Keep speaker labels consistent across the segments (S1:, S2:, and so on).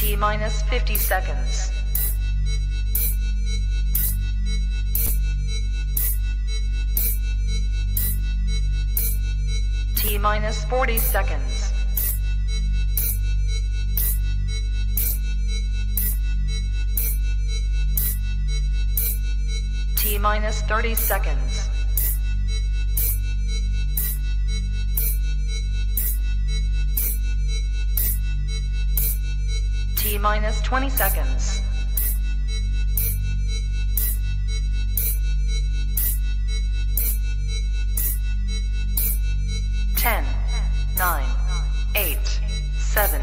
S1: T minus 50 seconds. T minus 40 seconds. T minus 30 seconds. T minus 20 seconds. Ten, 9, 8, 7,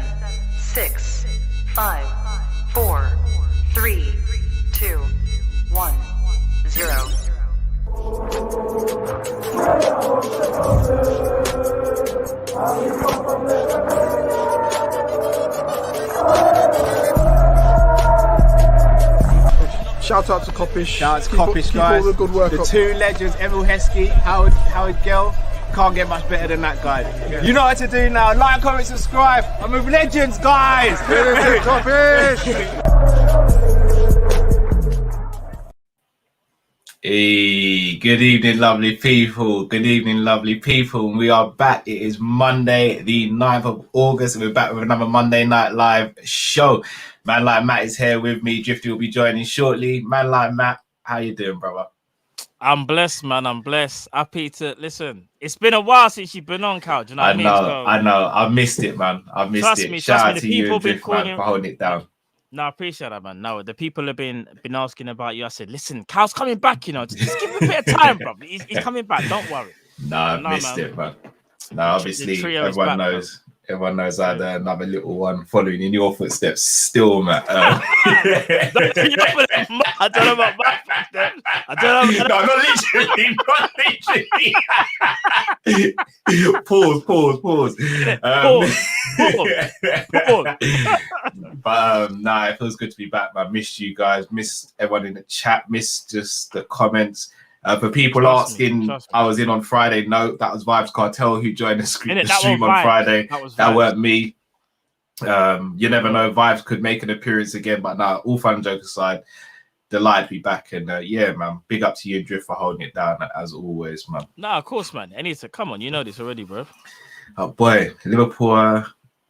S1: 6, 5, 4, 3, 2, 1, 0.
S2: Shout out to Kop-Ish.
S3: Shout out to Kopish, guys.
S2: Keep all the good work
S3: the
S2: up.
S3: two legends, Emil Heskey, Howard Gill. Can't get much better than that, guys. You know what to do now. Like, comment, subscribe. I'm with legends, guys.
S2: Kop-Ish.
S4: Hey, good evening, lovely people. Good evening, lovely people. We are back. It is Monday, the 9th of August, and we're back with another Monday Night Live show. Man like Matt is here with me. Drifty will be joining shortly. Man like Matt, how you doing, brother?
S5: I'm blessed, man. I'm blessed. Happy to listen. It's been a while since you've been on, Cal. Do you know what I mean?
S4: I know. I missed it, man. I missed it. Shout out to you and Drift, man, for holding it down.
S5: No, I appreciate that, man. No, the people have been asking about you. I said, listen, Cal's coming back, you know. Just give him a bit of time, bro. He's coming back. Don't worry.
S4: No, I missed it, man. No, obviously, everyone knows. Everyone knows I had another little one following in your footsteps still, Matt.
S5: I don't know about my footsteps. I don't know.
S4: No, not literally. Pause. But nah, it feels good to be back, man. Missed you guys. Missed everyone in the chat. Missed just the comments. For people asking, I was in on Friday. No, that was Vibes Cartel who joined the stream on Friday. That weren't me. You never know. Vibes could make an appearance again, but now, all fun and joke aside, delighted to be back. And yeah, man, big up to you, Drift, for holding it down as always, man.
S5: Nah, of course, man. Anything. Come on, you know this already, bro.
S4: Oh boy, Liverpool.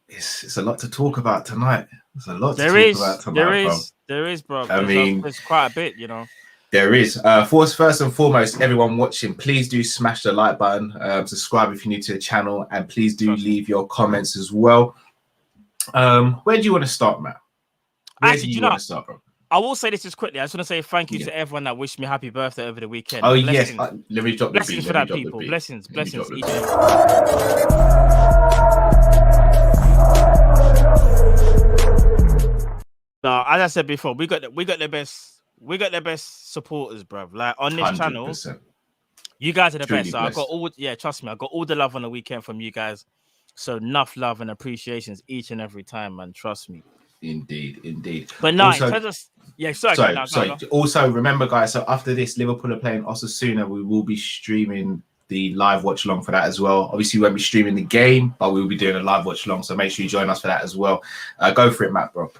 S4: It's a lot to talk about tonight. There's a lot to talk about tonight.
S5: There is, bro.
S4: I mean,
S5: there's quite a bit, you know.
S4: There is. First and foremost, everyone watching, please do smash the like button, subscribe if you're new to the channel, and please do leave your comments as well. Where do you want to start, Matt? Where do you want to start, bro?
S5: I will say this just quickly. I just want to say thank you to everyone that wished me happy birthday over the weekend.
S4: Oh, blessings. Yes. Let me drop the
S5: blessings
S4: beat.
S5: for that, people. Blessings. No, as I said before, we got the best supporters, bruv. Like on this 100%. Channel, you guys are the best. So I got trust me, I got all the love on the weekend from you guys. So enough love and appreciations each and every time, man. Trust me.
S4: Indeed.
S5: But no,
S4: also,
S5: sorry.
S4: Also, remember, guys. So after this, Liverpool are playing Osasuna. We will be streaming the live watch along for that as well. Obviously, we won't be streaming the game, but we'll be doing a live watch along. So make sure you join us for that as well. Go for it, Matt, bro.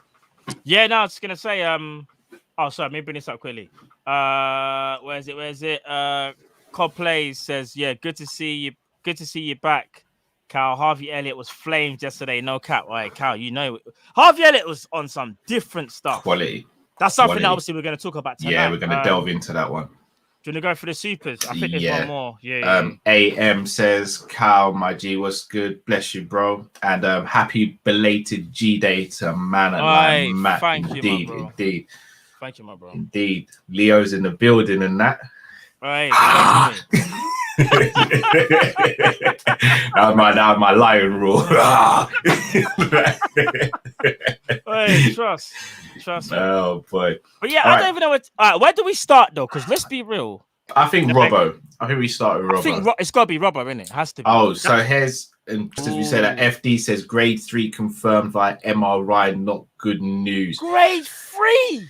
S5: Yeah, no, I was gonna say, oh, sorry, let me bring this up quickly. Where is it? Cobb Plays says, yeah, good to see you back, Cal. Harvey Elliott was flamed yesterday. No cap, right, Cal? You know, Harvey Elliott was on some different stuff.
S4: Quality.
S5: That's something that obviously we're going to talk about tonight.
S4: Yeah, we're going to delve into that one.
S5: Do you want to go for the supers? I think there's one more.
S4: AM says, Cal, my G, what's good? Bless you, bro. And happy belated G-Day to man and Matt. Indeed.
S5: Thank you, my bro.
S4: Indeed. Leo's in the building and that.
S5: Right.
S4: That was my lion roar.
S5: Hey, trust.
S4: Oh boy.
S5: But yeah, I don't even know what. All right, where do we start though? Because let's be real.
S4: I think Robbo. I think we start with Robbo.
S5: I think it's got to be Robbo, isn't it? It has to be.
S4: Oh, so here's and as we say that FD says grade 3 confirmed via MRI, not good news.
S5: Grade 3.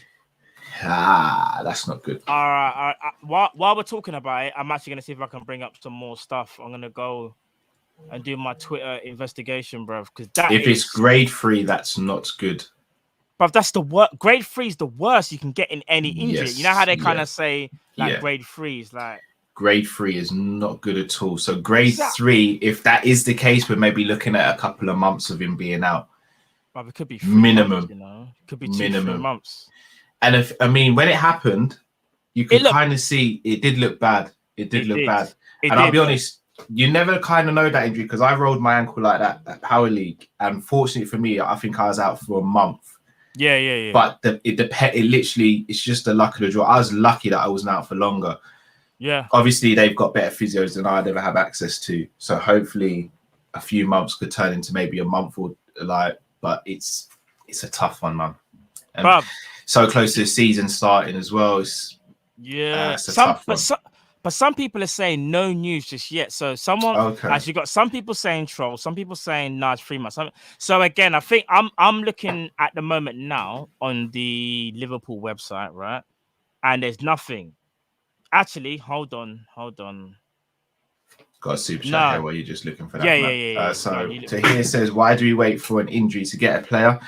S4: That's not good.
S5: All right. While we're talking about it, I'm actually going to see if I can bring up some more stuff. I'm going to go and do my Twitter investigation, bro. Because if
S4: it's grade 3, that's not good.
S5: But that's the worst. Grade 3 is the worst you can get in any injury.
S4: Yes,
S5: You know how they kind
S4: yeah.
S5: of say like
S4: Yeah.
S5: grade 3 is like
S4: grade 3 is not good at all. So grade 3, if that is the case, we're maybe looking at a couple of months of him being out.
S5: But it could be 3
S4: minimum,
S5: months, you know, it could be 2-3 months.
S4: And if when it happened, you could kind of see it did look bad. It did look bad. And I'll be honest, you never kind of know that injury because I rolled my ankle like that at Power League, and fortunately for me, I think I was out for a month.
S5: Yeah.
S4: But it literally, it's just the luck of the draw. I was lucky that I wasn't out for longer.
S5: Yeah.
S4: Obviously, they've got better physios than I'd ever have access to. So hopefully, a few months could turn into maybe a month or like. But it's a tough one, man. And so close to the season starting as well. It's a tough one.
S5: But some people are saying no news just yet. So actually got some people saying troll, some people saying no, it's 3 months. So again, I think I'm looking at the moment now on the Liverpool website, right? And there's nothing. Actually, hold on.
S4: Got a super chat here while you're just looking for that.
S5: Yeah.
S4: So Tahir says, why do we wait for an injury to get a player?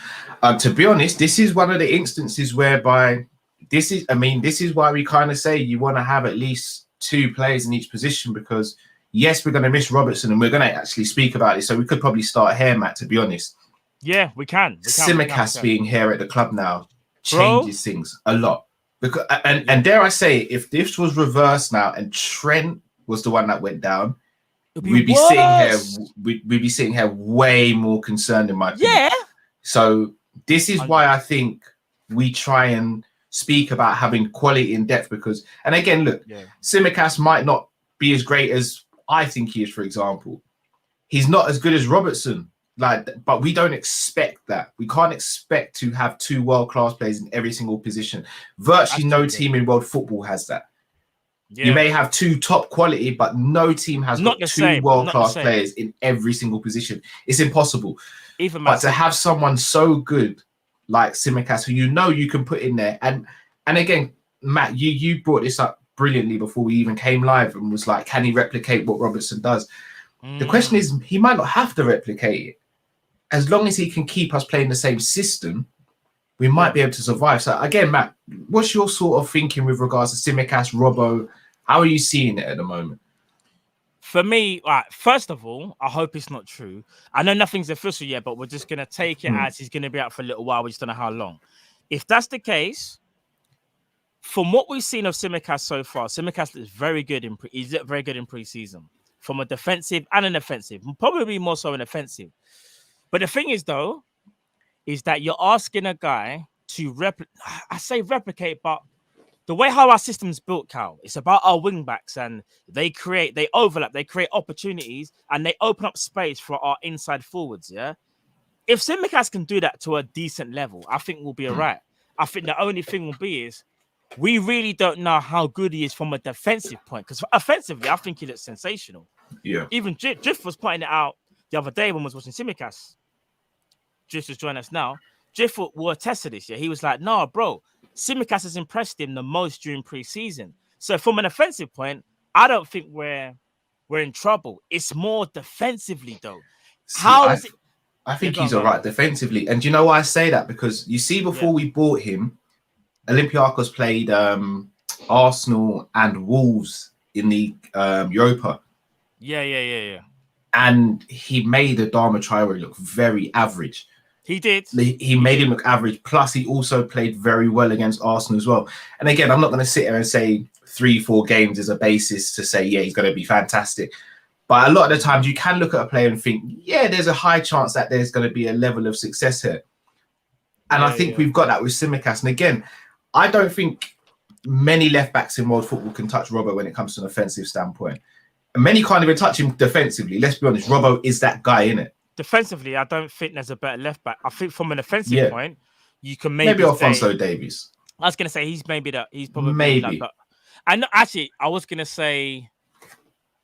S4: To be honest, this is one of the instances whereby this is why we kind of say you want to have at least 2 players in each position, because yes, we're going to miss Robertson and we're going to actually speak about it. So we could probably start here, Matt, to be honest.
S5: Yeah, we can.
S4: Tsimikas being here at the club now changes things a lot. Because and dare I say, if this was reversed now and Trent was the one that went down, we'd be sitting here way more concerned in my opinion.
S5: Yeah.
S4: So this is why I think we try and speak about having quality in depth, because, and again, look, Tsimikas might not be as great as I think he is, for example. He's not as good as Robertson, but we don't expect that. We can't expect to have 2 world-class players in every single position. Virtually no team in world football has that. Yeah. You may have 2 top quality, but no team has got 2 world-class players in every single position. It's impossible. But to have someone so good like Tsimikas, who you can put in there, and again, Matt, you brought this up brilliantly before we even came live, and was like, can he replicate what Robertson does? The question is, he might not have to replicate it. As long as he can keep us playing the same system, we might be able to survive. So again, Matt, what's your sort of thinking with regards to Tsimikas, Robbo? How are you seeing it at the moment?
S5: For me, first of all, I hope it's not true. I know nothing's official yet, but we're just going to take it as he's going to be out for a little while. We just don't know how long. If that's the case, from what we've seen of Tsimikas so far, Tsimikas is very good he's very good in pre-season from a defensive and an offensive, probably more so an offensive. But the thing is, though, is that you're asking a guy to replicate, but the way how our system's built, Cal, it's about our wing backs, and they overlap, they create opportunities, and they open up space for our inside forwards. Yeah, if Tsimikas can do that to a decent level, I think we'll be all right. I think the only thing will be is we really don't know how good he is from a defensive point, because offensively, I think he looks sensational.
S4: Yeah,
S5: even Jiff was pointing it out the other day when I was watching Tsimikas. Jiff is joining us now. Jiff will attest to this. Yeah, he was like, "No, bro, Tsimikas has impressed him the most during pre-season." So from an offensive point, I don't think we're in trouble. It's more defensively, though. I
S4: think he's all right defensively. And do you know why I say that? Because you see, before we bought him, Olympiacos played Arsenal and Wolves in the Europa.
S5: Yeah.
S4: And he made Adama Traore look very average.
S5: He did.
S4: He made him look average. Plus, he also played very well against Arsenal as well. And again, I'm not going to sit here and say 3-4 games is a basis to say, yeah, he's going to be fantastic. But a lot of the times you can look at a player and think, yeah, there's a high chance that there's going to be a level of success here. And I think we've got that with Tsimikas. And again, I don't think many left-backs in world football can touch Robbo when it comes to an offensive standpoint. And many can't even touch him defensively. Let's be honest, Robbo is that guy, innit?
S5: Defensively, I don't think there's a better left back. I think from an offensive point, you can maybe
S4: Alphonso Davies.
S5: I was gonna say he's probably like that. And actually, I was gonna say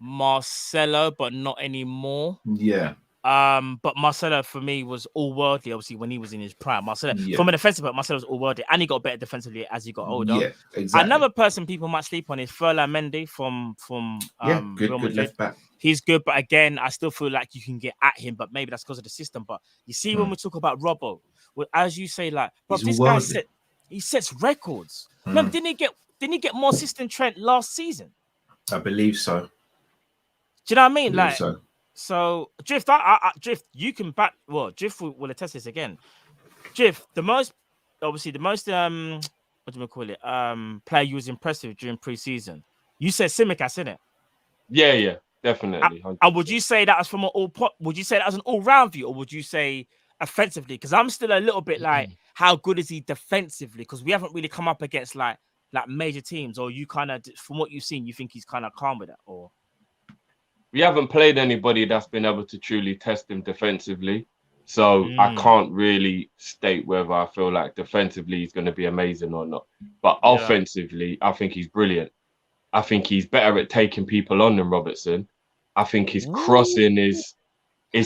S5: Marcelo, but not anymore.
S4: Yeah.
S5: But Marcelo for me was all worldly, obviously, when he was in his prime. Marcelo from an offensive point, Marcelo was all worldly, and he got better defensively as he got older.
S4: Yeah, exactly.
S5: Another person people might sleep on is Ferland Mendy from
S4: good left back.
S5: He's good, but again, I still feel like you can get at him, but maybe that's because of the system. But you see, when we talk about Robbo, well, as you say, like, but
S4: He's
S5: this
S4: all
S5: guy
S4: worldly.
S5: he sets records. Remember, didn't he get more assists than Trent last season?
S4: I believe so.
S5: Do you know what I mean?
S4: Believe
S5: Like,
S4: so.
S5: so Drift, Drift, you can back. Well, Drift will attest this again. Drift, the most what do we call it? Player you was impressive during pre-season. You said Simicast, innit?
S6: Yeah, definitely.
S5: And would you say that was from would you say that as an all-round view, or would you say offensively? Because I'm still a little bit like, how good is he defensively? Because we haven't really come up against like major teams, or you kind of, from what you've seen, you think he's kind of calm with that, or
S6: We haven't played anybody that's been able to truly test him defensively. So I can't really state whether I feel like defensively he's going to be amazing or not. But offensively, I think he's brilliant. I think he's better at taking people on than Robertson. I think his crossing is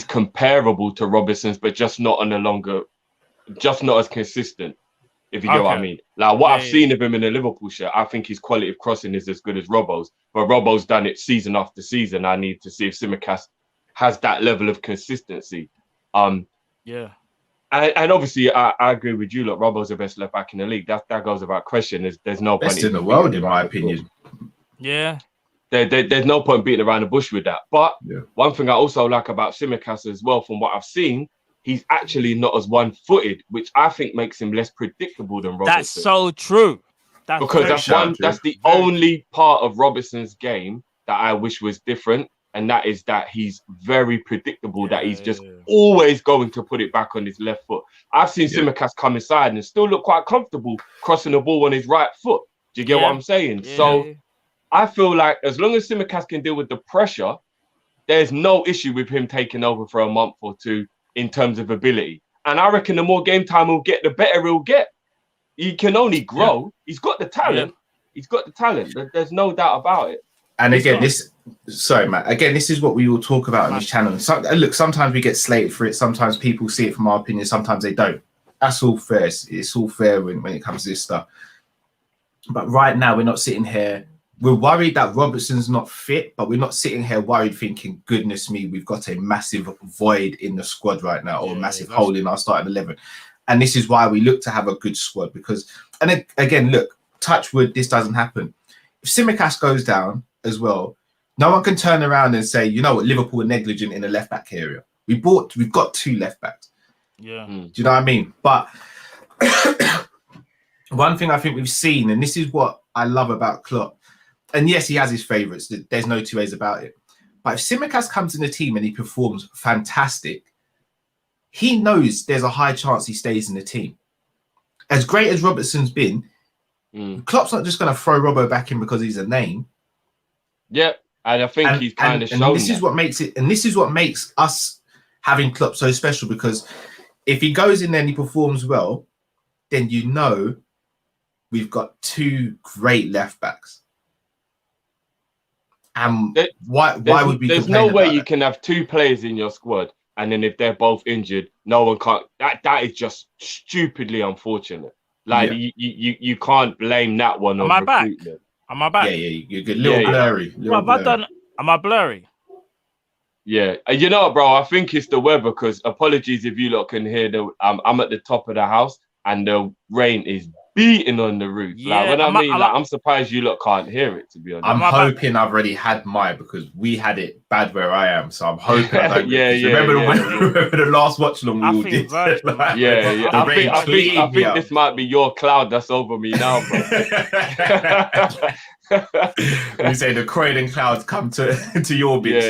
S6: comparable to Robertson's, but just not as consistent, if you get what I mean. Like what I've seen of him in the Liverpool shirt, I think his quality of crossing is as good as Robbo's. But Robbo's done it season after season. I need to see if Simicast has that level of consistency. And obviously, I agree with you. Look, Robbo's the best left back in the league. That goes without question. There's no
S4: Best
S6: point
S4: in the world, in my opinion.
S5: yeah.
S6: There's no point beating around the bush with that. But one thing I also like about Simicast as well, from what I've seen, he's actually not as one-footed, which I think makes him less predictable than Robertson.
S5: That's so true.
S6: That's the only part of Robertson's game that I wish was different. And that is that he's very predictable, that he's just always going to put it back on his left foot. I've seen Simicast come inside and still look quite comfortable crossing the ball on his right foot. Do you get what I'm saying? So I feel like as long as Simicast can deal with the pressure, there's no issue with him taking over for a month or two in terms of ability. And I reckon the more game time he'll get, the better he'll get. He can only grow. He's got the talent. He's got the talent. There's no doubt about it.
S4: And again, sorry, Matt. Again, this is what we all talk about on this channel. Look, sometimes we get slated for it. Sometimes people see it from our opinion. Sometimes they don't. That's all fair. It's all fair when it comes to this stuff. But right now, we're not sitting here. We're worried that Robertson's not fit, but we're not sitting here worried thinking, goodness me, we've got a massive void in the squad right now, or a massive hole in our starting 11. And this is why we look to have a good squad. Because, and again, look, touch wood, this doesn't happen. If Simicast goes down as well, no one can turn around and say, you know what, Liverpool are negligent in the left back area. We've got two left backs. Do you know what I mean? But one thing I think we've seen, and this is what I love about Klopp, and yes, he has his favourites. There's no two ways about it. But if Simicast comes in the team and he performs fantastic, he knows there's a high chance he stays in the team. As great as Robertson's been, Klopp's not just going to throw Robbo back in because he's a name.
S6: Yeah, and I think he's kind of shown
S4: and this is what makes it, and this is what makes us having Klopp so special, because if he goes in there and he performs well, then you know we've got two great left backs. Why would we?
S6: There's no way you can have two players in your squad, and then if they're both injured, no one can't. That is just stupidly unfortunate. Like you can't blame that one on recruitment.
S5: Am I back?
S4: Yeah, you're good. Blurry.
S5: Am I blurry?
S6: Yeah, you know, bro. I think it's the weather. Because apologies if you lot can hear I'm at the top of the house and the rain is beating on the roof.
S5: Yeah,
S6: like I'm surprised you lot can't hear it. To be honest,
S4: I'm hoping I've already had mine, because we had it bad where I am. So I'm hoping. Remember the last watch along we all did.
S6: I think this might be your cloud that's over me now, bro.
S4: We say the Croydon clouds come to your bits.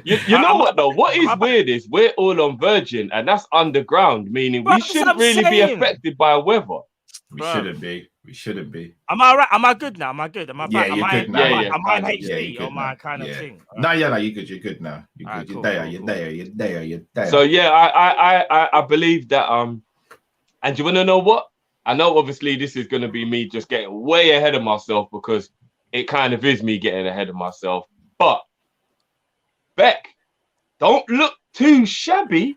S6: You know what though? What is weird is we're all on Virgin, and that's underground, meaning we shouldn't really be affected by weather.
S4: We shouldn't be.
S5: Am I right? Am I good now? Am I good? Am I back?
S4: Yeah, you're good now.
S5: Am I in HD or my kind of thing?
S4: No, you're good. You're good now. You're good. You're there.
S6: So yeah, I believe that. And do you want to know what? I know obviously this is going to be me just getting way ahead of myself, because it kind of is me getting ahead of myself. But Beck, don't look too shabby.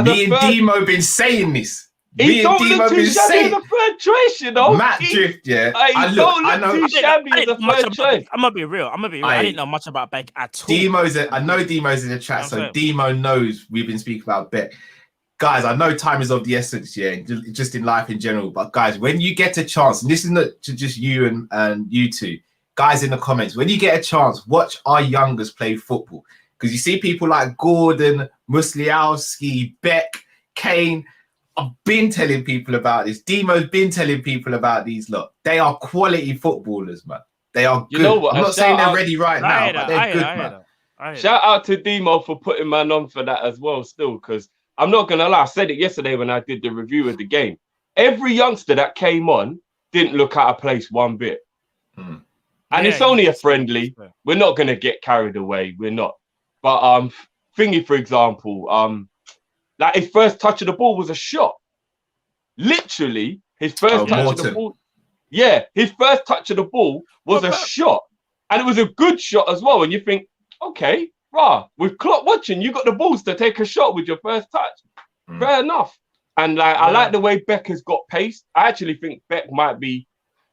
S4: Me and Demo been saying this.
S6: He don't look too shabby as a third choice, you know.
S4: Matt Drift,
S6: I don't look too shabby as a third choice.
S5: I'm gonna be real. I didn't know much about Beck at all.
S4: I know Demo's in the chat, so Demo knows we've been speaking about Beck. guys, I know time is of the essence, yeah, just in life in general. But guys, when you get a chance, and this is not to just you and you two, guys in the comments, when you get a chance, watch our youngest play football. Because you see people like Gordon, Musliowski, Beck, Kane. I've been telling people about this. Demo's been telling people about these lot. They are quality footballers, man. They are good.
S6: You know what?
S4: I'm not saying they're ready right now, but they're good, man.
S6: Shout out to Demo for putting man on for that as well, still, because I'm not going to lie. I said it yesterday when I did the review of the game. Every youngster that came on didn't look out of place one bit. And it's only a friendly. We're not going to get carried away. We're not. But Thingy, for example, like his first touch of the ball was a shot. Literally, his first touch of the ball. Yeah, his first touch of the ball was a shot. And it was a good shot as well. And you think, okay, with Klopp watching, you got the balls to take a shot with your first touch. Fair enough. And like I like the way Beck has got pace. I actually think Beck might be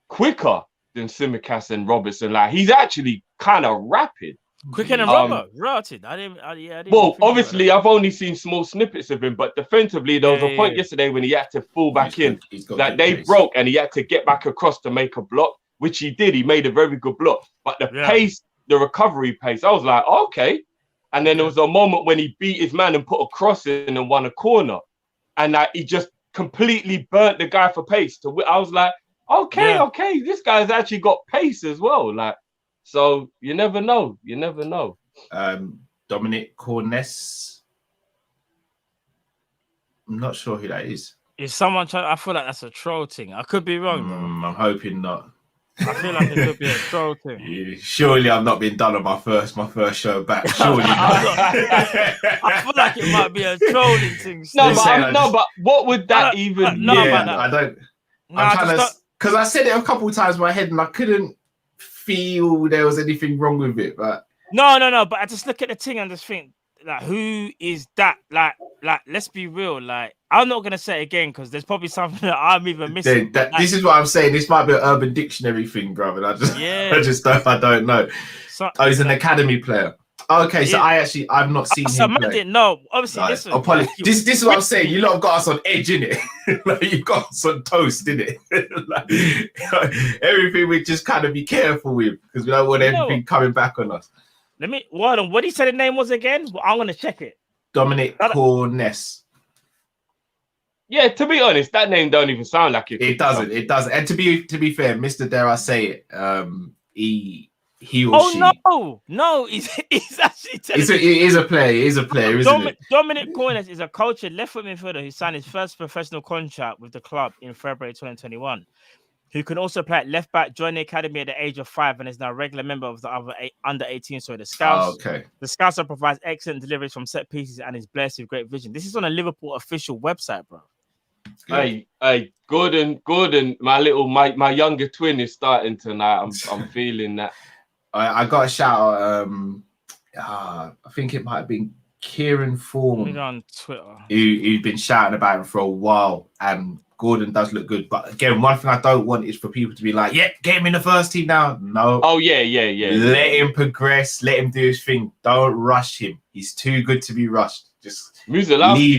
S6: quicker than Tsimikas and Robertson. Like he's actually kind of rapid.
S5: Quicker than Robbo. Rotted. I didn't
S6: well, obviously, I've only seen small snippets of him, but defensively, there was a point yesterday when he had to fall back in. Like they broke and he had to get back across to make a block, which he did. He made a very good block. But the pace, the recovery pace, I was like, okay. And then there was a moment when he beat his man and put a cross in and won a corner. And he just completely burnt the guy for pace. I was like, okay, this guy's actually got pace as well. Like, so you never know. You never know.
S4: Dominic Corness. I'm not sure who that is.
S5: Is someone trying? I feel like that's a troll thing. I could be wrong, though.
S4: I'm hoping not.
S5: I feel like it could be a troll thing.
S4: Yeah, surely I've not been done on my first show back. Surely not.
S5: I feel like it might be a trolling thing.
S6: But what would that even?
S4: I don't. I'm trying to, because I said it a couple of times in my head and I couldn't feel there was anything wrong with it. But
S5: no. But I just look at the thing and just think, like, who is that? Like, let's be real. Like, I'm not gonna say it again because there's probably something that I'm even missing.
S4: This is what I'm saying. This might be an Urban Dictionary thing, brother. I don't know. He's an academy player. Okay, so I've not seen him play.
S5: No, obviously, listen.
S4: This is what I'm saying. You lot have got us on edge, innit? Like, you've got us on toast, innit? Like, everything we just kind of be careful with because we don't want everything coming back on us.
S5: What did he say the name was again? Well, I'm gonna check it.
S4: Dominic Corness.
S6: Yeah, to be honest, that name don't even sound like it.
S4: It doesn't. And to be fair, Mr. Dare I say it, he or she.
S5: No, he's actually telling
S4: It is a player, isn't it?
S5: Dominic Corness is a cultured left-foot midfielder who signed his first professional contract with the club in February 2021. Who can also play at left back, joined the academy at the age of 5, and is now a regular member of the other under 18. So the Scouts. The Scouts provides excellent deliveries from set pieces and is blessed with great vision. This is on a Liverpool official website, bro.
S6: Hey, Gordon, my younger twin is starting tonight. I'm feeling that.
S4: I got a shout out. I think it might have been Kieran Form
S5: on Twitter.
S4: Who's been shouting about him for a while, and Gordon does look good. But again, one thing I don't want is for people to be like, "Yeah, get him in the first team now." No.
S6: Oh yeah.
S4: Let him progress. Let him do his thing. Don't rush him. He's too good to be rushed. Just leave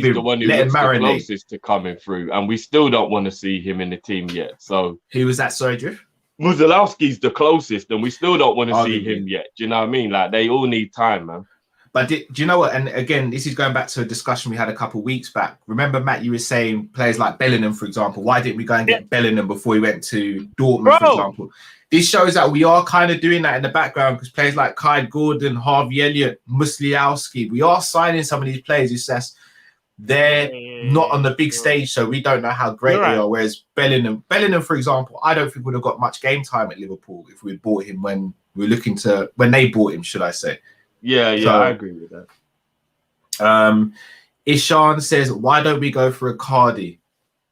S4: him.
S6: The one who looks the closest to coming through, and we still don't want to see him in the team yet. So
S4: who was that? Sorry, Drift.
S6: Muzelowski's the closest, and we still don't want to see him yet. Do you know what I mean? Like, they all need time, man.
S4: But do you know what? And again, this is going back to a discussion we had a couple of weeks back. Remember, Matt, you were saying players like Bellingham, for example. Why didn't we go and get Bellingham before he went to Dortmund, for example? This shows that we are kind of doing that in the background because players like Kai Gordon, Harvey Elliott, Musliowski, we are signing some of these players. It's just they're not on the big stage, so we don't know how great they are. Whereas Bellingham, for example, I don't think would have got much game time at Liverpool if we bought him when they bought him, should I say?
S6: Yeah, I agree with
S4: that. Ishan says, "Why don't we go for Icardi?"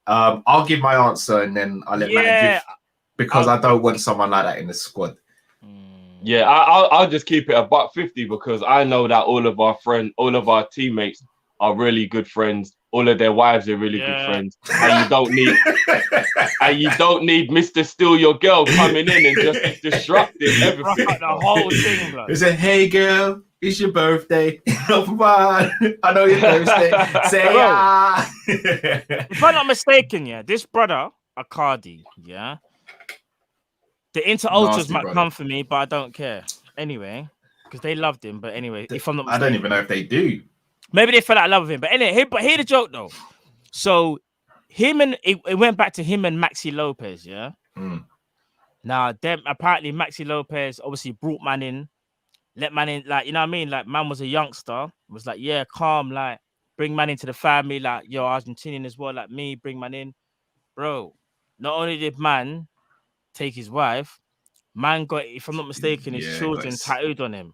S4: I'll give my answer and then I'll let Matt give, because I don't want someone like that in the squad.
S6: Yeah, I'll just keep it $1.50 because I know that all of our teammates are really good friends. All of their wives are really good friends, and you don't need Mr. Steal Your Girl coming in and just disrupting everything.
S5: The whole thing, bro.
S4: Is it, "Hey girl, It's your birthday. Come on. I know your birthday. Say ah.
S5: If I'm not mistaken, yeah, this brother, Icardi, yeah, the Inter Ultras might come for me, but I don't care. Anyway, because they loved him. But anyway, if I'm not mistaken.
S4: I don't even know if they do.
S5: Maybe they fell out of love with him. But anyway, hear the joke, though. So, it went back to him and Maxi Lopez, yeah? Now, apparently Maxi Lopez obviously brought man in, let man in, like, you know what I mean? Like, man was a youngster, was like, yeah, calm, like, bring man into the family, like, yo, Argentinian as well, like me, bring man in. Bro, not only did man take his wife, man got, if I'm not mistaken, his children tattooed on him.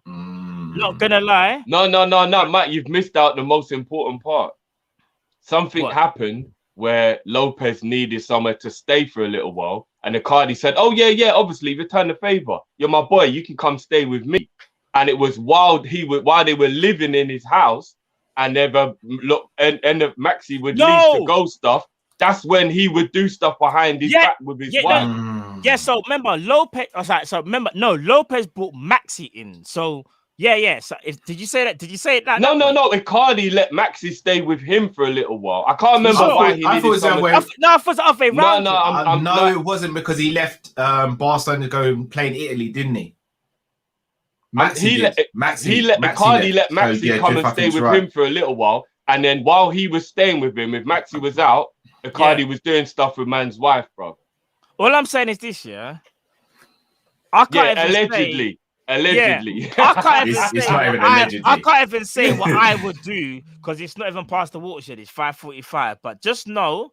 S5: Not gonna lie.
S6: No, Matt, you've missed out the most important part. Something happened where Lopez needed somewhere to stay for a little while, and Icardi said, "Oh yeah, obviously return the favor. You're my boy. You can come stay with me." And it was while they were living in his house, and Maxi would leave to go stuff. That's when he would do stuff behind his back with his wife.
S5: Yeah. So remember, Lopez. Lopez brought Maxi in. So. Yeah. So did you say that? Did you say it that?
S6: No. Icardi let Maxi stay with him for a little while. I can't remember why he did it.
S5: I thought it was
S4: No, it wasn't because he left Barcelona to go and play in Italy, didn't he?
S6: Icardi let Maxi come and stay with him for a little while, and then while he was staying with him, if Maxi was out, Icardi was doing stuff with man's wife, bro.
S5: All I'm saying is this, yeah. I can't
S6: allegedly.
S5: Yeah, I can't even
S4: it's not even allegedly.
S5: I can't even say what I would do because it's not even past the watershed. It's 5:45. But just know,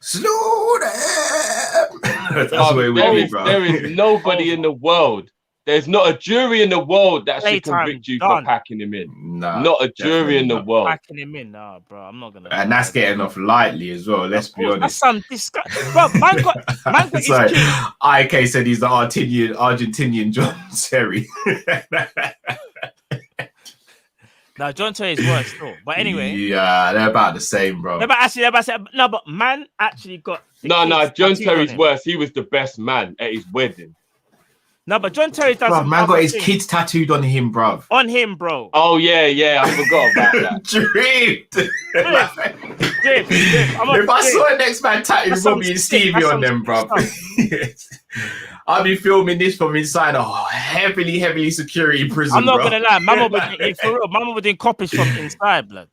S4: slow down. That's where we be, bro.
S6: There is nobody in the world. There's not a jury in the world that should convict you for packing him in.
S4: No,
S6: not a jury in the world.
S5: Packing him in, no, bro. I'm not gonna.
S4: And that's getting off lightly as well. Let's be honest.
S5: That's some disgusting, bro. Man got
S4: sorry, IK said he's the Argentinian John Terry.
S5: No, John Terry is worse still. But anyway,
S4: yeah, they're about the same, bro.
S5: But man actually got.
S6: No, John Terry's worse. He was the best man at his wedding.
S5: No, but John Terry does.
S4: Bro, man got his kids tattooed on him, bro.
S5: On him, bro.
S6: Oh yeah, I forgot about that.
S4: Dream. If I saw a next man tattooed Robbie and Stevie on them, bro, I'll be filming this from inside a heavily security prison.
S5: I'm not gonna lie, Mama was doing Kopish from inside, blood.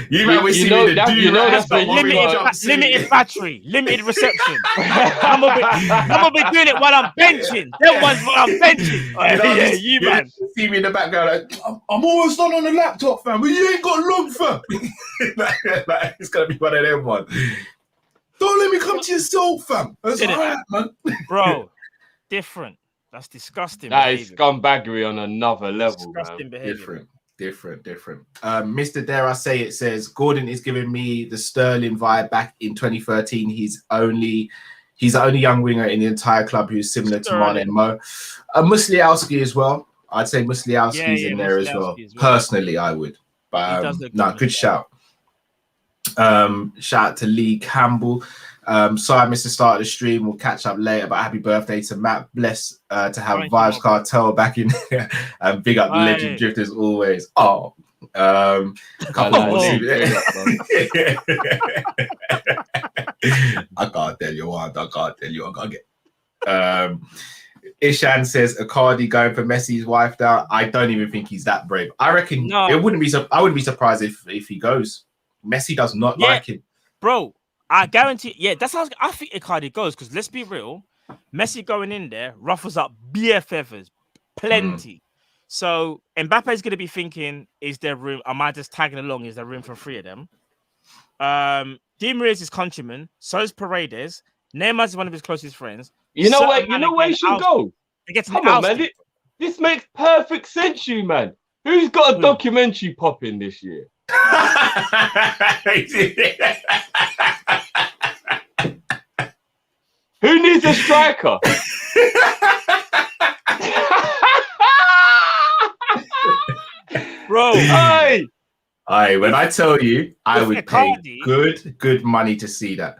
S4: You might see me
S5: that's limited battery, limited reception. I'm gonna be doing it while I'm benching. That one's while I'm benching. You man.
S4: See me in the background like, I'm almost done on the laptop, fam, but you ain't got long, fam. It's gonna be one of them ones. Don't let me come to your soul, fam. That's all right, man.
S5: Bro, different. That's disgusting.
S6: That is scumbaggery on another level,
S5: disgusting
S6: man.
S5: Behavior.
S4: Different. Mr. Dare I Say It says Gordon is giving me the Sterling vibe back in 2013. He's the only young winger in the entire club who's similar to Mane and Mo. Musliowski as well. I'd say Musliowski's in there as well. Personally, I would. But good shout. Shout out to Lee Campbell. Sorry I missed the start of the stream. We'll catch up later, but happy birthday to Matt. Blessed to have Vibes Cartel back in there. And big up the legend drift as always. I can't tell you what. I gotta get. Ishan says Icardi going for Messi's wife down. I don't even think he's that brave. I reckon I wouldn't be surprised if he goes. Messi does not like him,
S5: bro. I guarantee. Yeah, that's how I think Icardi goes. Because let's be real, Messi going in there ruffles up beer feathers, plenty. So Mbappe's going to be thinking, is there room? Am I just tagging along? Is there room for 3 of them? Di Maria is his countryman. So is Paredes. Neymar is one of his closest friends.
S6: You know where he should go? Come on, man. This makes perfect sense, you man. Who's got a documentary popping this year? Who needs a striker?
S5: Bro,
S6: hey,
S4: when I tell you, I would pay good money to see that.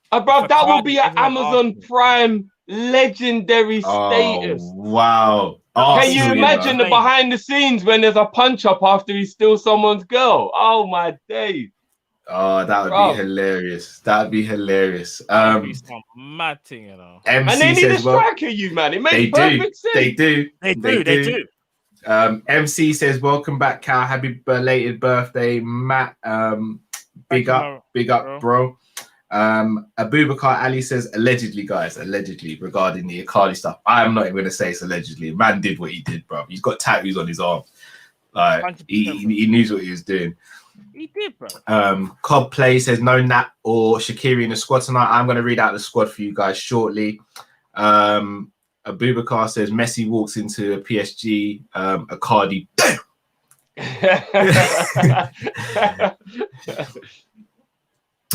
S6: Bro, that will be an Amazon Prime legendary status.
S4: Wow.
S6: Can you
S4: Arsenal,
S6: imagine the behind the scenes when there's a punch up after he steals someone's girl? Oh my days.
S4: Oh, that would be hilarious. That would be hilarious.
S5: That'd be some mad thing, you know.
S4: MC
S6: and they need
S4: says,
S6: a striker, you man. It makes perfect sense.
S4: They do. MC says, welcome back, Cal. Happy belated birthday, Matt. Big up, bro. Abubakar Ali says, allegedly, guys, regarding the Icardi stuff. I'm not even going to say it's allegedly. Man did what he did, bro. He's got tattoos on his arm. Like, he knew what he was doing.
S5: He did, bro.
S4: Cobb Play says, no Nat or Shaqiri in the squad tonight. I'm going to read out the squad for you guys shortly. Abubakar says, Messi walks into a PSG, Icardi.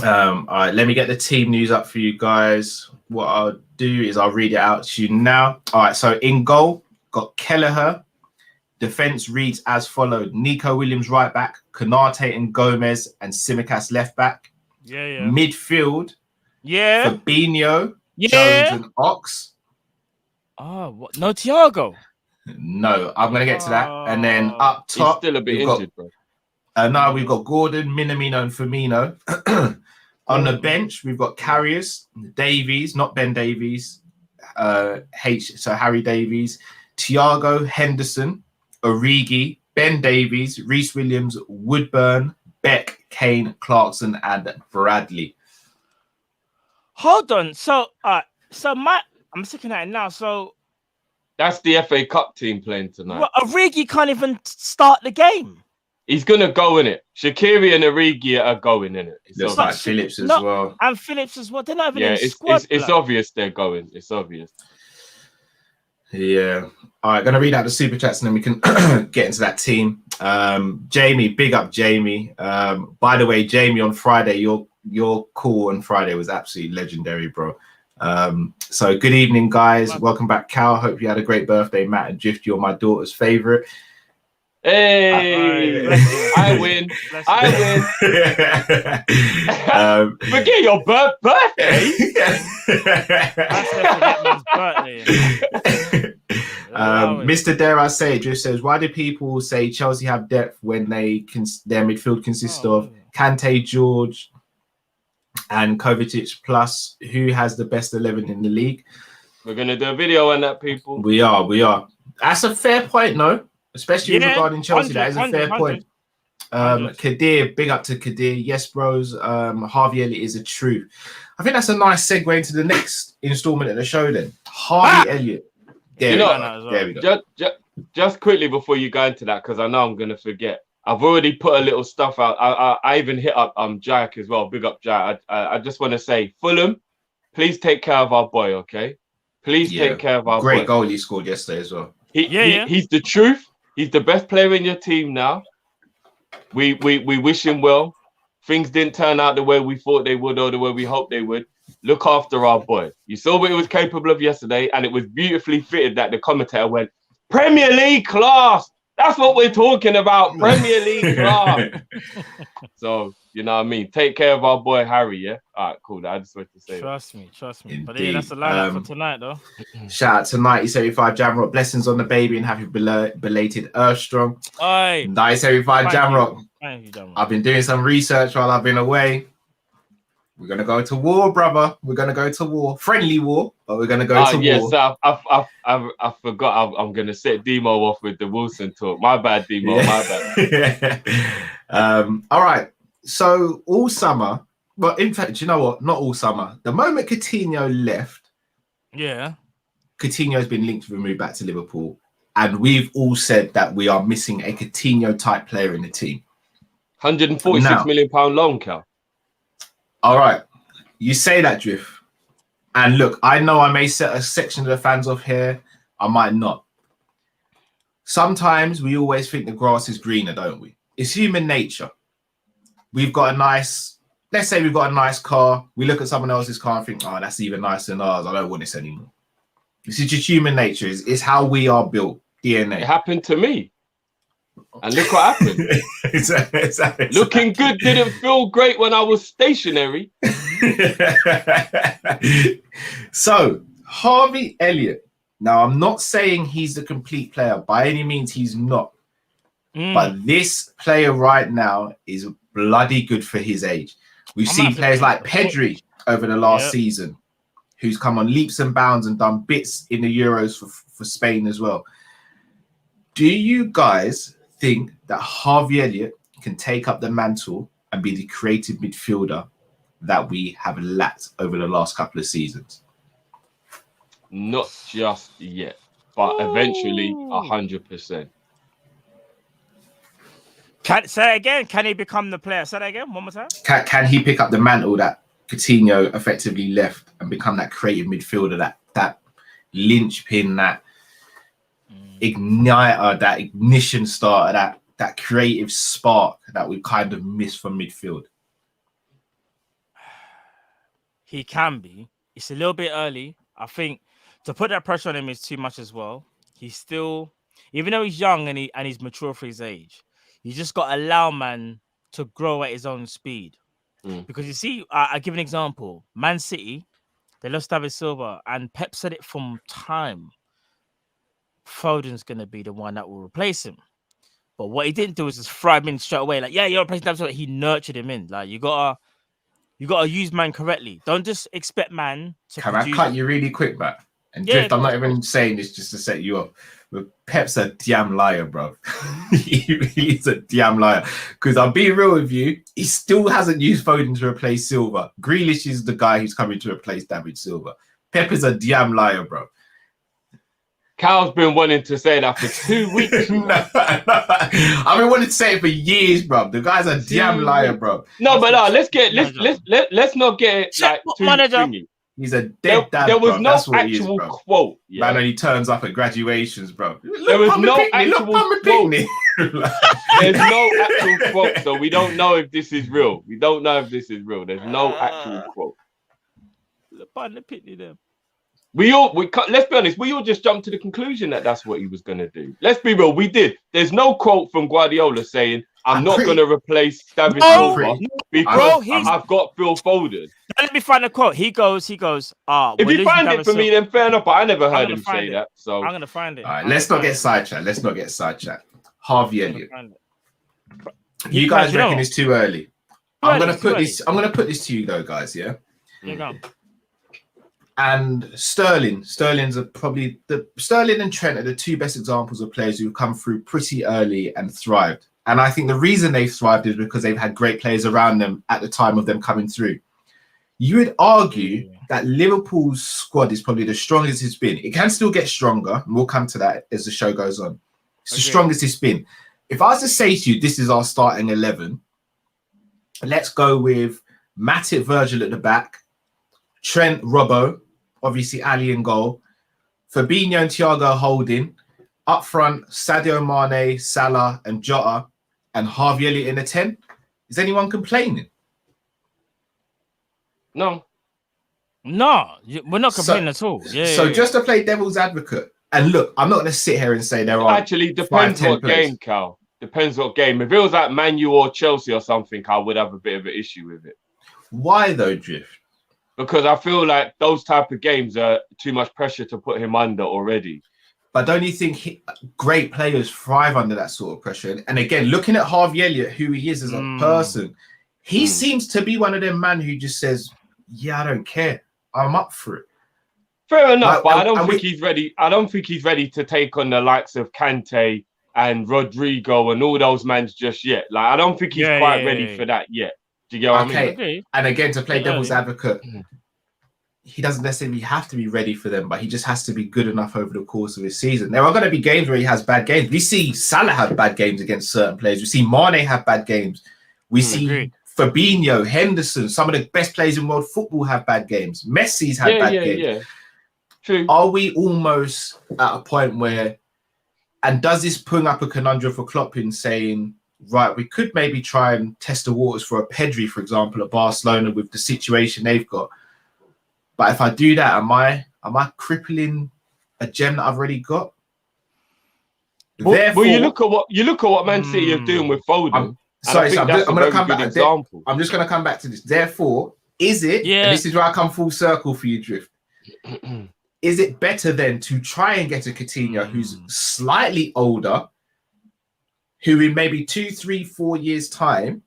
S4: All right, let me get the team news up for you guys. What I'll do is I'll read it out to you now. All right, so in goal, got Kelleher. Defense reads as followed: Nico Williams right back, Konate and Gomez, and Tsimikas left back.
S5: Yeah.
S4: Midfield, Fabinho, Jones and Ox.
S5: Oh, what? No Thiago?
S4: No, I'm going to get to that. And then up top,
S6: he's still a bit injured, bro.
S4: Now we've got Gordon, Minamino, and Firmino. On the bench, we've got Carriers, Davies, not Ben Davies, so Harry Davies, Thiago, Henderson, Origi, Ben Davies, Reece Williams, Woodburn, Beck, Kane, Clarkson, and Bradley.
S5: Hold on. So, I'm looking at it now. So
S6: that's the FA Cup team playing tonight.
S5: Well, Origi can't even start the game.
S6: He's gonna go in it. Shaqiri and Origi are going in it.
S4: There's like Phillips as well.
S5: And Phillips as well. They're not even in the squad.
S6: It's obvious they're going. It's obvious.
S4: Yeah. All right, gonna read out the super chats and then we can get into that team. Jamie, big up Jamie. By the way, Jamie, on Friday, your call on Friday was absolutely legendary, bro. So good evening, guys. Welcome back, Cal. Hope you had a great birthday, Matt and Drift. You're my daughter's favorite.
S6: Hey, I win. Forget your birthday.
S4: Mr. Dare I say, Drift says, why do people say Chelsea have depth when their midfield consists of Kante, George, and Kovacic, plus who has the best 11 in the league?
S6: We're gonna do a video on that, people.
S4: We are. That's a fair point, no? Especially regarding Chelsea, that is a fair point. Kadir, big up to Kadir. Yes, bros. Harvey Elliott is a truth. I think that's a nice segue into the next installment of the show. Then Harvey Elliott. There we go.
S6: Just quickly before you go into that, because I know I'm gonna forget. I've already put a little stuff out. I even hit up Jack as well. Big up Jack. I just want to say, Fulham, please take care of our boy, okay? Please take care of our boy.
S4: Great goal he scored yesterday as well.
S6: He's the truth. He's the best player in your team now. We wish him well. Things didn't turn out the way we thought they would or the way we hoped they would. Look after our boy. You saw what he was capable of yesterday, and it was beautifully fitted that the commentator went, Premier League class. That's what we're talking about. Premier League class. So, you know what I mean? Take care of our boy Harry, yeah? All right, cool. I just wanted to say
S5: Trust me.
S4: Indeed.
S5: But yeah, that's the lineup for tonight, though.
S4: Shout out to 9075 Jamrock. Blessings on the baby and happy belated Earthstrong.
S5: Oi.
S4: 9075 Jamrock.
S5: Thank you, Jamrock.
S4: I've been doing some research while I've been away. We're going to go to war, brother. We're going to go to war. Friendly war, but we're going to go to war.
S6: Yes, I forgot. I'm going to set Demo off with the Wilson talk. My bad, Demo. My
S4: bad. All right. So all summer, well, in fact, you know what? Not all summer. The moment Coutinho left, Coutinho's been linked with a move back to Liverpool. And we've all said that we are missing a Coutinho-type player in the team.
S6: £146 million loan, Cal.
S4: All right, you say that, Drift. And look, I know I may set a section of the fans off here. I might not. Sometimes we always think the grass is greener, don't we? It's human nature. We've got let's say we've got a nice car. We look at someone else's car and think, oh, that's even nicer than ours. I don't want this anymore. This is just human nature. It's how we are built, DNA.
S6: It happened to me. And look what happened. Exactly. Looking good didn't feel great when I was stationary.
S4: So, Harvey Elliott. Now, I'm not saying he's the complete player. By any means, he's not. But this player right now is bloody good for his age. We've seen players like Pedri over the last season, who's come on leaps and bounds and done bits in the Euros for Spain as well. Do you guys think that Harvey Elliott can take up the mantle and be the creative midfielder that we have lacked over the last couple of seasons?
S6: Not just yet, but eventually 100%.
S5: Say it again. Can he become the player? Say that again. One more time.
S4: Can he pick up the mantle that Coutinho effectively left and become that creative midfielder, that linchpin, that igniter, that ignition starter, that creative spark that we kind of missed from midfield?
S5: He can be. It's a little bit early. I think to put that pressure on him is too much as well. He's still, even though he's young and he's mature for his age, you just got to allow man to grow at his own speed. Because you see, I'll give an example. Man City, they lost David Silva, and Pep said it from time. Foden's going to be the one that will replace him. But what he didn't do is just throw him in straight away. Like, yeah, you're replacing David Silva. He nurtured him in. Like, you gotta use man correctly. Don't just expect man to
S4: Can I cut you really quick, Matt? And Drift, I'm not even saying this just to set you up. But Pep's a damn liar, bro. He's a damn liar. Because I'll be real with you, he still hasn't used Foden to replace Silva. Grealish is the guy who's coming to replace David Silva. Pep is a damn liar, bro.
S6: Cal's been wanting to say that for 2 weeks.
S4: I've been wanting to say it for years, bro. The guy's a damn liar, bro.
S6: No, but let's not get it like too thingy.
S4: He's a dead dad.
S6: There was
S4: bro.
S6: no
S4: That's what
S6: actual
S4: he is,
S6: quote. Yeah.
S4: Man, only turns up at graduations, bro.
S6: There was no actual quote. There's no actual quote, so we don't know if this is real. There's no actual quote. Let's be honest, we all just jumped to the conclusion that that's what he was going to do. Let's be real, we did. There's no quote from Guardiola saying, I'm not going to replace David Silva because I've got Phil Foden.
S5: Let me find a quote. He goes, if
S6: you find it for me, then fair enough, but I never heard him say that. So
S5: I'm going to find it.
S4: All right, let's not get sidetracked. Harvey Elliott. You guys reckon it's too early? I'm going to put this to you though, guys, yeah? And Sterling's Sterling and Trent are the two best examples of players who've come through pretty early and thrived. And I think the reason they've thrived is because they've had great players around them at the time of them coming through. You would argue that Liverpool's squad is probably the strongest it's been. It can still get stronger, and we'll come to that as the show goes on. It's the strongest it's been. If I was to say to you, this is our starting 11, let's go with Matip, Virgil at the back, Trent, Robbo, obviously Ali in goal, Fabinho and Thiago holding, up front, Sadio Mane, Salah and Jota, and Harvey Elliott in the 10. Is anyone complaining?
S6: No,
S5: we're not complaining at all.
S4: Just to play devil's advocate, and look, I'm not going to sit here and say there are
S6: actually depends what game, Cal. Depends what game. If it was like Man U or Chelsea or something, I would have a bit of an issue with it.
S4: Why though, Drift?
S6: Because I feel like those type of games are too much pressure to put him under already.
S4: But don't you think great players thrive under that sort of pressure? And again, looking at Harvey Elliott, who he is as a person, he seems to be one of them man who just says, yeah, I don't care. I'm up for it.
S6: Fair enough, but I don't think he's ready. I don't think he's ready to take on the likes of Kante and Rodrigo and all those mans just yet. Like, I don't think he's quite ready for that yet. Do you get what I mean?
S5: Okay.
S4: And again, to play devil's advocate, he doesn't necessarily have to be ready for them, but he just has to be good enough over the course of his season. There are going to be games where he has bad games. We see Salah have bad games against certain players. We see Mane have bad games. We see Fabinho, Henderson, some of the best players in world football have bad games. Messi's had bad games. Yeah.
S6: True.
S4: Are we almost at a point where, and does this bring up a conundrum for Klopp in saying, right, we could maybe try and test the waters for a Pedri, for example, at Barcelona with the situation they've got. But if I do that, am I crippling a gem that I've already got?
S6: Well, you look at what Man City are doing with Foden.
S4: I'm going to come back. I'm just going to come back to this. Therefore, is it? Yeah. And this is where I come full circle for you, Drift. is it better then to try and get a Coutinho who's slightly older, who in maybe 2, 3, 4 years' time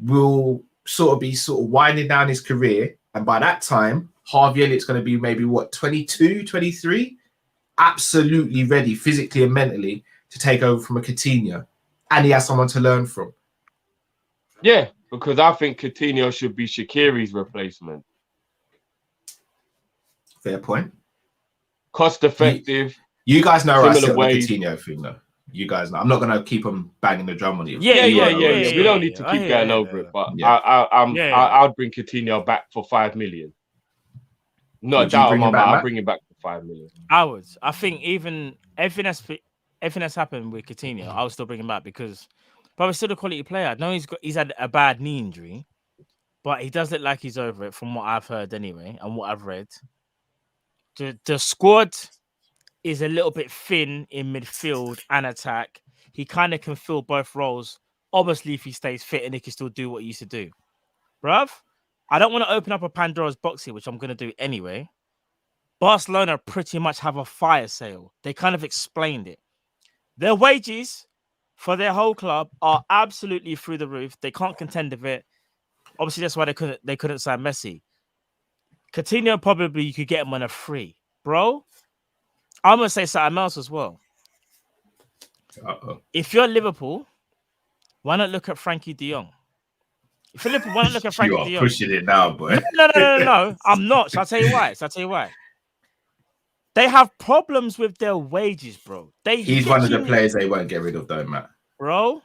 S4: will sort of winding down his career, and by that time, Harvey Elliott's going to be maybe 22, 23, absolutely ready physically and mentally to take over from a Coutinho, and he has someone to learn from.
S6: Yeah, because I think Coutinho should be Shaqiri's replacement.
S4: Fair point.
S6: Cost effective.
S4: You guys know where I sit on the
S6: ways.
S4: Coutinho thing, though. You guys know. I'm not going to keep on banging the drum on you.
S6: Yeah. We don't need to keep going over it, but I'd bring Coutinho back for 5 million. Not a doubt on my mind. I'll bring him back for 5 million.
S5: I would. I think even everything that's happened with Coutinho, I would still bring him back because, but he's still a quality player. I know he's had a bad knee injury, but he does look like he's over it from what I've heard anyway and what I've read. The squad is a little bit thin in midfield and attack. He kind of can fill both roles. Obviously, if he stays fit and he can still do what he used to do. Bruv, I don't want to open up a Pandora's box here, which I'm going to do anyway. Barcelona pretty much have a fire sale. They kind of explained it. Their wages for their whole club are absolutely through the roof. They can't contend with it. Obviously, that's why they couldn't sign Messi. Coutinho, probably you could get him on a free. Bro, I'm going to say something else as well. If you're Liverpool, why not look at Frankie de Jong? If you're Liverpool, why not look at Frankie de Jong?
S4: You are pushing it now, boy.
S5: No. I'm not. So I'll tell you why. They have problems with their wages, bro.
S4: He's one of the players they won't get rid of, though, Matt.
S5: Bro,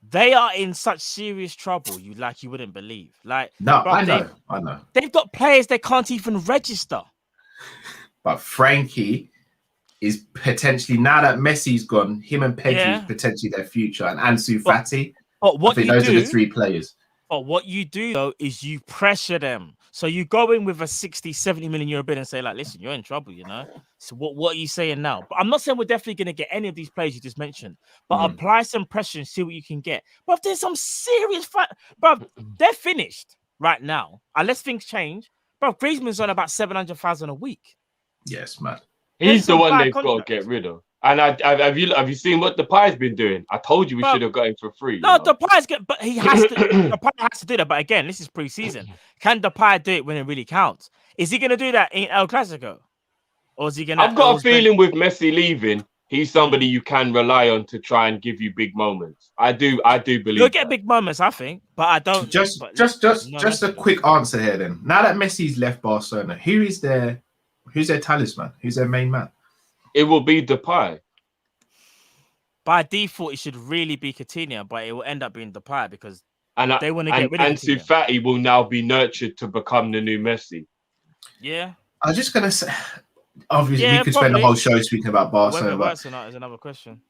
S5: they are in such serious trouble, you wouldn't believe. Bro,
S4: I know.
S5: They've got players they can't even register.
S4: But Frankie is potentially, now that Messi's gone, him and Pedri is potentially their future, and Ansu Fati.
S5: But what
S4: I think those are the 3 players.
S5: But what you do, though, is you pressure them. So you go in with a 60, 70 million euro bid and say, listen, you're in trouble, So what are you saying now? But I'm not saying we're definitely going to get any of these players you just mentioned, but apply some pressure and see what you can get. But if there's some serious but they're finished right now. Unless things change. But Griezmann's on about 700,000 a week.
S4: Yes, man.
S6: He's the one they've got to get rid of. And have you seen what Depay's been doing? I told you we should have got him for free.
S5: No, Depay's good, but he has to. Depay has to do that. But again, this is pre-season. Can Depay do it when it really counts? Is he going to do that in El Clasico, or is he going to?
S6: I've got a feeling with Messi leaving, he's somebody you can rely on to try and give you big moments. I do believe
S5: you'll get big moments, I think, but I don't.
S4: Just a quick answer here, then. Now that Messi's left Barcelona, who's their talisman? Who's their main man?
S6: It will be Depay.
S5: By default, it should really be Coutinho, but it will end up being Depay because they want to get rid of
S6: Ansu Fati will now be nurtured to become the new Messi.
S5: Yeah.
S4: I was just going to say, obviously, we could spend the whole show speaking about Barcelona.
S5: Whether it works or not is another question.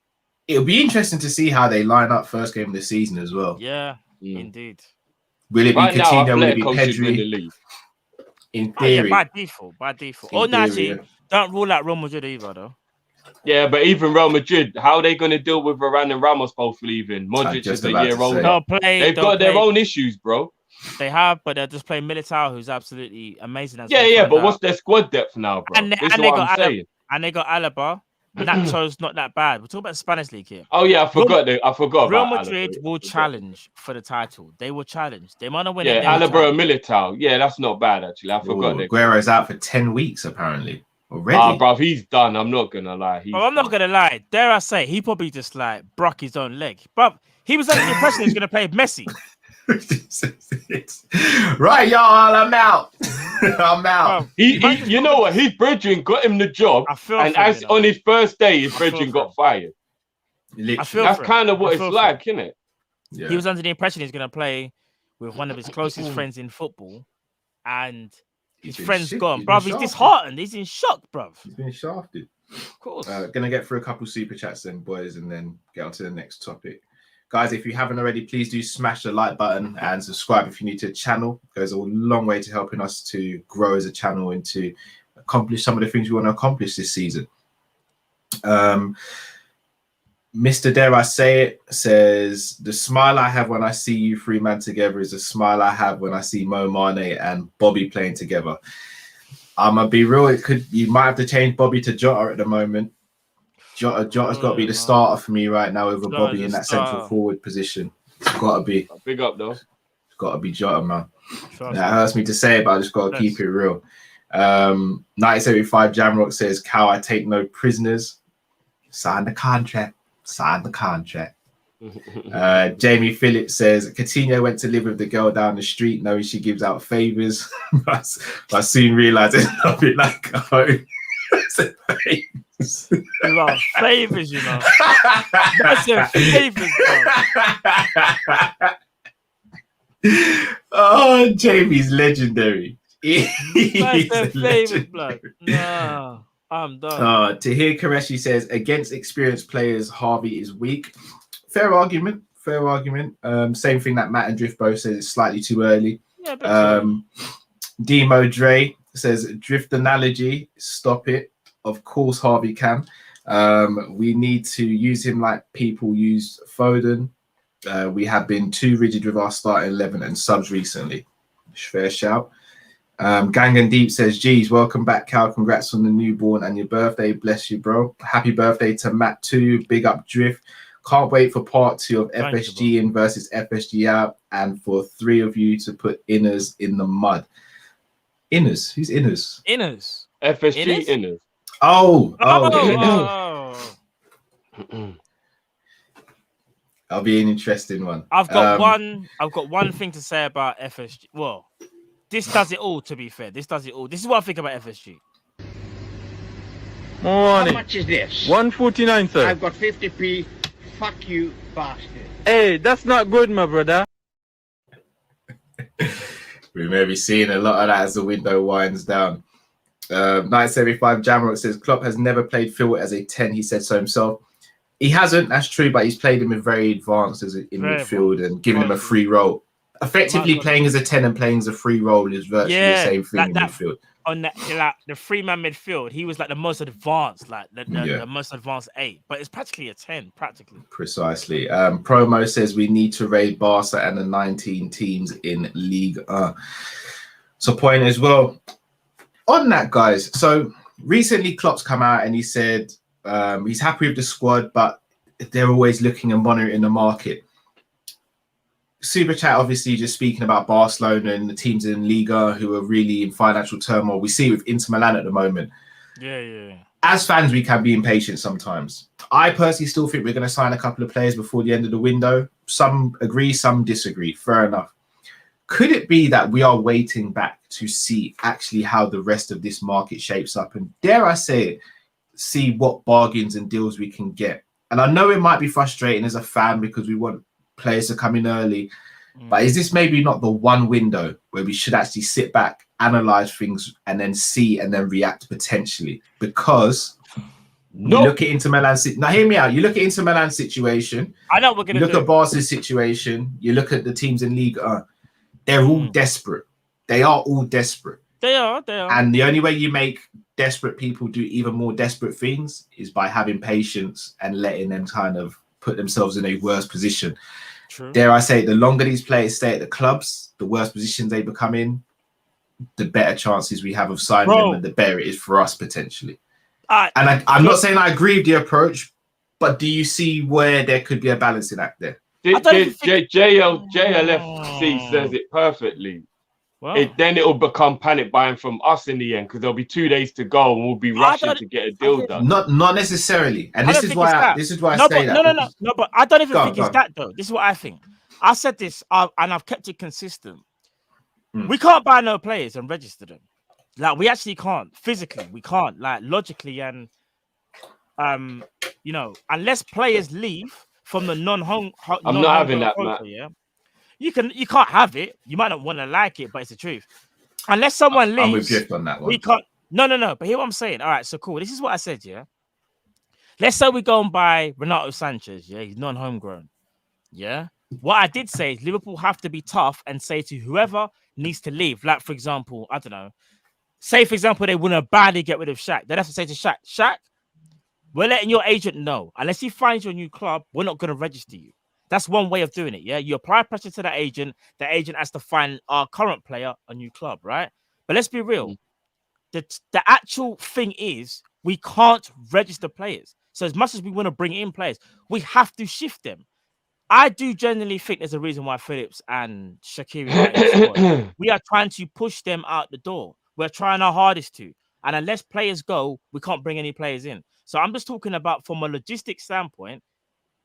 S4: It'll be interesting to see how they line up first game of the season as well.
S5: Yeah, indeed.
S4: Will it be Coutinho? Will it be Pedri? In theory.
S5: By default. Actually, don't rule out Real Madrid either, though.
S6: Yeah, but even Real Madrid, how are they going to deal with Varane and Ramos both leaving? Modric is a year older. They've got their own issues, bro.
S5: They have, but they're just playing Militao, who's absolutely amazing.
S6: But what's their squad depth now, bro?
S5: And they got Alaba. Nacho's not that bad. We're talking about the Spanish league here.
S6: Oh yeah, I forgot.
S5: Real Madrid will challenge for the title. They will challenge. They might not win.
S6: Yeah, Alaba and Militao. Yeah, that's not bad actually. I forgot.
S4: Aguero's out for 10 weeks apparently already.
S6: Bro, he's done. I'm not gonna lie.
S5: I'm not gonna lie. Dare I say, he probably just broke his own leg. But he was under the impression he was gonna play Messi.
S4: Right, y'all, I'm out. I'm out.
S6: You know what? His brethren got him the job, and as on his first day, his brethren got fired. That's kind of what it's like, isn't it?
S5: Yeah. He was under the impression he's going to play with one of his closest friends in football, and his friend's gone. Bruv, he's disheartened. He's in shock, bruv.
S4: He's been shafted.
S5: Of course.
S4: Gonna get through a couple super chats then, boys, and then get on to the next topic. Guys, if you haven't already, please do smash the like button and subscribe if you're new to the channel. It goes a long way to helping us to grow as a channel and to accomplish some of the things we want to accomplish this season. Mr. Dare I Say It says, the smile I have when I see you 3 man together is the smile I have when I see Mo Mane and Bobby playing together. I'm gonna be real. You might have to change Bobby to Jota at the moment. Jota's got to be the starter for me right now over Bobby in that central forward position. It's got to be.
S6: Big up though.
S4: It's got to be Jota, man. That hurts me to say it, but I just got to keep it real. 1975 Jamrock says, "Cow, I take no prisoners. Sign the contract. Sign the contract." Jamie Phillips says, "Coutinho went to live with the girl down the street, knowing she gives out favors, but soon realized it's nothing like a home."
S5: A lot of favors, you know. That's your favors, bro.
S4: Oh, Jamie's legendary.
S5: That's their favors, blood. No, I'm done.
S4: Tahir Qureshi says, "Against experienced players, Harvey is weak." Fair argument. Same thing that Matt and Drift both says, it's slightly too early.
S5: Yeah,
S4: Demo Dre says, "Drift analogy, stop it. Of course Harvey can. We need to use him like people used Foden. We have been too rigid with our starting 11 and subs recently." Fair shout. Gang and Deep says, "Geez, welcome back, Cal. Congrats on the newborn and your birthday. Bless you, bro. Happy birthday to Matt too. Big up Drift. Can't wait for part 2 of FSG in versus FSG out, and for 3 of you to put Inners in the mud." Inners? Who's Inners?
S5: Inners.
S6: FSG Inners.
S4: Oh. That'll be an interesting one.
S5: I've got one thing to say about FSG. Well, this does it all, to be fair. This does it all. This is what I think about FSG.
S7: Morning. How much is this?
S2: 149, sir.
S7: I've got 50p. Fuck you, bastard.
S2: Hey, that's not good, my brother.
S4: We may be seeing a lot of that as the window winds down. 1975 Jamrock says, "Klopp has never played Phil as a 10. He said so himself." He hasn't, that's true, but he's played him in very advanced in midfield and giving him a free role. Effectively playing as a 10 and playing as a free role is virtually the same thing in midfield.
S5: On that, like the 3-man midfield, he was like the most advanced, like the most advanced 8, but it's practically a 10, practically.
S4: Precisely. Promo says, "We need to raid Barca and the 19 teams in League." So point as well. On that, guys, so recently Klopp's come out and he said he's happy with the squad, but they're always looking and monitoring the market. Super Chat obviously just speaking about Barcelona and the teams in Liga who are really in financial turmoil. We see with Inter Milan at the moment.
S5: Yeah.
S4: As fans, we can be impatient sometimes. I personally still think we're going to sign a couple of players before the end of the window. Some agree, some disagree. Fair enough. Could it be that we are waiting back to see actually how the rest of this market shapes up? And dare I say it, see what bargains and deals we can get. And I know it might be frustrating as a fan because we want players to come in early, but is this maybe not the one window where we should actually sit back, analyze things, and then see and then react potentially? Because you look at Inter Milan. Now, hear me out. You look at Inter Milan situation.
S5: I know what we're going to do.
S4: Look at Barca's situation. You look at the teams in League. They're all desperate. They are all desperate.
S5: They are.
S4: And the only way you make desperate people do even more desperate things is by having patience and letting them kind of put themselves in a worse position.
S5: True.
S4: Dare I say, the longer these players stay at the clubs, the worse positions they become in, the better chances we have of signing them, and the better it is for us potentially. I'm not saying I agree with the approach, but do you see where there could be a balancing act there?
S6: JLFC says it perfectly.
S5: Wow.
S6: Then it'll become panic buying from us in the end because there'll be 2 days to go and we'll be rushing to get a deal done.
S4: Not necessarily, and this is why I say that.
S5: No, but I don't even think it's that though. This is what I think. I said this, and I've kept it consistent. We can't buy no players and register them. Like we actually can't physically. We can't like logically, and unless players leave from the non-home.
S6: I'm not having that, Matt.
S5: Yeah. You can't have it. You might not want to like it, but it's the truth. Unless someone leaves,
S4: I'm with Jeff on that one.
S5: We can't. No. But hear what I'm saying. All right, so cool. This is what I said. Yeah. Let's say we go and buy Renato Sanchez. Yeah, he's non-homegrown. Yeah. What I did say is Liverpool have to be tough and say to whoever needs to leave. Like for example, I don't know. Say for example they want to badly get rid of Shaq. They'd have to say to Shaq, we're letting your agent know. Unless he finds your new club, we're not going to register you. That's one way of doing it, yeah? You apply pressure to the agent has to find our current player a new club, right? But let's be real. the actual thing is we can't register players. So as much as we want to bring in players, we have to shift them. I do generally think there's a reason why Phillips and Shaqiri are in the squad. We are trying to push them out the door. We're trying our hardest to. And unless players go, we can't bring any players in. So I'm just talking about from a logistics standpoint,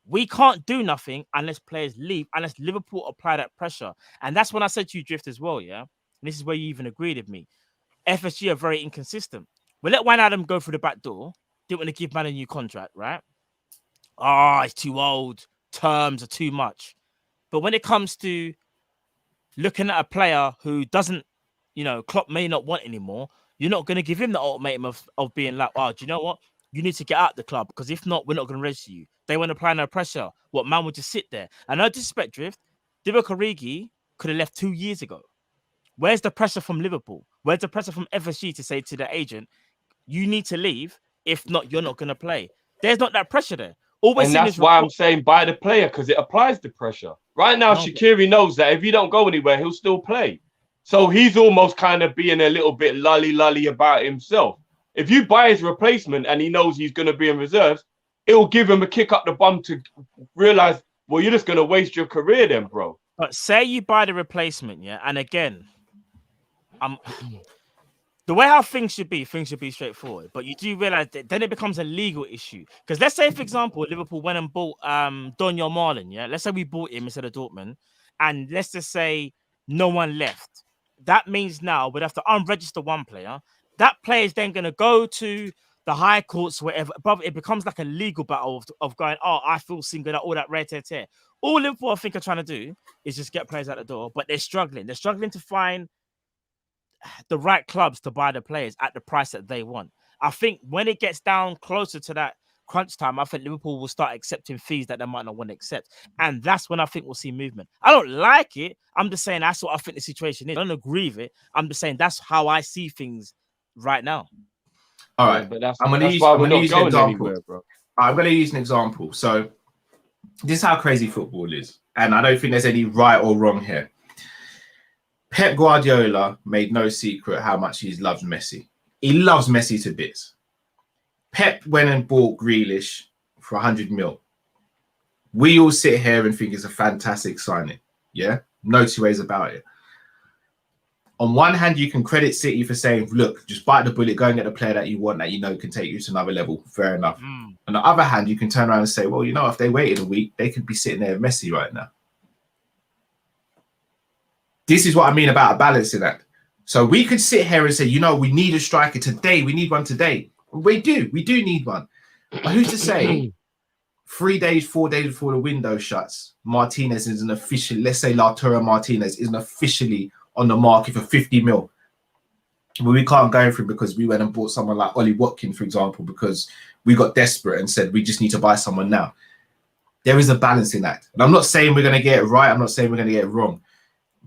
S5: we can't do nothing unless players leave, unless Liverpool apply that pressure. And that's when I said to you, Drift, as well, yeah? And this is where you even agreed with me. FSG are very inconsistent. We let Wijnaldum go through the back door. Didn't want to give man a new contract, right? He's too old. Terms are too much. But when it comes to looking at a player who doesn't, Klopp may not want anymore, you're not going to give him the ultimatum of being like, do you know what? You need to get out the club because if not, we're not going to register you. They want to apply no pressure. What man would just sit there? And no disrespect, Drift, Divock Origi could have left 2 years ago. Where's the pressure from Liverpool? Where's the pressure from FSG to say to the agent, you need to leave? If not, you're not going to play. There's not that pressure there.
S6: And that's why I'm saying buy the player, because it applies the pressure. Right now, Shaqiri knows that if you don't go anywhere, he'll still play. So he's almost kind of being a little bit lully about himself. If you buy his replacement and he knows he's going to be in reserves, it'll give him a kick up the bum to realize, well, you're just going to waste your career then, bro.
S5: But say you buy the replacement, yeah? And again, the way how things should be straightforward. But you do realize that then it becomes a legal issue. Because let's say, for example, Liverpool went and bought Daniel Marlin, yeah? Let's say we bought him instead of Dortmund. And let's just say no one left. That means now we'd have to unregister one player. That player is then going to go to the high courts, wherever. But it becomes like a legal battle of going, I feel singled out, all that red tear. All Liverpool, I think, are trying to do is just get players out the door. But they're struggling. They're struggling to find the right clubs to buy the players at the price that they want. I think when it gets down closer to that crunch time, I think Liverpool will start accepting fees that they might not want to accept. And that's when I think we'll see movement. I don't like it. I'm just saying that's what I think the situation is. I don't agree with it. I'm just saying that's how I see things right now.
S4: All right.
S6: But that's
S4: I'm going to use an example. I'm going to use an example. So this is how crazy football is. And I don't think there's any right or wrong here. Pep Guardiola made no secret how much he loves Messi. He loves Messi to bits. Pep went and bought Grealish for 100 mil. We all sit here and think it's a fantastic signing. Yeah? No two ways about it. On one hand, you can credit City for saying, look, just bite the bullet, go and get the player that you want that you know can take you to another level. Fair enough. On the other hand, you can turn around and say, well, if they waited a week, they could be sitting there with Messi right now. This is what I mean about a balancing act. So we could sit here and say, we need a striker today. We need one today. We do need one. But who's to say 3 days, 4 days before the window shuts, Martinez isn't officially, let's say Lautaro Martinez isn't officially on the market for 50 mil. But we can't go through because we went and bought someone like Ollie Watkins, for example, because we got desperate and said we just need to buy someone now. There is a balancing act. And I'm not saying we're going to get it right. I'm not saying we're going to get it wrong.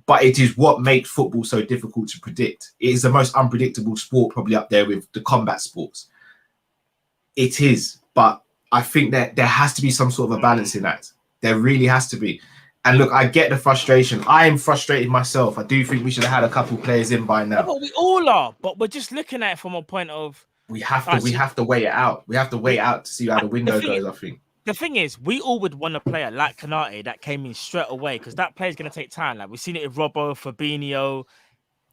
S4: But it is what makes football so difficult to predict. It is the most unpredictable sport, probably up there with the combat sports. It is. But I think that there has to be some sort of a balancing act. There really has to be. And look, I get the frustration. I am frustrated myself. I do think we should have had a couple players in by now.
S5: But we all are. But we're just looking at it from a point of...
S4: We have to wait it out. We have to wait out to see how the window goes, I think.
S5: The thing is, we all would want a player like Konate that came in straight away because that player's going to take time. Like we've seen it with Robbo, Fabinho.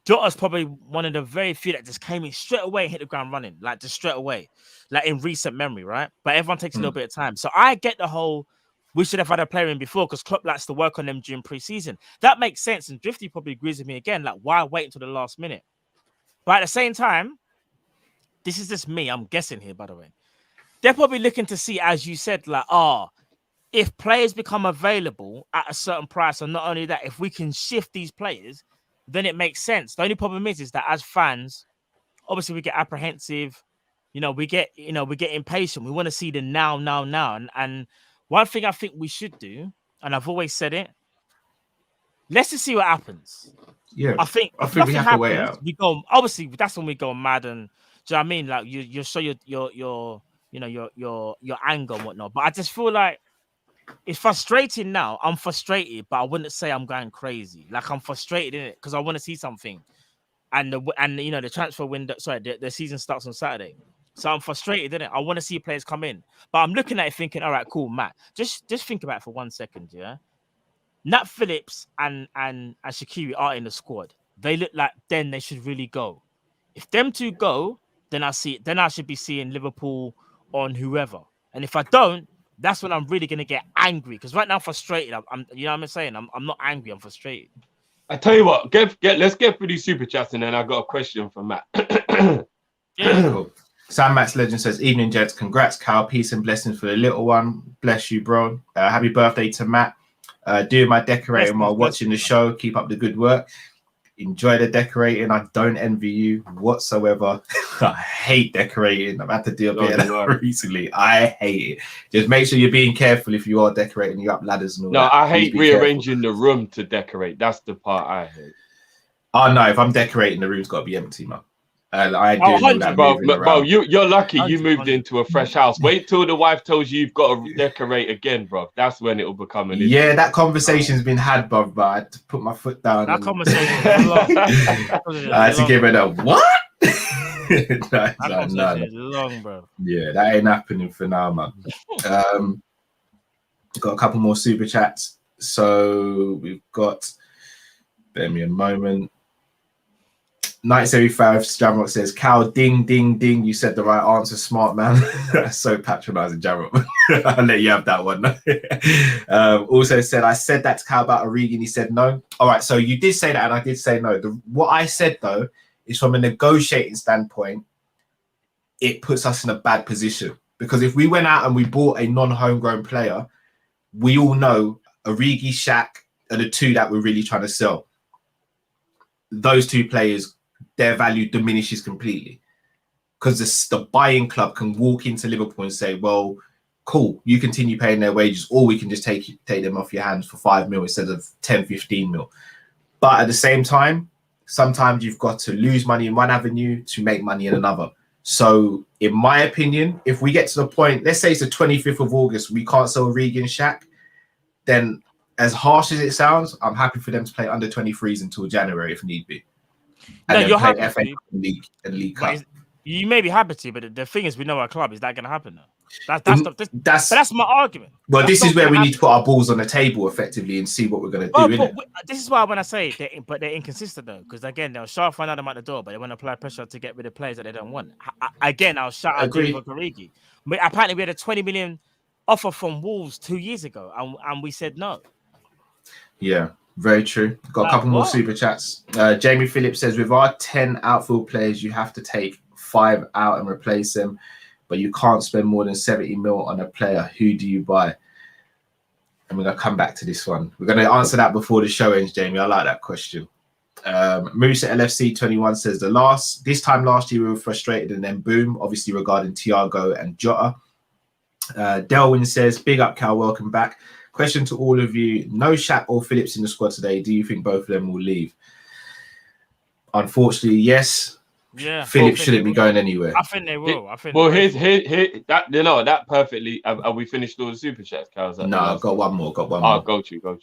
S5: Jota's probably one of the very few that just came in straight away and hit the ground running, like just straight away, like in recent memory, right? But everyone takes a little bit of time. So I get the whole, we should have had a player in before because Klopp likes to work on them during pre-season. That makes sense. And Drifty probably agrees with me again, like why wait until the last minute? But at the same time, this is just me. I'm guessing here, by the way. They're probably looking to see, as you said, like, if players become available at a certain price, and not only that, if we can shift these players, then it makes sense. The only problem is that as fans, obviously we get apprehensive, we get impatient. We want to see the now. And one thing I think we should do, and I've always said it, let's just see what happens.
S4: Yeah,
S5: I think
S4: we have to wait out.
S5: We go, obviously that's when we go mad, and do you know what I mean? Like you show your anger and whatnot. But I just feel like it's frustrating now. I'm frustrated, but I wouldn't say I'm going crazy. Like I'm frustrated in it because I want to see something. and the transfer window. Sorry, the season starts on Saturday. So I'm frustrated, innit? I want to see players come in, but I'm looking at it thinking, all right, cool, Matt. Just think about it for 1 second, yeah. Nat Phillips and Shaqiri are in the squad. They look like then they should really go. If them two go, then I should be seeing Liverpool on whoever. And if I don't, that's when I'm really gonna get angry. Because right now I'm frustrated. I'm you know what I'm saying? I'm not angry, I'm frustrated.
S6: I tell you what, let's get through these super chats, and then I got a question for Matt.
S5: Yeah.
S4: Cool. Sam Max Legend says, evening, gents. Congrats, Cal. Peace and blessings for the little one. Bless you, bro. Happy birthday to Matt. Doing my decorating while watching the show. Keep up the good work. Enjoy the decorating. I don't envy you whatsoever. I hate decorating. I've had to do a bit of that recently. I hate it. Just make sure you're being careful if you are decorating. You're up ladders and all that.
S6: No, I hate rearranging the room to decorate. That's the part I hate.
S4: Oh, no. If I'm decorating, the room's got to be empty, man. I do all that
S6: bro, you're lucky you moved into a fresh house. Wait till the wife tells you you've got to decorate again, bro. That's when it'll become an issue.
S4: Yeah, that conversation's been had, bro, but I had to put my foot down.
S5: That conversation is long.
S4: I had to give it a what?
S5: That conversation is long, bro.
S4: Yeah, that ain't happening for now, man. Got a couple more super chats. So we've got, bear me a moment. 975 Jamrock says, Cal, ding, ding, ding. You said the right answer, smart man. That's so patronizing, Jamrock. I'll let you have that one. Also said, I said that to Cal about Origi and he said no. All right, so you did say that and I did say no. What I said, though, is from a negotiating standpoint, it puts us in a bad position. Because if we went out and we bought a non-homegrown player, we all know Origi, Shaq are the two that we're really trying to sell. Those two players, their value diminishes completely because the buying club can walk into Liverpool and say, well, cool, you continue paying their wages, or we can just take them off your hands for 5 mil instead of 10, 15 mil. But at the same time, sometimes you've got to lose money in one avenue to make money in another. So in my opinion, if we get to the point, let's say it's the 25th of August, we can't sell Origi and Shaq, then as harsh as it sounds, I'm happy for them to play under 23s until January if need be. And
S5: no, you're
S4: play
S5: happy
S4: FA League and League Cup.
S5: You may be happy to, but the thing is, we know our club. Is that going to happen now? That's my argument.
S4: Well, this is where we need to put our balls on the table effectively and see what we're going to do.
S5: This is why when I say they're inconsistent though, because again they'll sharp find out them at the door, but they want to apply pressure to get rid of players that they don't want. Again, I'll shout out to Origi. But apparently, we had a 20 million offer from Wolves 2 years ago, and we said no.
S4: Yeah. Very true. Got a couple more super chats. Jamie Phillips says, with our 10 outfield players, you have to take 5 out and replace them, but you can't spend more than 70 mil on a player. Who do you buy? And we're going to come back to this one. We're going to answer that before the show ends, Jamie. I like that question. Musa LFC 21 says, this time last year we were frustrated and then boom, obviously regarding Thiago and Jota. Delwyn says, big up, Cal. Welcome back. Question to all of you. No Shaq or Phillips in the squad today. Do you think both of them will leave? Unfortunately, yes.
S5: Yeah.
S4: Phillips shouldn't be going anywhere.
S5: I think they will.
S6: Here's that that perfectly. Have we finished all the super chats, Cal?
S4: No, I've got one more.
S6: Go to.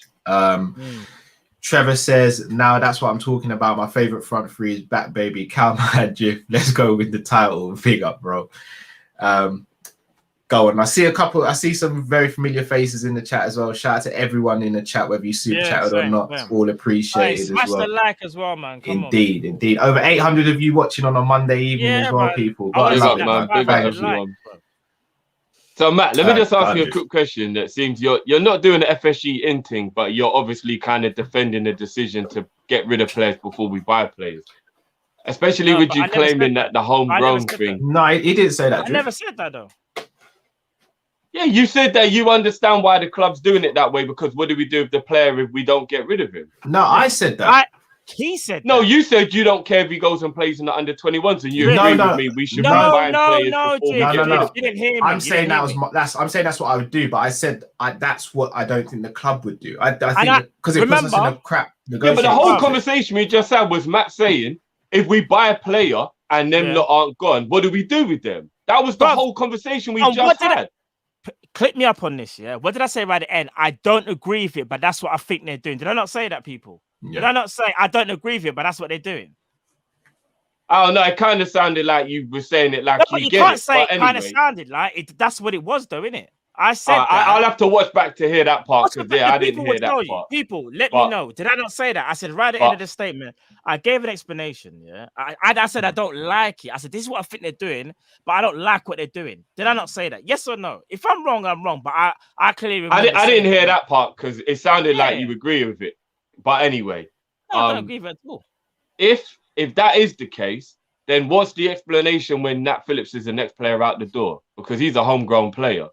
S4: Trevor says, now that's what I'm talking about. My favorite front three is back, baby. Cal, man, Jif. Let's go with the title. Big up, bro. Go on. I see some very familiar faces in the chat as well. Shout out to everyone in the chat, whether you super chatted or not. Same. All appreciated as well.
S5: Smash the like as well, man. Come
S4: indeed. Over 800 of you watching on a Monday evening as well, man. People.
S6: So Matt, let me just ask you a quick question. That seems you're not doing the FSG in thing, but you're obviously kind of defending the decision to get rid of players before we buy players. Especially with you claiming that the homegrown thing.
S4: No, he didn't say that.
S5: I never said that though.
S6: Yeah, you said that you understand why the club's doing it that way, because what do we do with the player if we don't get rid of him?
S4: No, I said that.
S5: He said
S6: no.
S5: That.
S6: You said you don't care if he goes and plays in the under 21s, and you agree with me. We should be buying players before we get rid of him.
S5: You didn't hear me.
S4: I'm saying that's what I would do, but I said that's what I don't think the club would do. I think because it puts us in a crap negotiation.
S6: Yeah, but the whole conversation we just had was Matt saying, if we buy a player and them lot aren't gone, what do we do with them? That was the whole conversation we just had.
S5: Click me up on this, yeah? What did I say right at the end? I don't agree with it, but that's what I think they're doing. Did I not say that, people? Yeah. Did I not say I don't agree with it, but that's what they're doing?
S6: I don't know. It kind of sounded like you were saying it like
S5: No,
S6: you
S5: you
S6: get
S5: can't
S6: it.
S5: say
S6: But
S5: it kind of
S6: anyway,
S5: sounded like it. That's what it was, though, innit? I said that.
S6: I'll have to watch back to hear that part because I didn't
S5: People
S6: hear
S5: will
S6: that
S5: tell you.
S6: part.
S5: People, let me
S6: But-
S5: know. Did I not say that? I said right at the end of the statement, I gave an explanation. Yeah, I said I don't like it. I said this is what I think they're doing, but I don't like what they're doing. Did I not say that? Yes or no? If I'm wrong, I'm wrong. But I clearly remember.
S6: I didn't hear that part because it sounded like
S5: Yeah.
S6: you agree with it. But anyway,
S5: No, I don't agree with it at all.
S6: if that is the case, then what's the explanation when Nat Phillips is the next player out the door? Because he's a homegrown player.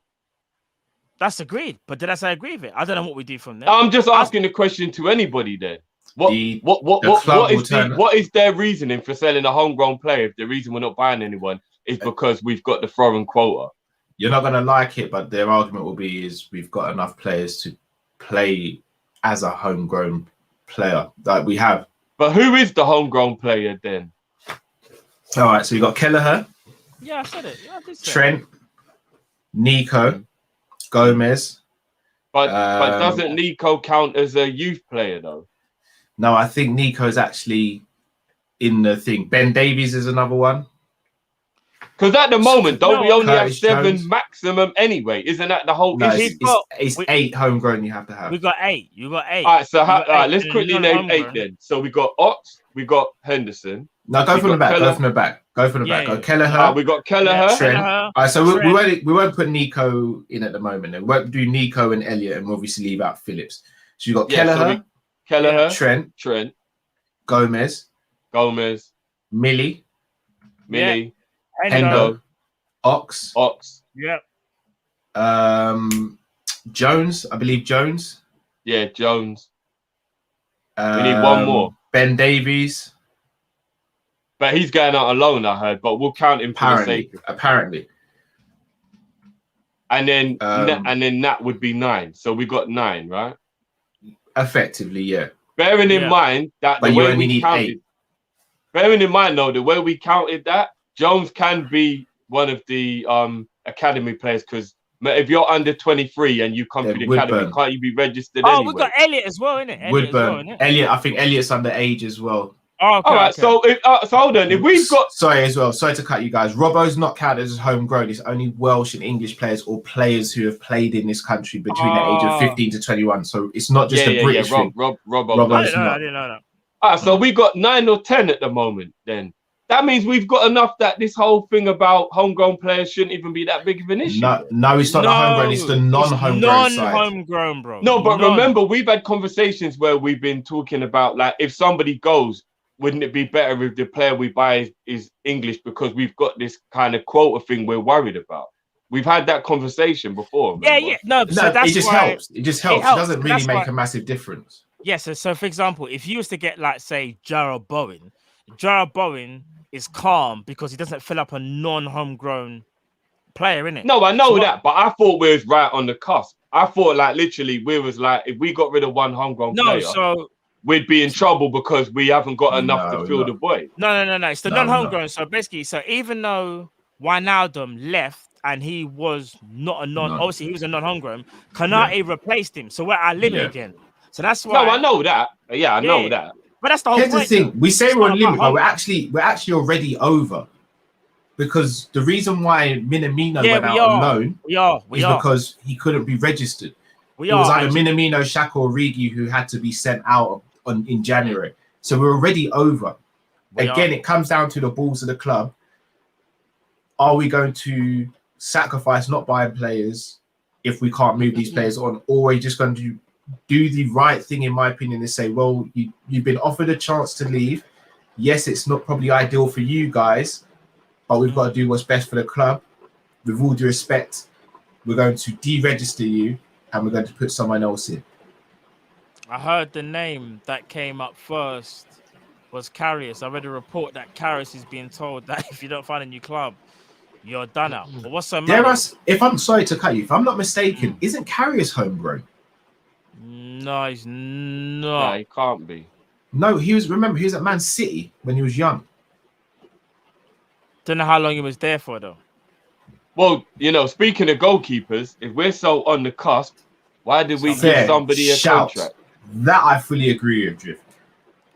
S5: That's agreed. But did I say I agree with it? I don't know what we do from there.
S6: I'm just asking the question to anybody then. What is their reasoning for selling a homegrown player if the reason we're not buying anyone is because we've got the foreign quota?
S4: You're not going to like it, but their argument will be is we've got enough players to play as a homegrown player that we have.
S6: But who is the homegrown player then?
S4: All right, so you got Kelleher,
S5: Yeah, I said it. Yeah, I did say
S4: Trent, Nico, Gomez.
S6: But doesn't Nico count as a youth player though?
S4: No, I think Nico's actually in the thing. Ben Davies is another one.
S6: Because at the moment, don't we only have
S4: Curtis
S6: 7
S4: Jones.
S6: maximum anyway? Isn't that the whole
S4: No,
S6: issue?
S4: it's 8 homegrown you have to have.
S5: We got 8. You got 8.
S6: All right, so let's
S5: and
S6: quickly
S5: none
S6: name 8
S5: homegrown.
S6: then. So we got Ox, we got Henderson.
S4: No, go
S6: We
S4: from the
S6: got
S4: back. Go
S6: Keller.
S4: from the back. Go from the back.
S5: Yeah,
S4: Go Kelleher.
S6: We got Kelleher.
S4: Trent.
S5: Kelleher,
S4: All right, so
S5: Trent.
S4: we won't put Nico in at the moment. We won't do Nico and Elliot, and we'll obviously leave out Phillips. So you got
S6: Yeah, so
S4: Kelleher,
S6: Kelleher,
S4: Trent, Gomez, Millie,
S6: Millie,
S5: Hendo.
S4: Ox,
S5: Yeah.
S4: Jones. I believe Jones.
S6: Yeah, Jones. We need one more.
S4: Ben Davies.
S6: But he's going out alone, I heard. But we'll count him for the sake.
S4: Apparently.
S6: And then that would be 9. So we got 9, right?
S4: Effectively, yeah.
S6: Bearing in mind that
S4: But
S6: the
S4: you
S6: way
S4: only
S6: we
S4: need
S6: counted,
S4: 8.
S6: bearing in mind though, the way we counted that, Jones can be one of the academy players because if you're under 23 and you come to the academy, can't you be registered anyway?
S5: We've got Elliot as well, innit?
S4: Woodburn. Elliot, I think Elliot's underage as well.
S5: Oh, okay,
S6: all right,
S5: okay.
S6: so hold on. If we've got
S4: sorry to cut you guys. Robbo's not counted as homegrown. It's only Welsh and English players or players who have played in this country between the age of 15 to 21. So it's not just a British thing.
S6: Robbo's
S5: I didn't know that.
S6: All right, so we got 9 or 10 at the moment. Then that means we've got enough that this whole thing about homegrown players shouldn't even be that big of an issue.
S4: No, it's not the homegrown. It's the non-homegrown side.
S5: Non-homegrown, bro.
S6: No, but remember, we've had conversations where we've been talking about like if somebody goes, wouldn't it be better if the player we buy is English because we've got this kind of quota thing we're worried about? We've had that conversation before.
S5: Yeah, yeah. No, so that's
S4: it just
S5: why,
S4: helps. It just helps. It doesn't really make a massive difference.
S5: Yeah, so for example, if you was to get like say Jarrod Bowen is calm because he doesn't fill up a non-homegrown player, innit?
S6: No, I know that, but I thought we was right on the cusp. I thought like literally we was like if we got rid of one homegrown player,
S5: so
S6: we'd be in trouble because we haven't got enough to fill the void.
S5: No. It's the non-homegrown. So basically, so even though Wijnaldum left and he was not a obviously he was a non-homegrown, Konate replaced him. So we're at our limit again. So that's why.
S6: No, I know that. Yeah, I know that.
S5: But that's the whole
S4: Here's
S5: point.
S4: the thing: we say
S5: It's
S4: we're
S5: not
S4: on limit,
S5: about
S4: but we're actually already over. Because the reason why Minamino went out on loan is because he couldn't be registered. It was either Minamino, Xhaka, or Origi who had to be sent out in January. So we're already over. Again, it comes down to the balls of the club. Are we going to sacrifice not buying players if we can't move these players on, or are we just going to do the right thing, in my opinion, and say, well, you've been offered a chance to leave. Yes, it's not probably ideal for you guys, but we've got to do what's best for the club. With all due respect, we're going to deregister you and we're going to put someone else in.
S5: I heard the name that came up first was Karius. I read a report that Karius is being told that if you don't find a new club, you're done out. But what's so mad?
S4: If I'm sorry to cut you, if I'm not mistaken, isn't Karius homegrown?
S5: No, he's not.
S6: No, he can't be.
S4: No, he was at Man City when he was young.
S5: Don't know how long he was there for though.
S6: Well, speaking of goalkeepers, if we're so on the cusp, why did we give somebody a contract?
S4: That I fully agree with, Drift.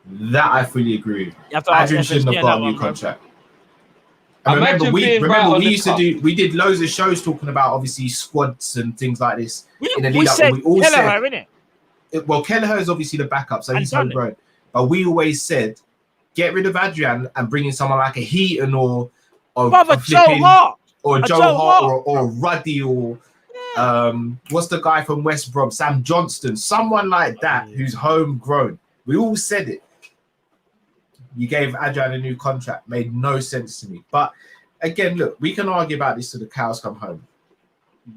S4: That I fully agree with.
S5: You have to ask
S4: Adrian shouldn't
S5: SSG
S4: have
S5: on
S4: got
S5: that
S4: a new
S5: one, bro.
S4: contract. And
S6: Imagine being right
S4: remember
S6: on
S4: we
S6: the
S4: used to
S6: cusp.
S4: we did loads of shows talking about obviously squads and things like this in the
S5: We
S4: lead up.
S5: said
S4: We all
S5: Kelleher,
S4: said,
S5: innit?
S4: well, Kelleher is obviously the backup, so
S5: And
S4: he's
S5: done it.
S4: homegrown. But we always said, get rid of Adrian and bring in someone like a Heaton or
S5: Brother, Joe
S4: flipping,
S5: Hart.
S4: or
S5: A
S4: Joe
S5: Joe
S4: Hart
S5: Hart.
S4: or Ruddy or what's the guy from West Brom, Sam Johnston, someone like that who's homegrown. We all said it. You gave Adrian a new contract, made no sense to me. But again, look, we can argue about this till the cows come home.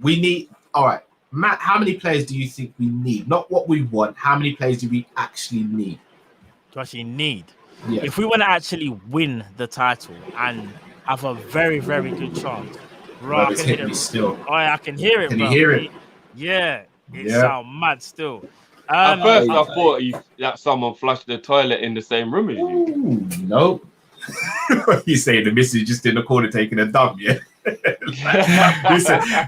S4: We need, all right, Matt, how many players do you think we need? Not what we want. How many players do we actually need?
S5: To actually need.
S4: Yeah.
S5: If we want to actually win the title and have a very, very good chance. Bro,
S4: It's hitting me still.
S5: Oh, yeah, I can hear it,
S4: Can
S5: bro.
S4: you hear it?
S5: Yeah. It
S4: Yeah.
S5: sounds mad still.
S6: At first, I thought that someone flushed the toilet in the same room as you.
S4: Ooh, nope. You saying the missus just in the corner taking a dump, yeah?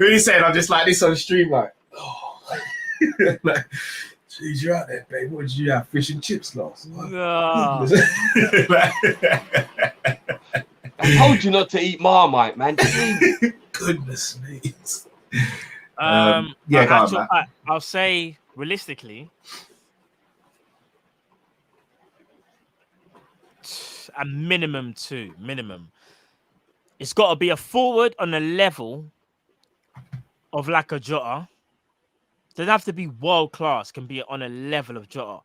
S4: Really saying I'm just like this on stream, like, oh. Like, geez, you're out there, babe. What did you have? Fish and chips last night?
S5: No.
S6: I told you not to eat Marmite, man.
S4: Goodness me.
S5: Yeah,
S4: go on, Matt.
S5: I'll say realistically, a minimum 2. Minimum. It's got to be a forward on the level of like a Jota. Doesn't have to be world class. Can be on a level of Jota.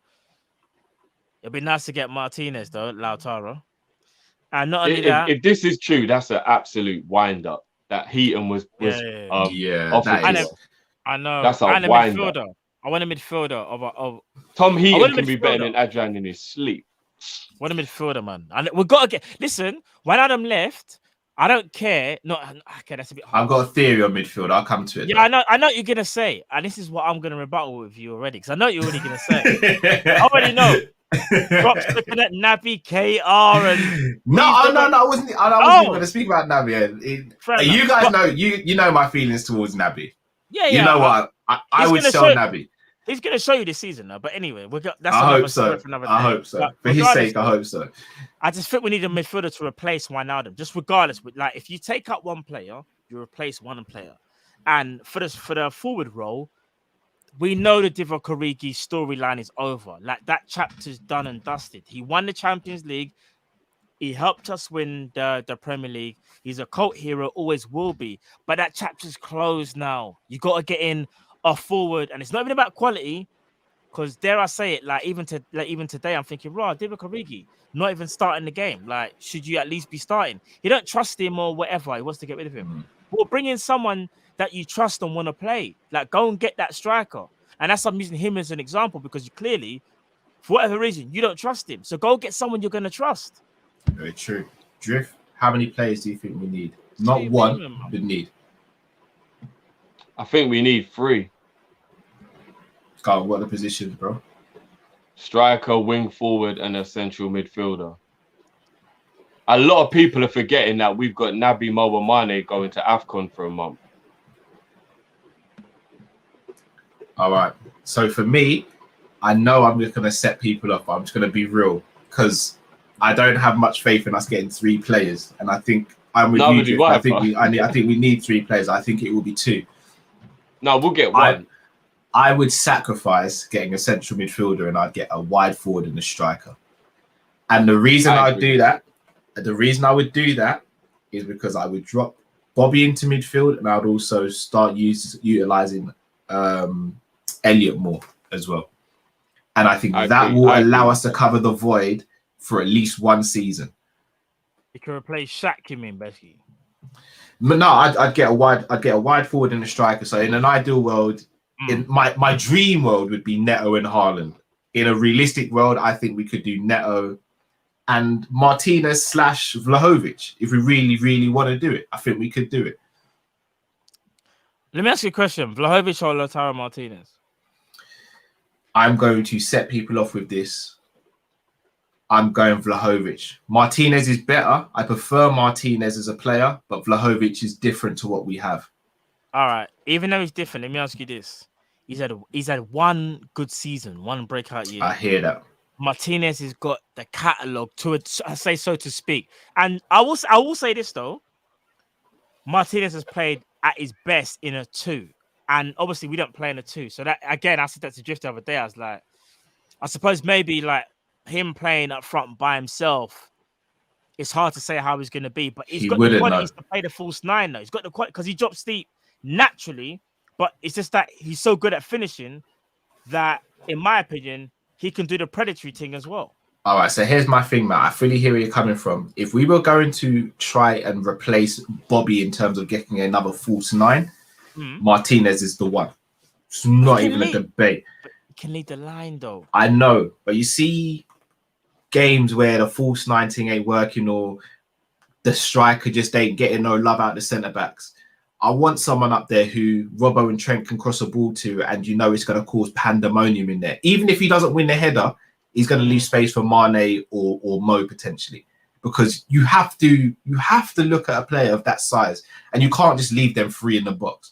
S5: It'd be nice to get Martinez though, Lautaro. And not only that,
S6: if this is true, that's an absolute wind up. That Heaton was
S4: that is.
S5: I know.
S6: That's a
S5: and a
S6: wind
S5: midfielder.
S6: up.
S5: I want a midfielder of
S6: Tom
S5: I
S6: Heaton
S5: want a
S6: can be better
S5: midfielder.
S6: than Adrian in his sleep.
S5: What a midfielder, man. And we've got to get. Listen, when Adam left, I don't care. No, okay, that's a bit hard.
S4: I've got a theory on midfield. I'll come to it.
S5: Yeah, I know what you're gonna say, and this is what I'm gonna rebuttal with you already, because I know what you're already gonna say. I already know. Rock's looking at Naby, KR, and
S4: No, I wasn't even going to speak about Naby. You guys know, you know my feelings towards Naby.
S5: Yeah.
S4: You know what? I would sell Naby.
S5: He's going to show you this season, though. But anyway,
S4: I hope so. I hope so. For his sake, I hope so.
S5: I just think we need a midfielder to replace Wijnaldum. Just regardless, like if you take out one player, you replace one player, and for the forward role, we know the Divock Origi storyline is over. Like that chapter's done and dusted. He won the Champions League. He helped us win the Premier League. He's a cult hero, always will be. But that chapter's closed now. You got to get in a forward, and it's not even about quality. Because dare I say it, even today, I'm thinking, Divock Origi not even starting the game. Like, should you at least be starting? You don't trust him or whatever. He wants to get rid of him. Well, bring in someone that you trust and want to play. Like, go and get that striker. And that's I'm using him as an example because you clearly, for whatever reason, you don't trust him. So go get someone you're going to trust.
S4: Very true. Drift, how many players do you think we need? Not one, but need.
S6: I think we need 3.
S4: God, what are the positions, bro?
S6: Striker, wing forward, and a central midfielder. A lot of people are forgetting that we've got Naby Mane going to AFCON for a month.
S4: All right. So for me, I know I'm just going to set people up. I'm just going to be real because I don't have much faith in us getting 3 players. And I think I'm with you, Drift. I think we need 3 players. I think it will be 2.
S6: No, we'll get 1.
S4: I would sacrifice getting a central midfielder and I'd get a wide forward and a striker. And the reason I would do that is because I would drop Bobby into midfield and I'd also start utilizing Elliot more as well. And I think that will allow us to cover the void for at least 1 season.
S5: You can replace Shaq, you mean, basically?
S4: No, I'd get a wide forward and a striker. So in an ideal world, in my dream world would be Neto and Haaland. In a realistic world, I think we could do Neto and Martinez / Vlahovic if we really, really want to do it. I think we could do it.
S5: Let me ask you a question: Vlahovic or Lautaro Martinez?
S4: I'm going to set people off with this. I'm going Vlahovic. Martinez is better. I prefer Martinez as a player, but Vlahovic is different to what we have.
S5: All right. Even though he's different, let me ask you this: He's had 1 good season, 1 breakout year.
S4: I hear that.
S5: Martinez has got the catalogue to it, I say so to speak. And I will say this though. Martinez has played at his best in a 2. And obviously we don't play in a 2. So that again, I said that to Drift the other day. I was like, I suppose maybe like him playing up front by himself, it's hard to say how he's going to be, but he's got the qualities to play the false 9 though. He's got the quality because he drops deep naturally, but it's just that he's so good at finishing that, in my opinion, he can do the predatory thing as well.
S4: All right, so here's my thing, Matt. I fully hear where you're coming from. If we were going to try and replace Bobby in terms of getting another false 9, Martinez is the one. It's not even a debate.
S5: But he can lead the line, though.
S4: I know, but you see games where the false 9 thing ain't working or the striker just ain't getting no love out the centre-backs. I want someone up there who Robbo and Trent can cross a ball to, and you know it's going to cause pandemonium in there. Even if he doesn't win the header, he's going to leave space for Mane or Mo potentially, because you have to look at a player of that size, and you can't just leave them free in the box.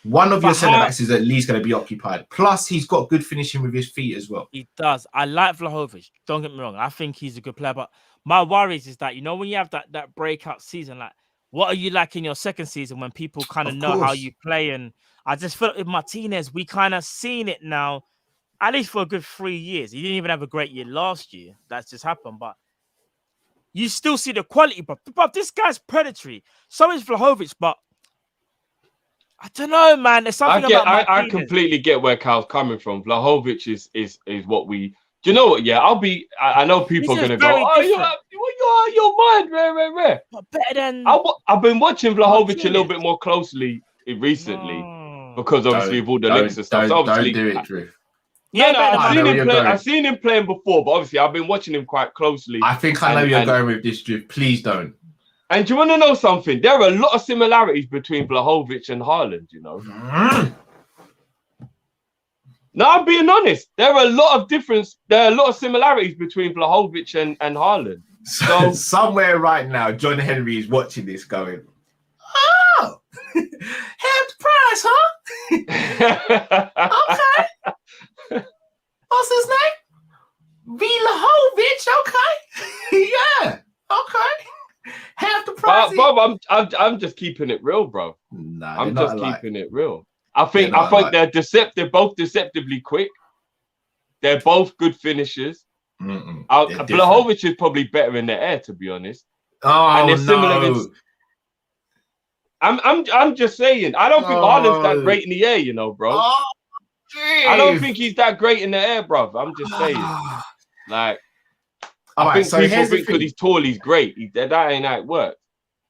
S4: One of your centre backs is at least going to be occupied. Plus, he's got good finishing with his feet as well.
S5: He does. I like Vlahovic. Don't get me wrong. I think he's a good player, but my worries is that, you know, when you have that breakout season, like, what are you like in your second season when people kind of know how you play? And I just feel like with Martinez, we kind of seen it now, at least for a good 3 years. He didn't even have a great year last year. That's just happened. But you still see the quality. But this guy's predatory. So is Vlahovic. But I don't know, man. There's something about Martinez.
S6: I completely get where Cal's coming from. Vlahovic is what we... Do you know what? Yeah, I know people are going to go, oh, your mind, rare.
S5: But better than...
S6: I've been watching Vlahovic a little bit more closely recently because obviously of all the links and stuff. So obviously,
S4: don't do it, Drew.
S6: I've seen him playing before, but obviously I've been watching him quite closely.
S4: I think I know you're going with this, Drew. Please don't.
S6: And do you want to know something? There are a lot of similarities between Vlahovic and Haaland, you know. No, I'm being honest. There are a lot of similarities between Vlahovic and Haaland.
S4: So somewhere right now, John Henry is watching this going, oh, half the price, huh? Okay. What's his name? Vlahovic, okay. Yeah, okay. Half the price.
S6: Bob, I'm just keeping it real, bro.
S4: Nah,
S6: I'm just keeping it real. I think they're deceptive, both deceptively quick. They're both good finishers. Vlahovic is probably better in the air, to be honest.
S4: Oh, and they're
S6: similar. I'm just saying. I don't think Haaland's that great in the air, you know, bro.
S4: Oh,
S6: I don't think he's that great in the air, bro. I'm just saying. Like, I think people think because he's tall, he's great. That ain't how it works.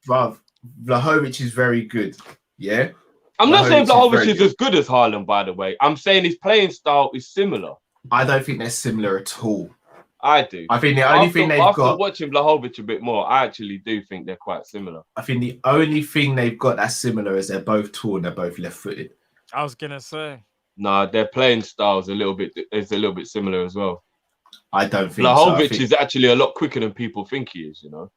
S4: Bruv, Vlahovic is very good. Yeah.
S6: I'm not saying Vlahovic is as good as Haaland, by the way. I'm saying his playing style is similar.
S4: I don't think they're similar at all.
S6: I do.
S4: I think the only thing they've got...
S6: After watching Vlahovic a bit more, I actually do think they're quite similar.
S4: I think the only thing they've got that's similar is they're both tall and they're both left-footed.
S5: I was going to say.
S6: Nah, their playing style is a little bit similar as well.
S4: I don't think
S6: Vlahovic is actually a lot quicker than people think he is, you know?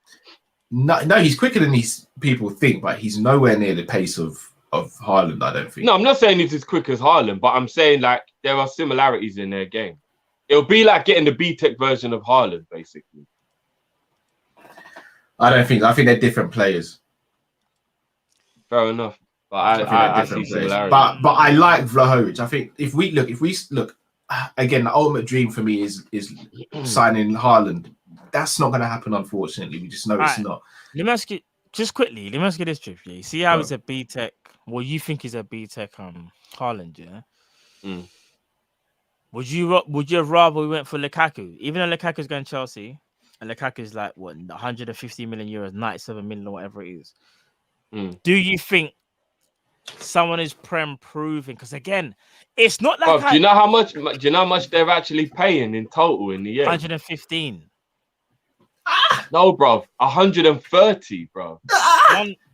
S4: No, he's quicker than people think, but he's nowhere near the pace of Haaland, I don't think.
S6: No, I'm not saying he's as quick as Haaland, but I'm saying like there are similarities in their game. It'll be like getting the B-Tech version of Haaland, basically. I
S4: think they're different players.
S6: Fair enough. But I see similarities.
S4: But I like Vlahovic. I think if we look again, the ultimate dream for me is signing Haaland. That's not going to happen, unfortunately. We just know it's not.
S5: Let me ask you this, Triff. Yeah? You see how he's a B-Tech? Well, you think he's a B-Tech Haaland, yeah?
S6: Mm.
S5: Would you have rather we went for Lukaku? Even though Lukaku's going to Chelsea, and Lukaku's like, what, 150 million euros, 97 million or whatever it is.
S6: Mm.
S5: Do you think someone is proving? Because again, it's not like...
S6: Do you know how much they're actually paying in total in the year?
S5: 115.
S6: No, bro. 130, bro.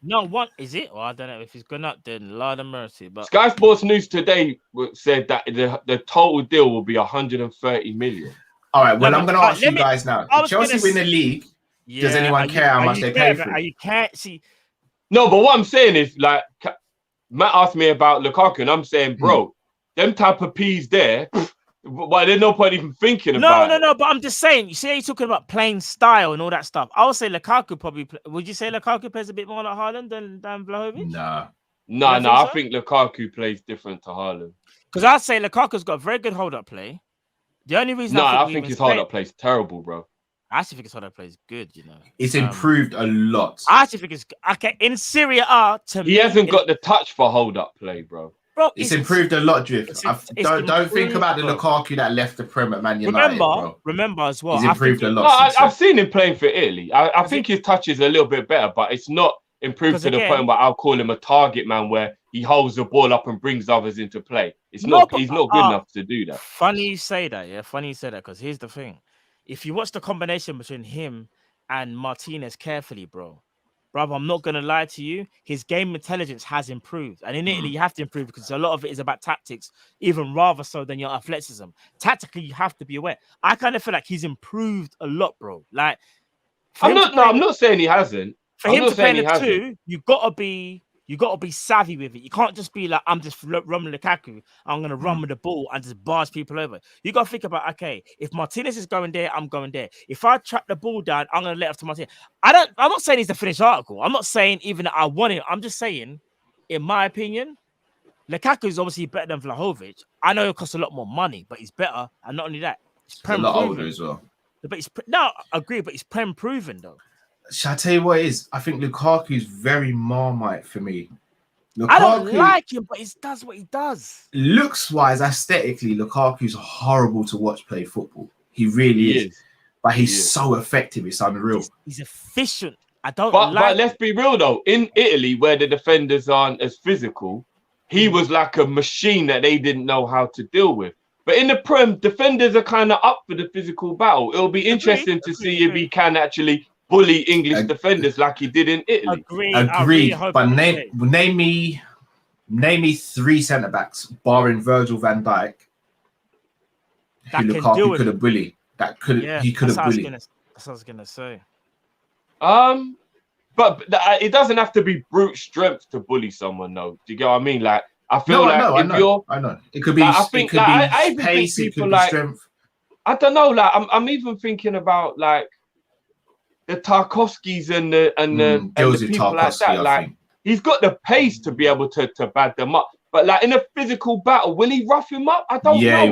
S5: One is it? Well, I don't know if it's gone up. Then Lord of mercy. But
S6: Sky Sports News today said that the total deal will be 130 million.
S4: All right. Well, I'm going to ask you guys now. If Chelsea win the league, does anyone care how much they pay for it?
S5: You can't see.
S6: No, but what I'm saying is, like, Matt asked me about Lukaku, and I'm saying, bro, them type of peas there, But there's no point even thinking about it.
S5: No. But I'm just saying. You see, you're talking about playing style and all that stuff. I would say Lukaku probably. Would you say Lukaku plays a bit more like Haaland than Vlahovic?
S6: No. I think Lukaku plays different to Haaland.
S5: Because I'd say Lukaku's got very good hold-up play. The only reason
S6: I think his hold-up play is terrible, bro.
S5: I actually think his hold-up play is good, you know.
S4: It's improved a lot.
S5: I actually think it's okay in Serie A.
S6: He hasn't got the touch for hold-up play, bro.
S4: It's improved a lot, Drift. Don't think about the Lukaku that left the Prem at Man United.
S5: Remember as well.
S4: He's improved a lot.
S6: I've seen him playing for Italy. I think his touch is a little bit better, but it's not improved to the point where I'll call him a target man, where he holds the ball up and brings others into play. He's not good enough to do that.
S5: Funny you say that, yeah. Funny you say that, because here's the thing: if you watch the combination between him and Martinez carefully, bro, I'm not gonna lie to you, his game intelligence has improved. And in Italy, you have to improve because a lot of it is about tactics, even rather so than your athleticism. Tactically, you have to be aware. I kind of feel like he's improved a lot, bro. Like,
S6: I'm not saying he hasn't.
S5: For him to play the two, you gotta be savvy with it. You can't just be like, I'm just running Lukaku. I'm gonna run with the ball and just bars people over. You gotta think about, okay, if Martinez is going there, I'm going there. If I track the ball down, I'm gonna let off to Martinez. I'm not saying he's the finished article. I'm not saying even that I want it. I'm just saying, in my opinion, Lukaku is obviously better than Vlahovic. I know it costs a lot more money, but he's better. And not only that, he's
S4: a lot older as well.
S5: But I agree, but he's prem proven though.
S4: Shall I tell you what it is? I think Lukaku is very Marmite for me.
S5: I don't like him, but he does what he does.
S4: Looks-wise, aesthetically, Lukaku's horrible to watch play football. He really is. But he's so effective, it's unreal.
S5: He's efficient. But
S6: let's be real, though. In Italy, where the defenders aren't as physical, he was like a machine that they didn't know how to deal with. But in the Prem, defenders are kind of up for the physical battle. It'll be interesting to see if he can actually bully English defenders like he did in Italy.
S4: Agreed. But name me 3 centre backs, barring Virgil van Dijk, who Lukaku could have bullied. He could have bullied.
S5: That's what I was gonna say.
S6: But it doesn't have to be brute strength to bully someone, though. Do you get what I mean? Like, I feel I know. It could be.
S4: I think pace. It could be strength.
S6: I don't know. Like, I'm even thinking about like the Tarkovskis and the people like that. Like, he's got the pace to be able to bad them up. But like in a physical battle, will he rough him up? I don't know.
S4: Yeah,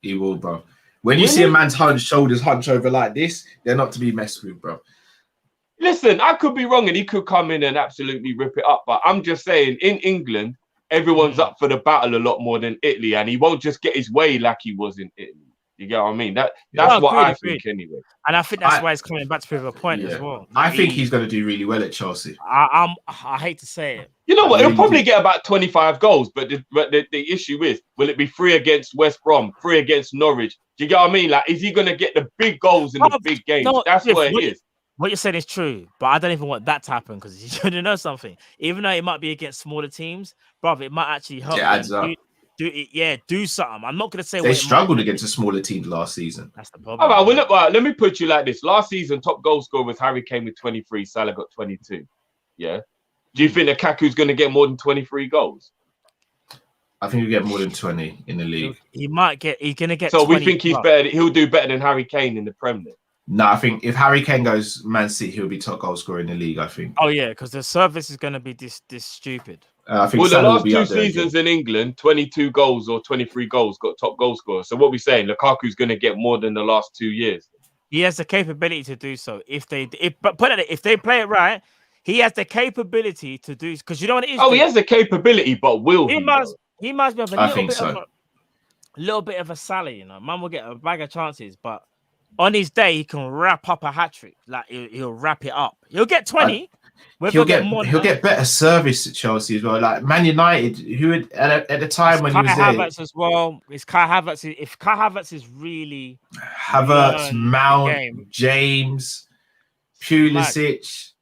S4: he will, bro. When you see a man's shoulders hunch over like this, they're not to be messed with, bro.
S6: Listen, I could be wrong and he could come in and absolutely rip it up. But I'm just saying, in England, everyone's up for the battle a lot more than Italy, and he won't just get his way like he was in Italy. You get what I mean? That's what I think anyway.
S5: And I think that's why he's coming back to prove a point as well.
S4: I think he's going to do really well at Chelsea.
S5: I hate to say it.
S6: You know what? He'll probably get about 25 goals, but the issue is, will it be 3 against West Brom, 3 against Norwich? Do you get what I mean? Like, is he going to get the big goals in the big games? That's what it is.
S5: What you're saying is true, but I don't even want that to happen, because you should know something. Even though it might be against smaller teams, brother, it might actually help.
S4: It adds up.
S5: Do something. I'm not going to say
S4: they struggled against the smaller teams last season.
S5: That's the problem.
S6: All right, let me put you like this. Last season, top goal scorer was Harry Kane with 23. Salah got 22. Yeah. Do you think Lukaku's going to get more than 23 goals?
S4: I think he'll get more than 20 in the league.
S5: He might get. He's going to get.
S6: So we think he's better. He'll do better than Harry Kane in the Premier League.
S4: No, I think if Harry Kane goes Man City, he'll be top goal scorer in the league, I think.
S5: Oh, yeah, because the service is going to be this stupid.
S4: I think
S6: the last 2 seasons in England, 22 goals or 23 goals got top goal scorer. So what we're saying, Lukaku's going to get more than the last 2 years.
S5: He has the capability to do so. If they play it right, he has the capability to do. Because you know what it is.
S6: Oh, he has the capability, but will he?
S5: He must be a little bit of a Sally, you know. Man will get a bag of chances, but on his day, he can wrap up a hat trick. Like he'll wrap it up. He'll get 20.
S4: He'll get better service at Chelsea as well. Like Man United, who at the time when he was
S5: Kai
S4: there,
S5: Havertz as well. It's Kai Havertz. If Kai Havertz is really
S4: Havertz, Mount, James, Pulisic,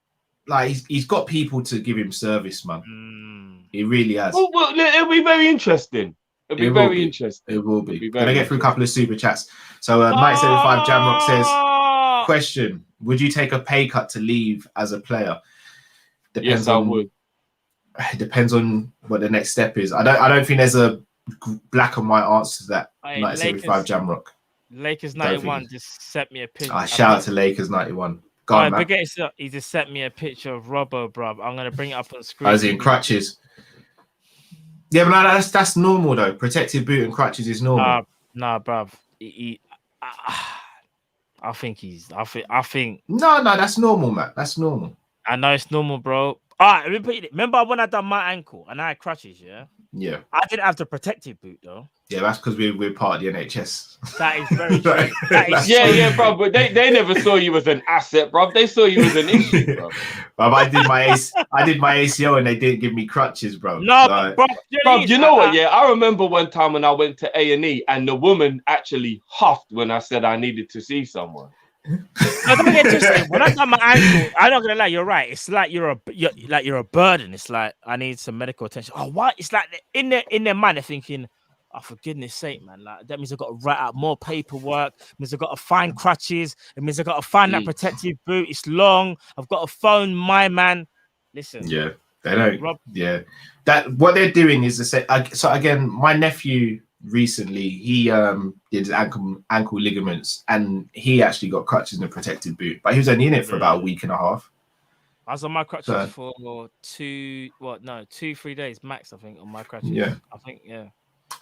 S4: like he's got people to give him service, man. He really has.
S6: Well, it'll be very interesting. It'll be very interesting.
S4: It will be. Gonna get through a couple of super chats. So Mike 75 Jamrock says, question: would you take a pay cut to leave as a player?
S6: Yes, I would.
S4: It depends on what the next step is. I don't think there's a black and white answer to that.
S5: Hey,
S4: 1975 Jamrock.
S5: Lakers
S4: Don't
S5: 91
S4: think-
S5: just sent me a picture.
S4: Shout out to Lakers 91. Go on, man.
S5: He just sent me a picture of Robbo, bruv. I'm gonna bring it up on screen.
S4: As in crutches. Yeah, but no, that's normal though. Protective boot and crutches is normal.
S5: Nah, bruv. I think.
S4: No, that's normal, man. That's normal.
S5: I know it's normal, bro. All right, remember when I done my ankle and I had crutches, yeah?
S4: Yeah.
S5: I didn't have the protective boot though.
S4: Yeah, that's because we're part of the NHS.
S5: That is very true. That is
S6: Yeah, bro. But they never saw you as an asset, bro. They saw you as an issue, bro.
S4: Bro, I did my ACL and they didn't give me crutches, bro.
S5: No,
S4: like,
S6: bro, you know what? Yeah, I remember one time when I went to A&E and the woman actually huffed when I said I needed to see someone.
S5: No, don't get twisted. When I done my ankle, I'm not gonna lie. You're right. It's like you're a burden. It's like I need some medical attention. Oh, what? It's like in their mind they're thinking, oh, for goodness sake, man. Like that means I've got to write out more paperwork. It means I've got to find crutches. It means I've got to find that protective boot. It's long. I've got to phone my man. Listen.
S4: Yeah, they don't. Yeah, that what they're doing is the same. So again, my nephew recently he did his ankle ligaments and he actually got crutches and a protective boot, but he was only in it for about a week and a half.
S5: I was on my crutches for 2-3 days max, I think, on my crutches.
S4: Yeah,
S5: I think, yeah.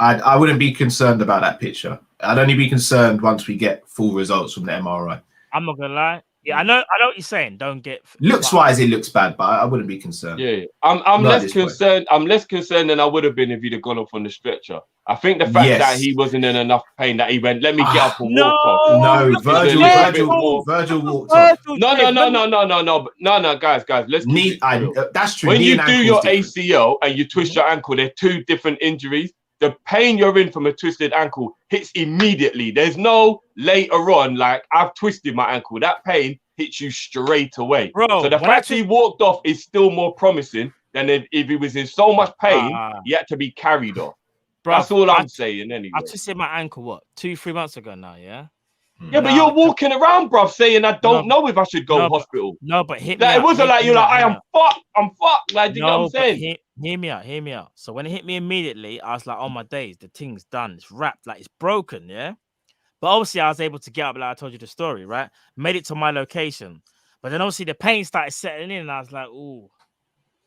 S4: I wouldn't be concerned about that picture. I'd only be concerned once we get full results from the MRI.
S5: I'm not gonna lie. Yeah, I know what you're saying. Don't get
S4: looks wise, it looks bad, but I wouldn't be concerned.
S6: Yeah, I'm less concerned. I'm less concerned than I would have been if he'd have gone off on the stretcher. I think the fact that he wasn't in enough pain that he went, let me get up and walk off.
S4: No, Virgil walked off.
S6: No, guys, let's keep it
S4: that's true.
S6: When you do your ACL and you twist your ankle, they're two different injuries. The pain you're in from a twisted ankle hits immediately. There's no later on, like I've twisted my ankle. That pain hits you straight away. Bro, so the fact he walked off is still more promising than if he was in so much pain, he had to be carried off. Bro, that's all I'm saying anyway.
S5: I twisted my ankle, 2-3 months ago now, yeah?
S6: Yeah, but you're walking around, bruv, saying I don't know if I should go to hospital.
S5: But hit
S6: me
S5: out.
S6: It wasn't like you're like, I am fucked. I'm fucked. Like, you know what I'm saying?
S5: Hear me out. So when it hit me immediately, I was like, oh my days, the thing's done. It's wrapped, like it's broken, yeah? But obviously I was able to get up, like I told you the story, right? Made it to my location. But then obviously the pain started setting in and I was like, ooh,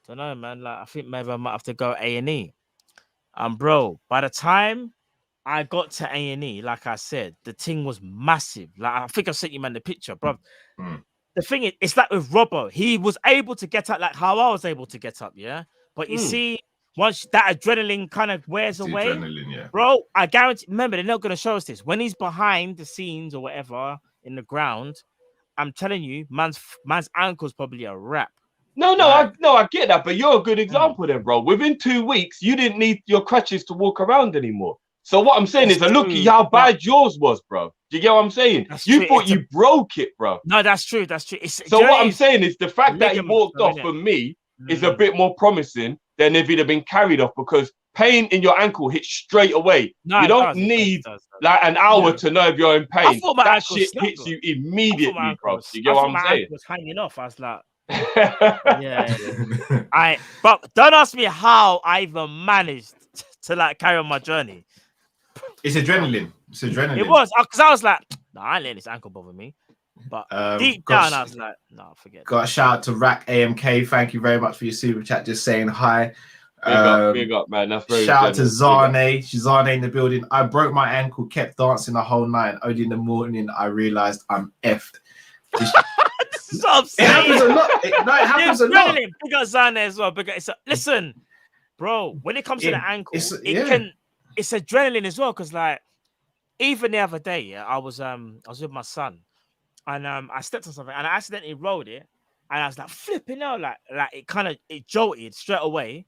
S5: don't know, man. Like I think maybe I might have to go A&E. Bro, by the time I got to A&E, like I said, the thing was massive. Like I think I sent you, man, the picture, bro. The thing is, it's like with Robbo. He was able to get up like how I was able to get up, yeah? But you see, once that adrenaline kind of wears away, bro, I guarantee, remember, they're not going to show us this. When he's behind the scenes or whatever in the ground, I'm telling you, man's ankle's probably a wrap.
S6: I get that, but you're a good example then, bro. Within 2 weeks, you didn't need your crutches to walk around anymore. So what I'm saying is, look at how bad yours was, bro. Do you get what I'm saying? You thought you broke it, bro.
S5: No, that's true.
S6: So what I'm saying is the fact that he walked off for me is a bit more promising than if he'd have been carried off, because pain in your ankle hits straight away. No, you don't need like an hour to know if you're in pain. That shit hits you immediately, bro. You get what I'm saying?
S5: Was hanging off. I was like, but don't ask me how I even managed to like carry on my journey.
S4: It's adrenaline.
S5: It was because I was like, no, I ain't letting this ankle bother me. But deep down, I was like, no, forget.
S4: Got a shout out to Rack AMK. Thank you very much for your super chat. Just saying hi.
S6: Big up, man. That's very
S4: shout out to Zane. She's Zane in the building. I broke my ankle, kept dancing the whole night. Only in the morning, I realized I'm effed.
S5: It
S4: happens a lot. It happens a lot.
S5: Big up Zane as well. Listen, bro. When it comes to the ankle, it's adrenaline as well. Because like, even the other day, I was with my son, and I stepped on something, and I accidentally rolled it, and I was like flipping out, like it jolted straight away.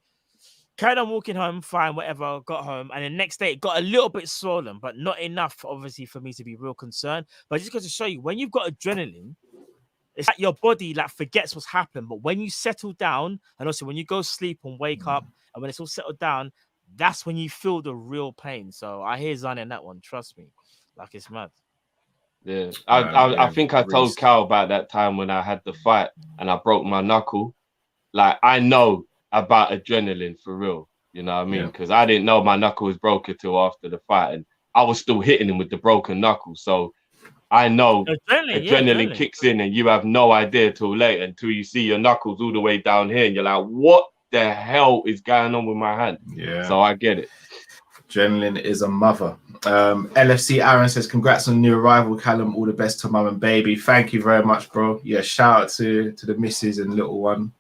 S5: Carried on walking home, fine, whatever. Got home, and the next day it got a little bit swollen, but not enough, obviously, for me to be real concerned. But just to show you, when you've got adrenaline, it's like your body like forgets what's happened. But when you settle down, and also when you go sleep and wake up, and when it's all settled down, that's when you feel the real pain. So I hear Zan in that one. Trust me, like it's mad.
S6: Yeah, I think I told Cal about that time when I had the fight and I broke my knuckle. Like I know about adrenaline for real. You know what I mean? Because I didn't know my knuckle was broken till after the fight, and I was still hitting him with the broken knuckle. So I know adrenaline kicks in, and you have no idea till late, until you see your knuckles all the way down here, and you're like, "What the hell is going on with my hand?"
S4: Yeah.
S6: So I get it.
S4: Adrenaline is a mother. LFC Aaron says, "Congrats on the new arrival, Callum. All the best to mum and baby." Thank you very much, bro. Yeah, shout out to the missus and little one.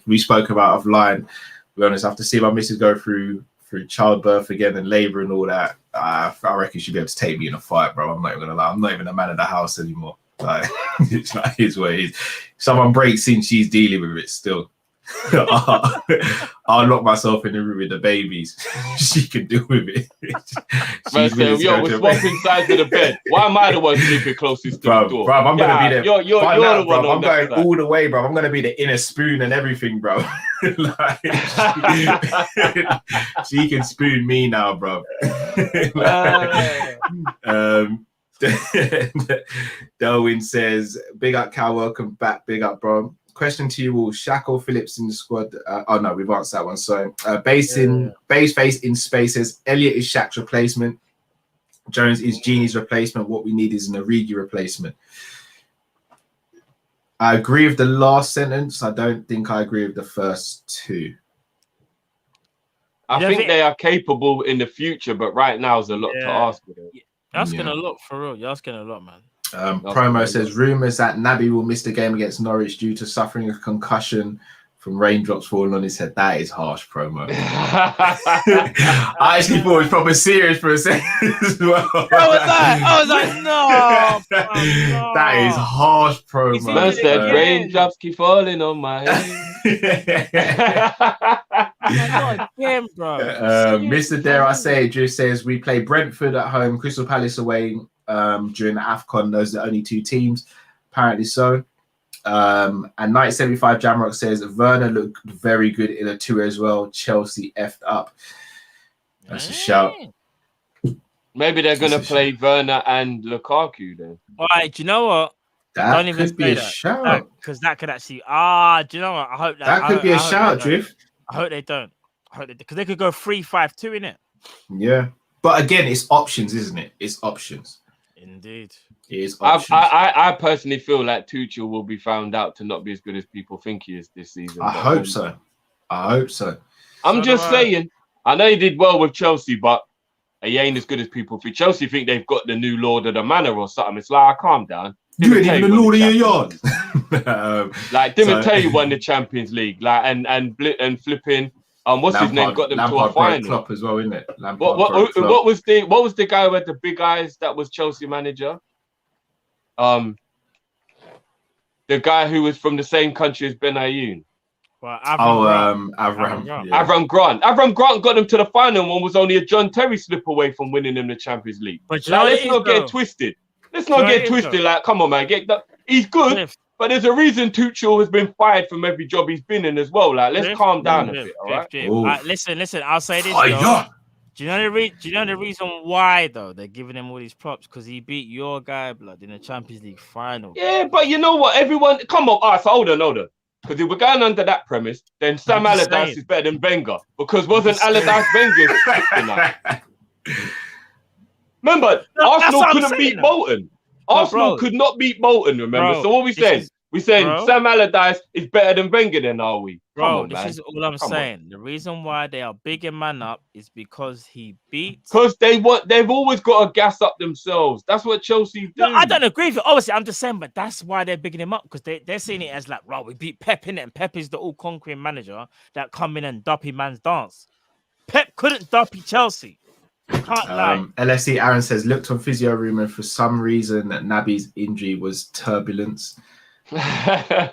S4: We spoke about offline. To be honest, after seeing my missus go through childbirth again and labour and all that, I reckon she'd be able to take me in a fight, bro. I'm not even gonna lie. I'm not even a man of the house anymore. Like, it's like his way. Someone breaks in, she's dealing with it still. I'll lock myself in the room with the babies. She can deal with it.
S6: Yo, we're swapping sides of the bed. Why am I the one sleeping closest to the door?
S4: Bro, I'm gonna be there.
S6: You're the one.
S4: I'm going all the way, bro. I'm gonna be the inner spoon and everything, bro. Like, she can spoon me now, bro. Darwin says, "Big up, Cal. Welcome back. Big up, bro." Question to you all: Shaq or Phillips in the squad? Oh no, we've answered that one. So base face in spaces. Elliott is Shaq's replacement. Jones is Genie's replacement. What we need is an Origi replacement. I agree with the last sentence. I don't think I agree with the first two.
S6: I think they are capable in the future, but right now is a lot to ask.
S5: You're asking a lot, for real. You're asking a lot, man.
S4: Promo says, rumours that Naby will miss the game against Norwich due to suffering a concussion from raindrops falling on his head. That is harsh, Promo. I actually thought it was proper serious for a second as well.
S5: I was like, no.
S4: That is harsh, Promo.
S6: Man said, raindrops keep falling on my head.
S5: Again, bro.
S4: Mr. Dare I Say just says, we play Brentford at home, Crystal Palace away during the AFCON. Those are the only two teams. Apparently so. And 975 Jamrock says, Werner looked very good in a 2 as well. Chelsea effed up. That's a shout.
S6: Maybe they're going to play Werner and Lukaku then.
S5: All right, do you know what?
S4: That
S5: Don't even
S4: could be a shout.
S5: Because that could actually... do you know what? I hope
S4: that could be a shout, Drift.
S5: I hope they don't. Because they could go 3-5-2 in it.
S4: Yeah. But again, it's options, isn't it? It's options.
S5: Indeed.
S4: It is options.
S6: I personally feel like Tuchel will be found out to not be as good as people think he is this season.
S4: I hope so.
S6: I'm just saying. I know he did well with Chelsea, but he ain't as good as people think. Chelsea think they've got the new Lord of the Manor or something. It's like, calm down.
S4: You ain't even the Lord of your yard.
S6: Like, didn't tell you won the Champions League. Like, and flipping. What's
S4: Lampard,
S6: his name? Got them
S4: Lampard
S6: to a final.
S4: Klopp as well, isn't it?
S6: What was the guy with the big eyes that was Chelsea manager? The guy who was from the same country as Ben Ayoun.
S5: Well,
S4: Avram. Yeah.
S6: Avram Grant. Avram Grant got them to the final and was only a John Terry slip away from winning them the Champions League.
S5: But
S6: let's not get twisted. Let's not get twisted. Like, come on, man. He's good. But there's a reason Tuchel has been fired from every job he's been in as well. Like, let's calm down a bit, all right?
S5: Listen. I'll say this. Do you know the reason why though they're giving him all these props? Because he beat your guy, blood, in the Champions League final.
S6: Yeah, but you know what? Everyone, come on. All right, so hold on. Because if we're going under that premise, then Sam Allardyce is better than Wenger. Because wasn't Allardyce Wenger's tonight? Remember, Arsenal couldn't beat Bolton. Arsenal could not beat Bolton, remember? So what we saying? We're saying Sam Allardyce is better than Wenger, then are we?
S5: This is all I'm saying. The reason why they are bigging man up is because he beats.
S6: Because they've always got to gas up themselves. That's what Chelsea do.
S5: No, I don't agree with it. Obviously, I'm just saying, but that's why they're bigging him up, because they're seeing it as like, right, we beat Pep in it, and Pep is the all-conquering manager that come in and duppy man's dance. Pep couldn't duppy Chelsea. Can't lie.
S4: LSC Aaron says, looked on physio room and for some reason that Naby's injury was turbulence.
S6: Naby's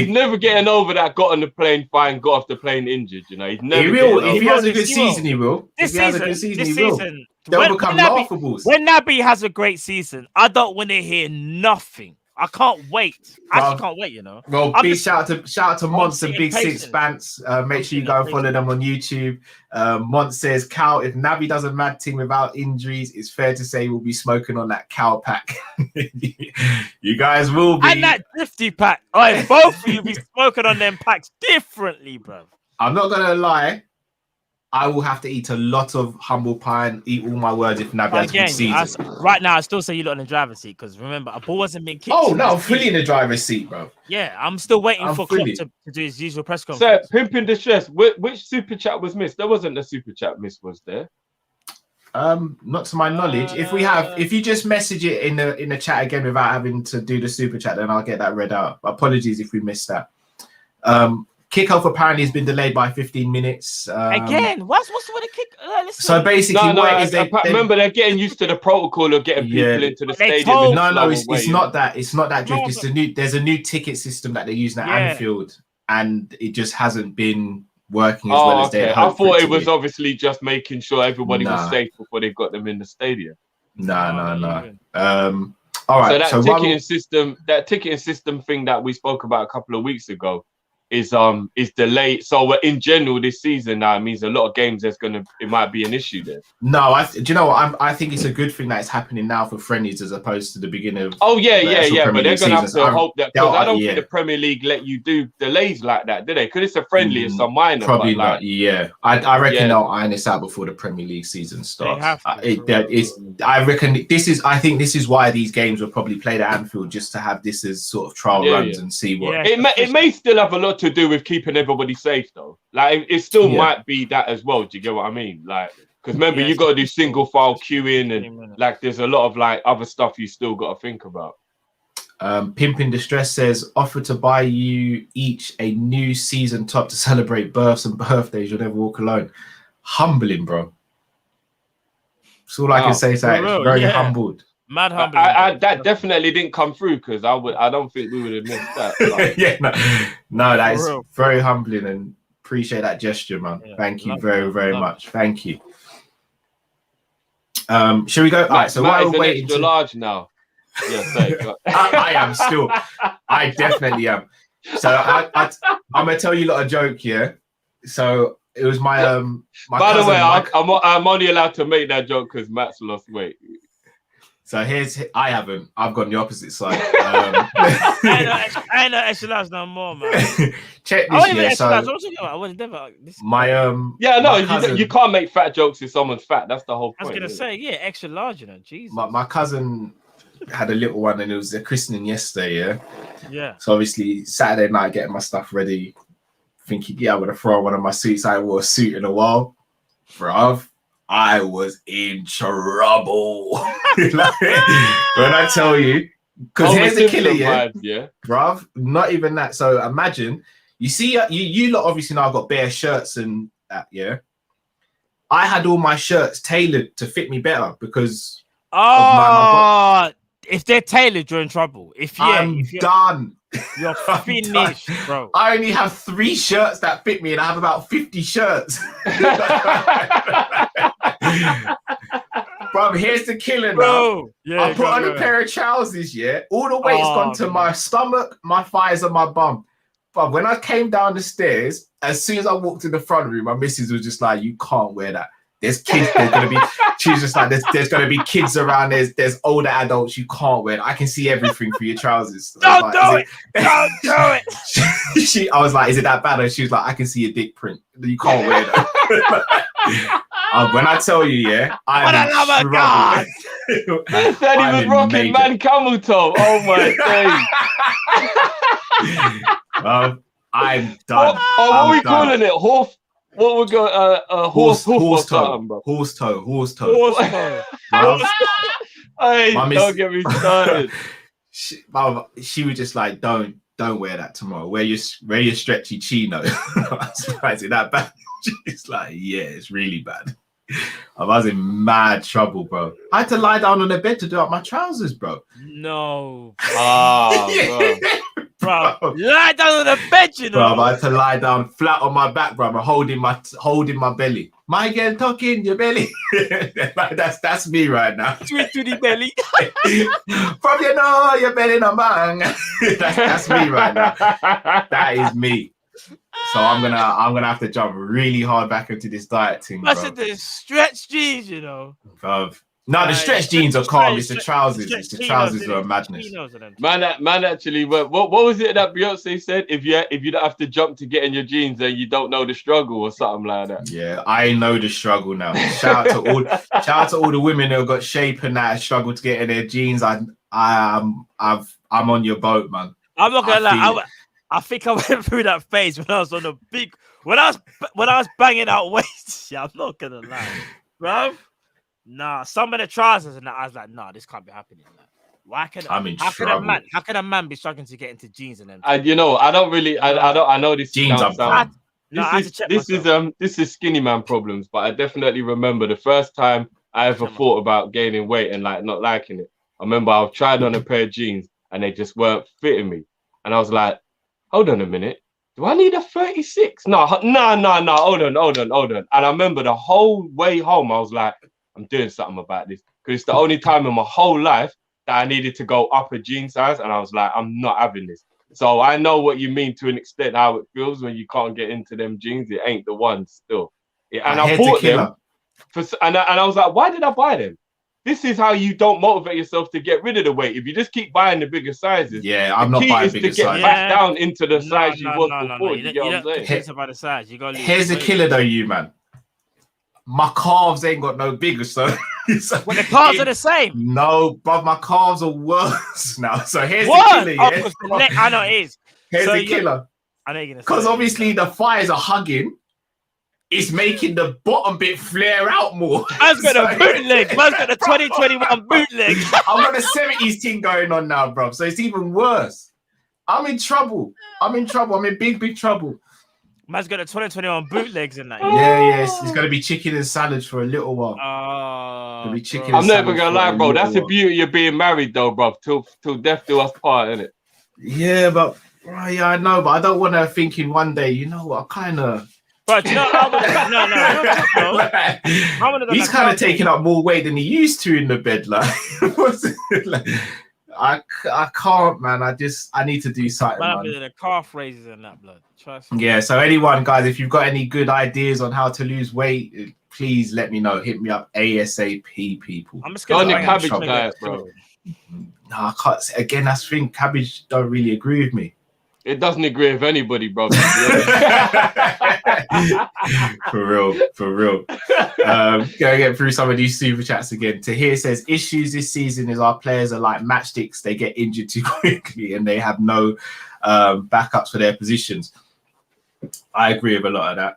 S6: never getting over that. Got on the plane fine, got off the plane injured. You know, he's never.
S4: He will. If he has a good season, he will.
S5: This season,
S4: they'll become laughable.
S5: When Naby has a great season, I don't want to hear nothing I can't wait. I
S4: Bruv.
S5: actually can't wait. You know.
S4: Well,
S5: I'm
S4: big
S5: just-
S4: shout out to Mons and
S5: sitting
S4: Big
S5: patient.
S4: Six Bants. Make sure you
S5: sitting
S4: go and
S5: patient.
S4: follow them on YouTube. Mons says, Cal, if Navi does a mad team without injuries, it's fair to say we'll be smoking on that Cal pack. You guys will be.
S5: And that 50 pack. Oh, both of you be smoking on them packs differently, bro.
S4: I'm not gonna lie. I will have to eat a lot of humble pie and eat all my words if Navi has a good season.
S5: Right now, I still say you lot in the driver's seat because remember, a ball hasn't been kicked.
S4: Oh no, I'm fully in the driver's seat, bro.
S5: Yeah, I'm still waiting for Klopp
S4: fully.
S5: to do his usual press
S6: So,
S5: conference.
S6: Pimping Distress, which super chat was missed? There wasn't a super chat missed, was there?
S4: Not to my knowledge. If you just message it in the chat again without having to do the super chat, then I'll get that read out. Apologies if we missed that. Kickoff apparently has been delayed by 15 minutes.
S5: Again, what's with the kick?
S4: So basically,
S6: remember they're getting used to the protocol of getting people into the stadium.
S4: It's not that. It's not that drift. There's a new ticket system that they're using at Anfield, and it just hasn't been working as well as they had hoped.
S6: I thought it was obviously just making sure everybody was safe before they got them in the stadium.
S4: No. All right.
S6: So that ticketing system thing that we spoke about a couple of weeks ago is delayed. So in general this season now, it means a lot of games it might be an issue there.
S4: No, do you know what? I think it's a good thing that it's happening now for friendlies as opposed to the beginning of.
S6: Oh yeah. But they're gonna have to hope that, because I don't think the Premier League let you do delays like that, do they? Because it's a friendly, it's a minor.
S4: Probably not. Yeah, I reckon they'll iron this out before the Premier League season starts. I think this is why these games were probably played at Anfield, just to have this as sort of trial runs and see what.
S6: It may still have a lot to do with keeping everybody safe though. Like it still might be that as well. Do you get what I mean? Like, because remember you got to do single file queuing and like there's a lot of like other stuff you still got to think about.
S4: Pimp in Distress says, offer to buy you each a new season top to celebrate births and birthdays. You'll never walk alone. Humbling, bro. That's all I can say. Very humbled.
S5: Mad humble.
S6: That definitely didn't come through because I don't think we would have missed that.
S4: No, that is very humbling and appreciate that gesture, man. Thank you very much. Thank you. Shall we go? All right, so while we're waiting,
S6: extra large now. Yeah,
S4: I am still. I definitely am. So I'm gonna tell you a lot of joke here. So it was my
S6: By the way, I'm only allowed to make that joke because Matt's lost weight.
S4: So I've gone the opposite side.
S5: I ain't no extra large no more, man.
S4: Check this year. So
S5: I was never.
S6: You can't make fat jokes if someone's fat. That's the whole point.
S5: I was gonna say, extra large, you know. Jesus.
S4: My cousin had a little one, and it was their christening yesterday.
S5: Yeah.
S4: So obviously Saturday night, getting my stuff ready, thinking, I'm gonna throw on one of my suits. I haven't wore a suit in a while, bruv. I was in trouble. When I tell you, because here's the killer, bruv. Not even that. So imagine, you see, you lot obviously now got bare shirts and that, I had all my shirts tailored to fit me better because.
S5: If they're tailored, you're in trouble.
S4: I'm done.
S5: You're finished, bro.
S4: I only have 3 shirts that fit me, and I have about 50 shirts. Bro, here's the killer now. I put on a pair of trousers, all the weight's gone to my stomach, my thighs, and my bum. But when I came down the stairs, as soon as I walked in the front room, my missus was just like, you can't wear that. There's kids, she's just like, there's gonna be kids around, there's older adults, you can't wear it. I can see everything through your trousers.
S5: Don't do it.
S4: I was like, is it that bad? And she was like, I can see your dick print. You can't wear that. When I tell you, I'm
S5: God.
S6: He said he was rocking man camel toe. Oh my
S4: days. I'm done.
S6: What are we calling it? What we got? Horse toe. Hey, don't get me started.
S4: She was just like, don't wear that tomorrow. Wear your stretchy chino. I was like, is it that bad? She's like, yeah, it's really bad. I was in mad trouble, bro. I had to lie down on the bed to do up my trousers, bro.
S5: No.
S4: Bro.
S5: Lie down on the bed, you know.
S4: Bro, I had to lie down flat on my back, bro. I'm holding my belly. My girl talking your belly. that's me right now.
S5: Tweet to the belly.
S4: From your belly no bang. that's me right now. That is me. So I'm gonna have to jump really hard back into this diet thing, bro.
S5: I said the stretch jeans, you know.
S4: Bruv. No, the stretch jeans are calm. It's the trousers. It's the trousers are madness.
S6: Man, actually, what was it that Beyonce said? If you don't have to jump to get in your jeans, then you don't know the struggle or something like that.
S4: Yeah, I know the struggle now. Shout out to all the women who have got shape and that struggle to get in their jeans. I'm on your boat, man.
S5: I'm not gonna lie. I think I went through that phase when I was on the big when I was banging out weights. Yeah, I'm not gonna lie, bro. Nah, some of the trousers and that, I was like, nah, this can't be happening. Like, why can how can a man be struggling to get into jeans and them?
S6: You know, I know this
S4: jeans are
S6: this is skinny man problems, but I definitely remember the first time I ever thought about gaining weight and like not liking it. I remember I tried on a pair of jeans and they just weren't fitting me, and I was like, hold on a minute. Do I need a 36? No, hold on. And I remember the whole way home, I was like, I'm doing something about this. Because it's the only time in my whole life that I needed to go up a jean size. And I was like, I'm not having this. So I know what you mean to an extent, how it feels when you can't get into them jeans. It ain't the one still. And I bought them. And I was like, why did I buy them? This is how you don't motivate yourself to get rid of the weight. If you just keep buying the bigger sizes,
S4: I'm not buying bigger sizes.
S6: To get back down into the size you was before. You get what I'm saying?
S5: It's about the size.
S4: Here's the killer though, you man. My calves ain't got no bigger, so
S5: when the calves are the same.
S4: No, bro, my calves are worse now. So here's the killer. Yeah?
S5: I know it is.
S4: Here's the killer.
S5: I know you're gonna say
S4: because obviously the thighs are hugging. It's making the bottom bit flare out more.
S5: Man's got a bootleg. Man's got the 2021 bootleg.
S4: I've got the 70s thing going on now, bro. So it's even worse. I'm in trouble. I'm in big trouble.
S5: Man's got the 2021 bootlegs in that.
S4: Yes. It's going to be chicken and salad for a little while.
S5: Be
S4: chicken
S6: I'm never going to lie, bro. That's the beauty of being married, though, bro. Till death do us part, innit?
S4: Yeah, but I know. But I don't want her thinking one day, you know what, I kind of...
S5: But you know,
S4: he's kind of taking up more weight than he used to in the bed. I can't, man. I need to do something. Man,
S5: the calf raises and that blood. Trust me.
S4: Yeah. So anyone, guys, if you've got any good ideas on how to lose weight, please let me know. Hit me up ASAP, people.
S6: I'm just going on your cabbage diet, bro.
S4: No, I can't. Again, that's the thing. Cabbage don't really agree with me.
S6: It doesn't agree with anybody, bro.
S4: For real. Gonna get through some of these super chats again. Tahir says, issues this season is our players are like matchsticks. They get injured too quickly and they have no backups for their positions. I agree with a lot of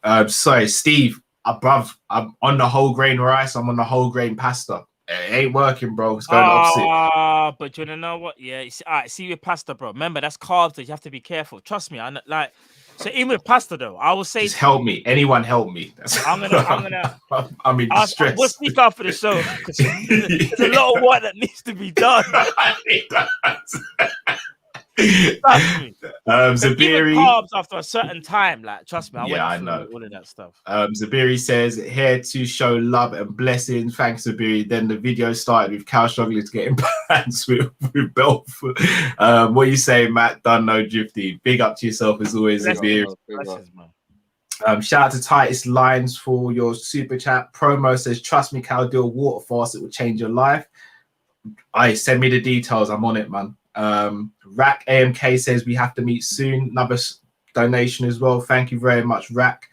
S4: that. Sorry, Steve, bruv, I'm on the whole grain rice. I'm on the whole grain pasta. It ain't working, bro. It's going opposite.
S5: But you know what? Yeah, see with pasta, bro. Remember, that's carbs that you have to be careful. Trust me. So even with pasta, though, I will say,
S4: just help me. Anyone help me?
S5: I'm in
S4: distress.
S5: We'll speak after the show because there's a lot of work that needs to be done.
S4: Zabiri
S5: carbs after a certain time, like trust me,
S4: I know
S5: all of that stuff.
S4: Zabiri says, here to show love and blessings. Thanks, Zabiri. Then the video started with Cal struggling to get in pants with Belfort. What you say, Matt? Done no drifty. Big up to yourself as always, Zabiri. Shout out to Titus Lines for your super chat. Promo says, trust me, Cal, do a water fast, it will change your life. Send me the details, I'm on it, man. Rack AMK says we have to meet soon. Another donation as well. Thank you very much, Rack.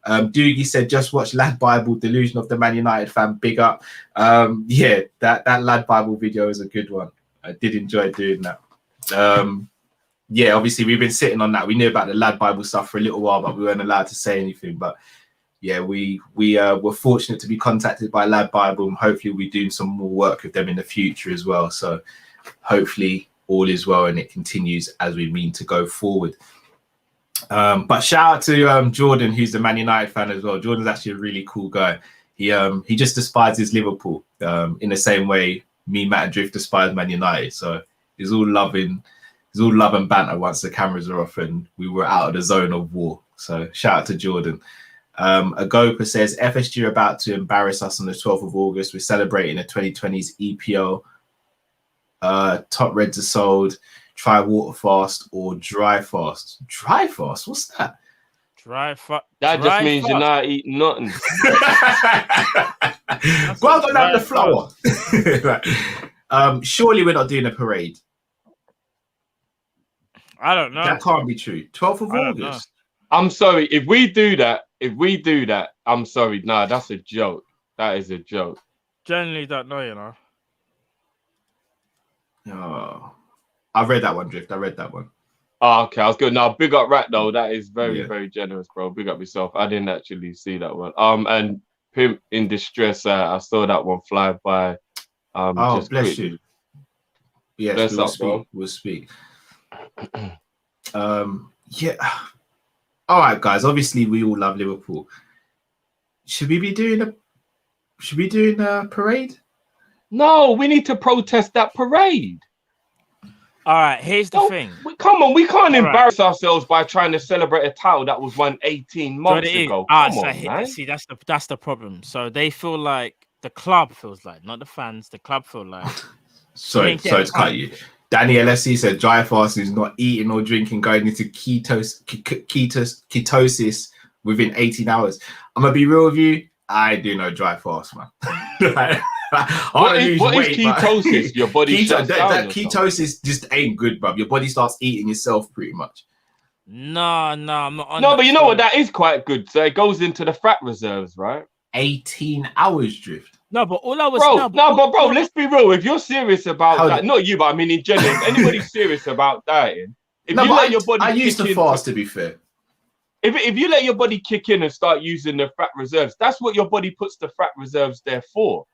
S4: Doogie said just watch Lad Bible, Delusion of the Man United fan. Big up. That Lad Bible video is a good one. I did enjoy doing that. Obviously we've been sitting on that. We knew about the Lad Bible stuff for a little while, but we weren't allowed to say anything. But yeah, we were fortunate to be contacted by Lad Bible, and hopefully we're doing some more work with them in the future as well. So hopefully all is well and it continues as we mean to go forward. But shout out to Jordan, who's a Man United fan as well. Jordan's actually a really cool guy. He just despises Liverpool in the same way me, Matt, and Drift despise Man United. So it's all love and banter once the cameras are off and we were out of the zone of war. So shout out to Jordan. Agopa says FSG are about to embarrass us on the 12th of August. We're celebrating the 2020s EPL. Top Reds are sold. Try water fast or dry fast. Dry fast? What's that?
S6: That just means you're not eating nothing.
S4: Well done, have the flour. Surely we're not doing a parade.
S5: I don't know.
S4: That can't be true. 12th of August.
S6: I'm sorry. If we do that, I'm sorry. Nah, that's a joke. That is a joke.
S5: Generally don't know, you know.
S4: Oh, I read that one, Drift. I read that one.
S6: Oh, okay, I was good. Now, big up Rat though. That is very, very generous, bro. Big up yourself. I didn't actually see that one. And Pimp in Distress. I saw that one fly by.
S4: Just bless quick. You. Yes,
S6: bless
S4: we'll
S6: up,
S4: speak.
S6: Bro.
S4: We'll speak. Yeah. All right, guys. Obviously, we all love Liverpool. Should we be doing a parade?
S6: No, we need to protest that parade.
S5: All right, here's the thing.
S6: Come on, we can't embarrass ourselves by trying to celebrate a title that was won 18 months ago.
S5: See, that's the problem. So they feel like the club feels like, not the fans. The club feel like.
S4: Sorry to cut you. Danny LSC said dry fast is not eating or drinking, going into ketosis within 18 hours. I'm gonna be real with you. I do know dry fast, man.
S6: What is ketosis? Your body shuts down.
S4: That ketosis just ain't good, bruv. Your body starts eating yourself pretty much.
S5: No, I'm not on.
S6: No, but you know what? That is quite good. So it goes into the fat reserves, right?
S4: 18 hours, Drift.
S5: No, but all I was
S6: bro, let's be real. If you're serious about that, not you, but I mean in general, if anybody's serious about dieting, let your body,
S4: I used to fast, to be fair.
S6: If you let your body kick in and start using the fat reserves, that's what your body puts the fat reserves there for.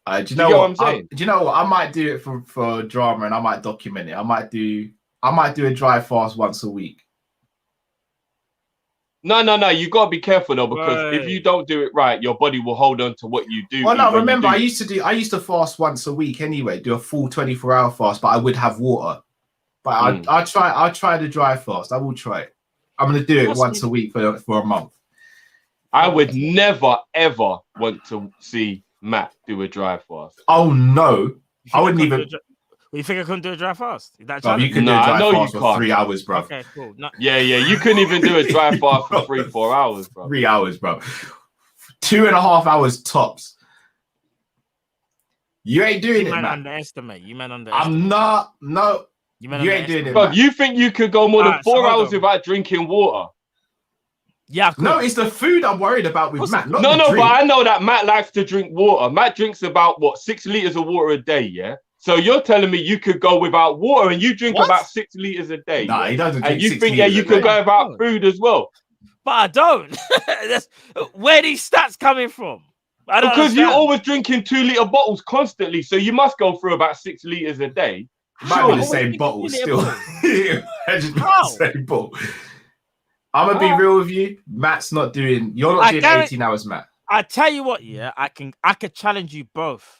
S4: Do you know what I'm saying? Do you know what? I might do it for drama, and I might document it. I might do a dry fast once a week.
S6: No. You gotta be careful though, because if you don't do it right, your body will hold on to what you do.
S4: Well, no, remember, I used to fast once a week anyway. Do a full 24-hour fast, but I would have water. But I'll try the dry fast. I will try it. I'm gonna do it once a week for a month.
S6: I would never ever want to see Matt do a dry fast.
S4: Oh no, I wouldn't even.
S5: You think I couldn't do a dry fast?
S4: You can do a dry fast for 3 hours, bro.
S5: Okay, cool. No.
S6: Yeah, you couldn't even do a dry fast for 3-4 hours, bro.
S4: 3 hours, bro. 2.5 hours tops. You ain't doing it, man.
S5: Underestimate. You man underestimate.
S4: I'm not. No. You ain't doing it,
S6: bro.
S4: Man.
S6: You think you could go more than 4 hours without drinking water?
S5: Yeah,
S4: no, it's the food I'm worried about with Matt.
S6: No, but I know that Matt likes to drink water. Matt drinks about 6 liters of water a day, yeah? So you're telling me you could go without water and you drink about 6 liters a day?
S4: Nah, he doesn't drink.
S6: And you think you could go without food as well?
S5: But I don't. Where are these stats coming from?
S6: Because you're always drinking 2-liter bottles constantly, so you must go through about 6 liters a day.
S4: Might be the same bottle still. Imagine the same bottle. I'm gonna be real with you. Matt's not doing. You're not doing 18 hours, Matt.
S5: I tell you what, yeah, I could challenge you both.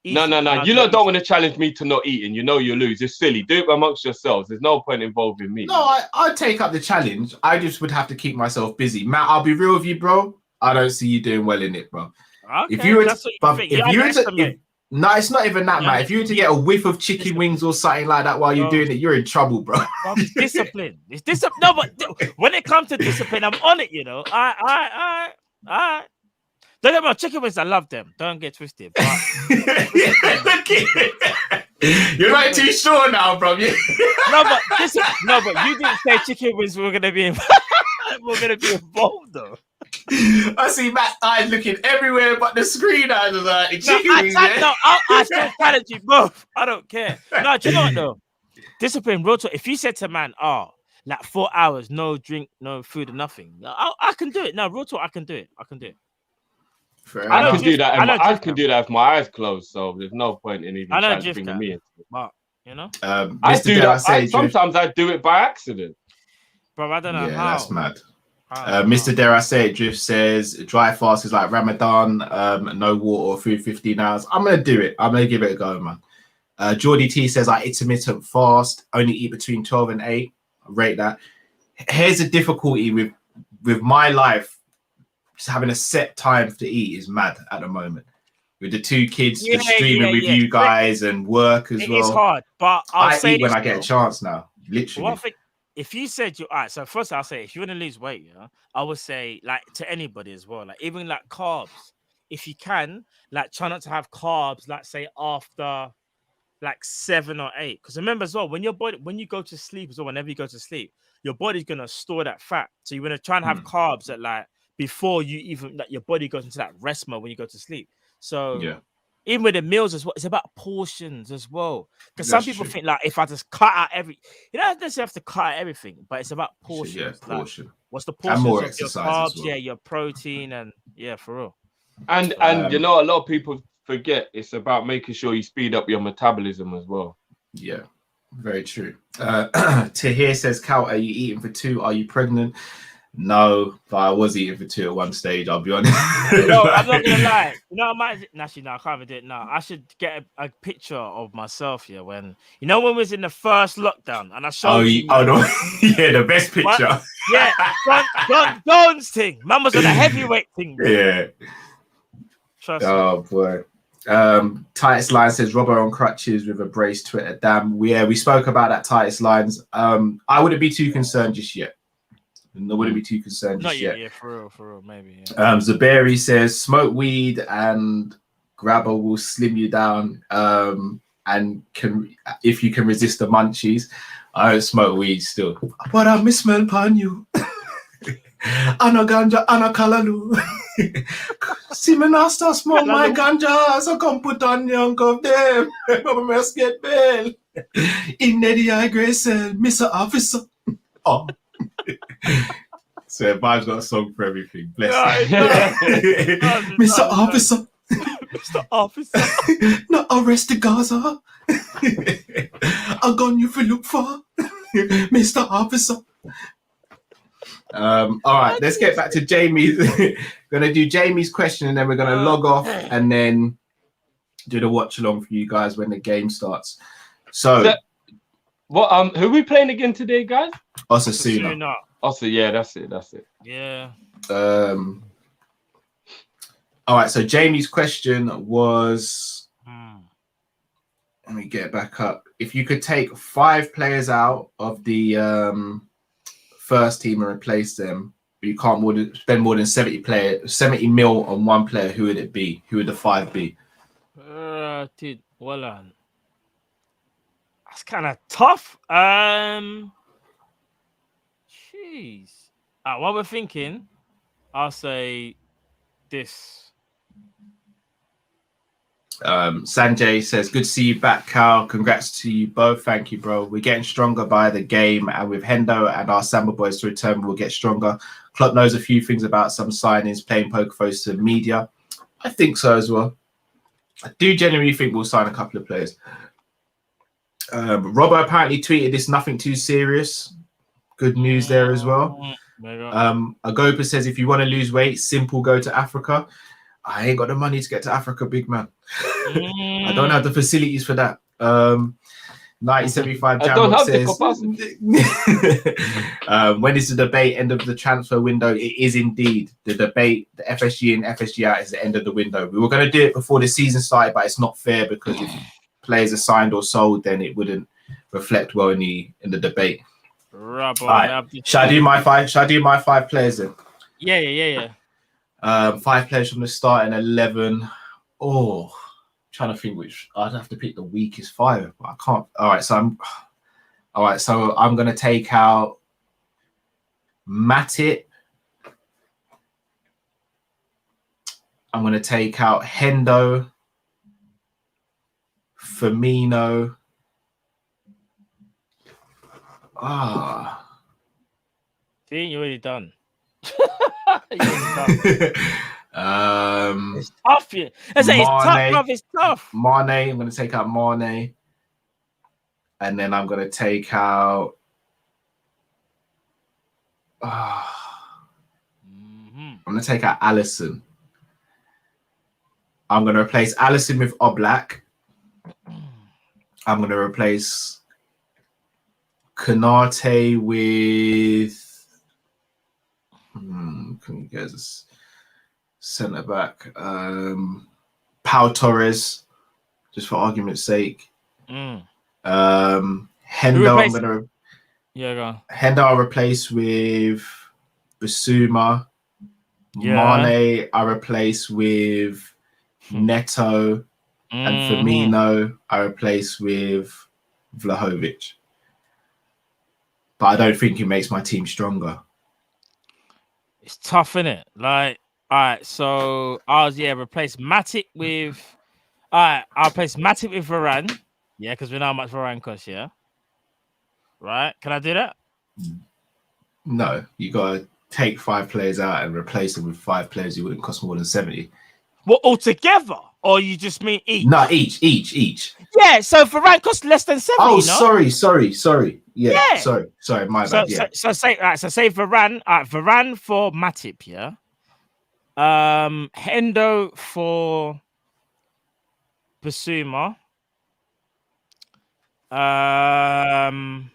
S6: No. You lot don't want to challenge me to not eating. You know you lose. It's silly. Do it amongst yourselves. There's no point involving me.
S4: No, I'd take up the challenge. I just would have to keep myself busy. Matt, I'll be real with you, bro. I don't see you doing well in it, bro.
S5: Okay,
S4: if you were no, it's not even that, Matt. If you were to get a whiff of chicken wings or something like that while you're doing it, you're in trouble, bro.
S5: It's discipline. It's discipline. No, but when it comes to discipline, I'm on it, you know. I. Don't get me wrong, chicken wings, I love them. Don't get twisted. But...
S4: You're not too sure now, bro.
S5: No, but you didn't say chicken wings were gonna be involved, though.
S4: I see Matt's eyes looking everywhere but the screen. I was like, chicken wings.
S5: I still challenge you both. I don't care. No, do you know what though? Discipline, real talk. If you said to man, like 4 hours, no drink, no food, nothing, I can do it. No, real talk, I can do it.
S6: I can do that. I can do that with my eyes closed. So there's no point in even trying to bring me into it.
S5: But you know,
S6: I do that. Sometimes I do it by accident.
S5: Bro, I don't know how.
S4: Yeah, that's mad. Mr. Dare I Say It Drift says dry fast is like Ramadan, no water or food 15 hours. I'm gonna do it. I'm gonna give it a go, man. Geordie T says I intermittent fast, only eat between 12 and 8. I rate that. Here's the difficulty with with my life, just having a set time to eat is mad at the moment. With the 2 kids, just streaming with you guys and work as well.
S5: It's hard, but
S4: I eat when I get a chance now. Literally.
S5: One thing, if you said you all right, so first I'll say if you want to lose weight, I would say like to anybody as well, like even like carbs, if you can, like try not to have carbs, like say after like 7 or 8. Because remember as well, when you go to sleep as well, whenever you go to sleep, your body's gonna store that fat. So you want to try and have carbs at like before you even like your body goes into that rest mode when you go to sleep. So even with the meals as well, it's about portions as well. Because some people think like if I just cut out you don't necessarily have to cut out everything, but it's about portions.
S4: Yeah, portion.
S5: Like, what's the portion?
S4: And more
S5: of
S4: exercise
S5: your carbs,
S4: as well.
S5: your protein, and for real.
S6: And you know, a lot of people forget it's about making sure you speed up your metabolism as well.
S4: Yeah, very true. Tahir says, Cal, are you eating for 2? Are you pregnant? No, but I was eating for 2 at one stage, I'll be honest.
S5: No, I'm not gonna lie. Actually, no, I can't even do it now. I should get a picture of myself here when when we was in the first lockdown and I showed you.
S4: Oh no, yeah, the best picture.
S5: What? Yeah, Jones thing. Man was on a heavyweight thing. Bro.
S4: Yeah.
S5: Trust
S4: me. Boy. Titus Line says Robbo on crutches with a brace Twitter. Damn, we spoke about that, Titus Lines. I wouldn't be too concerned just yet. I wouldn't be too concerned just yet.
S5: Yeah, for real, maybe. Yeah.
S4: Zaberi says smoke weed and grabber will slim you down. And if you can resist the munchies. I don't smoke weed still, but I miss smell upon you. Ana ganja, ana kalalu. See me now start smoke my ganja, so come put on young of them. Mama must get bail. In the eye grace, Mr. Officer. Oh. So Vibes got a song for everything. Bless Mr. Officer.
S5: Mr. Officer.
S4: Not arrest the Gaza. A gun you for look for. Mr. Officer. All right, let's get back to Jamie's. Gonna do Jamie's question and then we're gonna log off and then do the watch along for you guys when the game starts. So
S6: what who are we playing again today, guys?
S4: Osasuna.
S6: Yeah, that's it.
S5: Yeah.
S4: All right, so Jamie's question was let me get it back up. If you could take 5 players out of the first team and replace them, but you can't spend more than 70 mil on one player, who would it be? Who would the 5 be?
S5: That's kind of tough. Jeez. What we're thinking, I'll say this.
S4: Sanjay says, good to see you back, Cal. Congrats to you both. Thank you, bro. We're getting stronger by the game, and with Hendo and our Samba boys to return, we'll get stronger. Klopp knows a few things about some signings, playing poker face to the media. I think so as well. I do genuinely think we'll sign a couple of players. Robbo apparently tweeted this, nothing too serious. Good news there as well. Agopa says, if you want to lose weight, simple, go to Africa. I ain't got the money to get to Africa, big man. I don't have the facilities for that. 1975 Jamrock says, when is the debate end of the transfer window? It is indeed the debate. The FSG and FSG out is the end of the window. We were going to do it before the season started, but it's not fair because if players are signed or sold, then it wouldn't reflect well in the debate. Right. Shall I do my 5 players then?
S5: Yeah.
S4: 5 players from the start and 11. Oh, trying to think which I'd have to pick the weakest 5, but I can't. All right, so I'm gonna take out Matip. I'm gonna take out Hendo, Firmino.
S5: See, you're already done. It's tough. It's tough, bro. It's tough.
S4: Mane. I'm going to take out Mane, and then I'm going to take out. I'm going to take out Alisson. I'm going to replace Alisson with Oblak. I'm going to replace Konate with. Can you get us centre back? Pau Torres, just for argument's sake.
S5: Mm.
S4: Hendo, I'm gonna.
S5: Yeah, go on.
S4: Hendo, I'll replace with Basuma.
S5: Yeah.
S4: Mane, I replace with Neto, and Firmino, I replace with Vlahovic. But I don't think it makes my team stronger.
S5: It's tough, innit? Like, all right, so I'll replace Matic with. All right, I'll replace Matic with Varane. Yeah, because we know how much Varane costs. Yeah, right? Can I do that?
S4: No, you gotta take 5 players out and replace them with 5 players who wouldn't cost more than 70.
S5: What, altogether, or you just mean each?
S4: No, each.
S5: Yeah, so Varane costs less than 70.
S4: Oh,
S5: no?
S4: sorry. Yeah. Sorry, my bad. Yeah.
S5: So say Varane. Varane for Matip. Yeah. Hendo for Basuma. I'm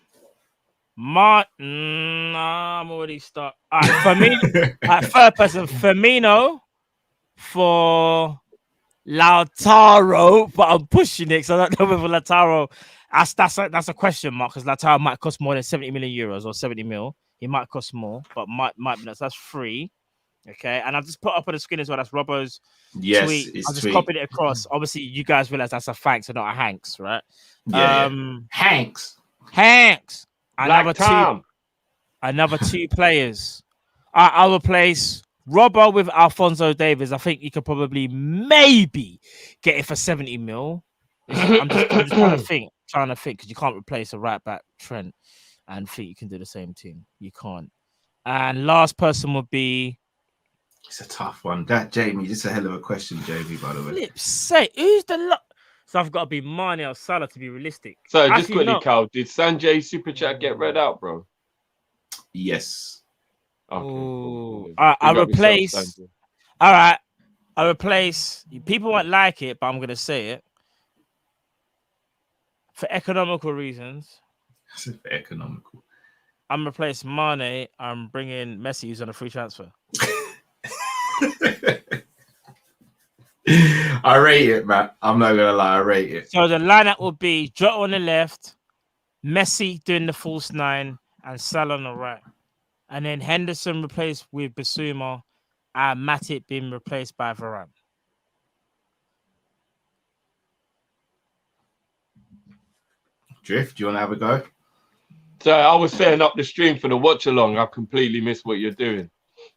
S5: already start. Third person, Firmino for Lautaro, but I'm pushing it because I don't know whether Lautaro. That's a question mark because Lautaro might cost more than 70 million euros or 70 mil. He might cost more, but might be not. So that's free. Okay, and I've just put up on the screen as well. That's Robbo's tweet. I just copied it across. Obviously, you guys realize that's a Fanks and not a Hanks, right?
S4: Yeah. Hanks.
S5: Another two players. I'll replace Robbo with Alphonso Davies. I think you could probably maybe get it for 70 mil. I'm just trying to think because you can't replace a right back Trent and think you can do the same thing. You can't. And last person would be.
S4: It's a tough one. That Jamie, this is a hell of a question, Jamie, by the way.
S5: Flip say, who's the So I've got to be Mane or Salah to be realistic.
S6: So just quickly, Cal, did Sanjay's super chat get read out, bro?
S4: Yes.
S6: Okay.
S5: I replace. All right. I replace. People won't like it, but I'm gonna say it for economical reasons.
S4: For economical.
S5: I'm replacing Mane. I'm bringing Messi, who's on a free transfer.
S4: I rate it, man. I'm not gonna lie, I rate it.
S5: So the lineup will be Jota on the left, Messi doing the false 9, and Salah on the right. And then Henderson replaced with Basuma and Matip being replaced by Varane.
S4: Drift, do you want to have a go?
S6: So I was setting up the stream for the watch along. I completely missed what you're doing.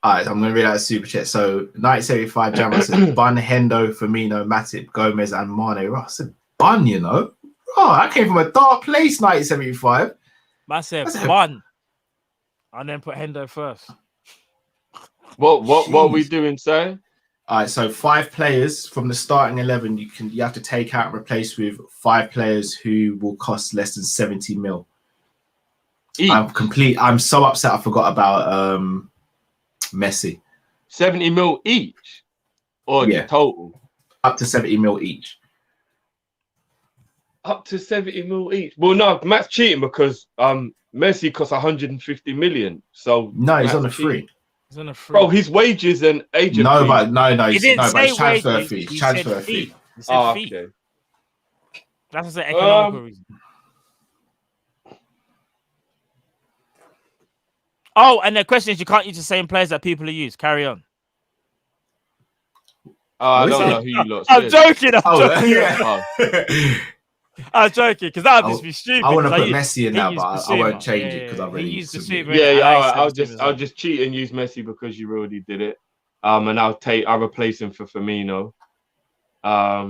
S4: All right, I'm going to read out a super chat. So 1975 Jammer said Bun, Hendo, Firmino, Matip, Gomez, and Mane. Oh, I said Bun, you know. Oh, I came from a dark place, 1975.
S5: I said Bun. And then put Hendo first.
S6: What are we doing, sir?
S4: All right, so 5 players from the starting 11 you have to take out and replace with 5 players who will cost less than 70 mil.
S6: Each.
S4: I'm so upset I forgot about Messi.
S6: 70 mil each? Or total?
S4: Up to 70 mil each.
S6: Up to 70 mil each. Well, no, Matt's cheating because Messi costs 150 million. So
S4: no, he's on a free.
S5: He's on a free.
S6: Bro, his wages and agent.
S4: No,
S6: fee.
S4: but no,
S5: he didn't say
S4: transfer
S5: wages.
S4: fee.
S5: He
S4: Transfer
S5: said
S4: fee.
S5: He said fee.
S6: Okay.
S5: That's an economical reason. Oh, and the question is, you can't use the same players that people use. Carry on.
S6: I don't know who you lot
S5: I'm joking.
S4: Yeah.
S5: I'm joking because that would just be stupid.
S4: I want to put Messi in that, but I won't change it because I've already
S5: used the super.
S6: I'll just cheat and use Messi because you already did it. And I'll replace him for Firmino. I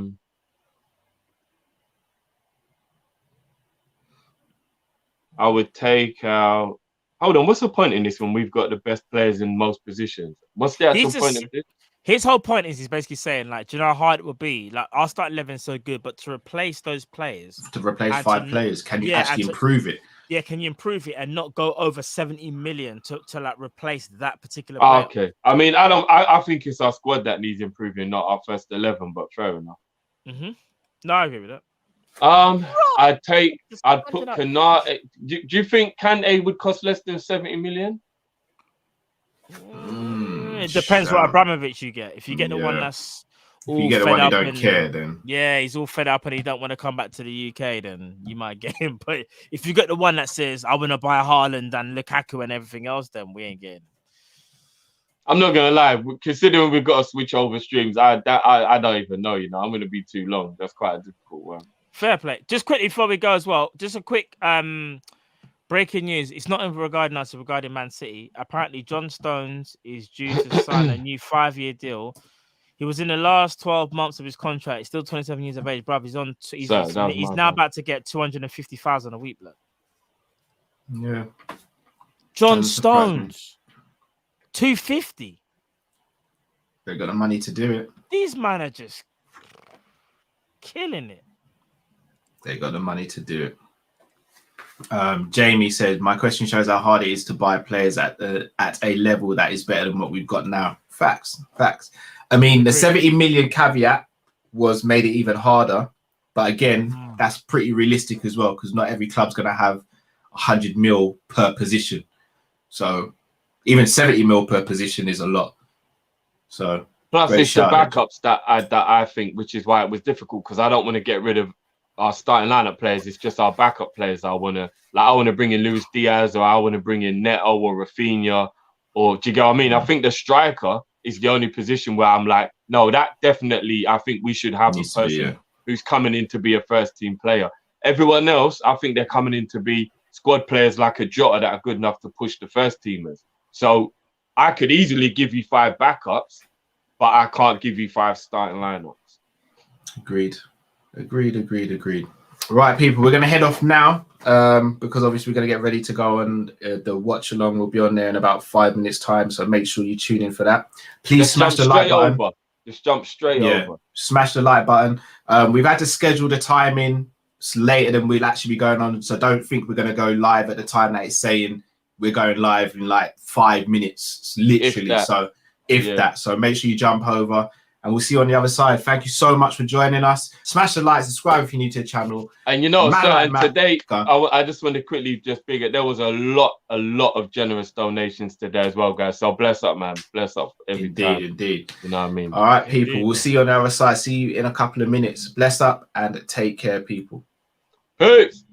S6: would take out. Hold on, what's the point in this when we've got the best players in most positions? What's the actual point of this?
S5: His whole point is he's basically saying, like, do you know how hard it would be? Like, our start 11 is so good, but to replace those players.
S4: To replace 5 players, can you actually improve it?
S5: Yeah, can you improve it and not go over 70 million to like replace that particular player?
S6: Okay. I mean, I think it's our squad that needs improving, not our first 11, but fair enough.
S5: Mm-hmm. No, I agree with that.
S6: I'd put Canate. Do you think Kante would cost less than 70 million?
S5: it depends what Abramovich you get. If you get the one that's
S4: if you get the one you don't care, then
S5: he's all fed up and he don't want to come back to the UK, then you might get him. But if you get the one that says I want to buy Haaland and Lukaku and everything else, then we ain't getting him.
S6: I'm not gonna lie. Considering we've got to switch over streams, I don't even know. You know, I'm gonna be too long. That's quite a difficult one.
S5: Fair play. Just quickly before we go as well, just a quick breaking news. It's not regarding us, it's regarding Man City. Apparently, John Stones is due to sign a new 5-year deal. He was in the last 12 months of his contract. He's still 27 years of age, bruv. He's now about to get 250,000 a week, blood.
S4: Yeah.
S5: John Stones. 250.
S4: They got the money to do it.
S5: These managers killing it.
S4: They got the money to do it. Jamie said, "My question shows how hard it is to buy players at a level that is better than what we've got now." Facts. I mean, the 70 million caveat was made it even harder, but again, that's pretty realistic as well because not every club's going to have 100 mil per position. So even 70 mil per position is a lot. So
S6: plus it's the backups that I think, which is why it was difficult because I don't want to get rid of our starting lineup players. It's just our backup players. I want to bring in Luis Diaz, or I want to bring in Neto or Rafinha, or do you get what I mean? I think the striker is the only position where I'm like, no, that definitely. I think we should have a person who's coming in to be a first team player. Everyone else, I think they're coming in to be squad players like a Jota that are good enough to push the first teamers. So I could easily give you 5 backups, but I can't give you 5 starting lineups.
S4: Agreed. Right, people, we're going to head off now because obviously we're going to get ready to go, and the watch along will be on there in about 5 minutes time. So make sure you tune in for that. Please smash the like button.
S6: Just jump straight over.
S4: Smash the like button. We've had to schedule the timing later than we'll actually be going on. So don't think we're going to go live at the time that it's saying we're going live in like 5 minutes, literally. If that. So make sure you jump over and we'll see you on the other side. Thank you so much for joining us. Smash the like, subscribe if you're new to the channel.
S6: And you know, today, I just want to quickly just big it. There was a lot of generous donations today as well, guys. So bless up, man. Bless up every time.
S4: Indeed.
S6: You know what I mean?
S4: All right, people. We'll see you on the other side. See you in a couple of minutes. Bless up and take care, people.
S6: Peace.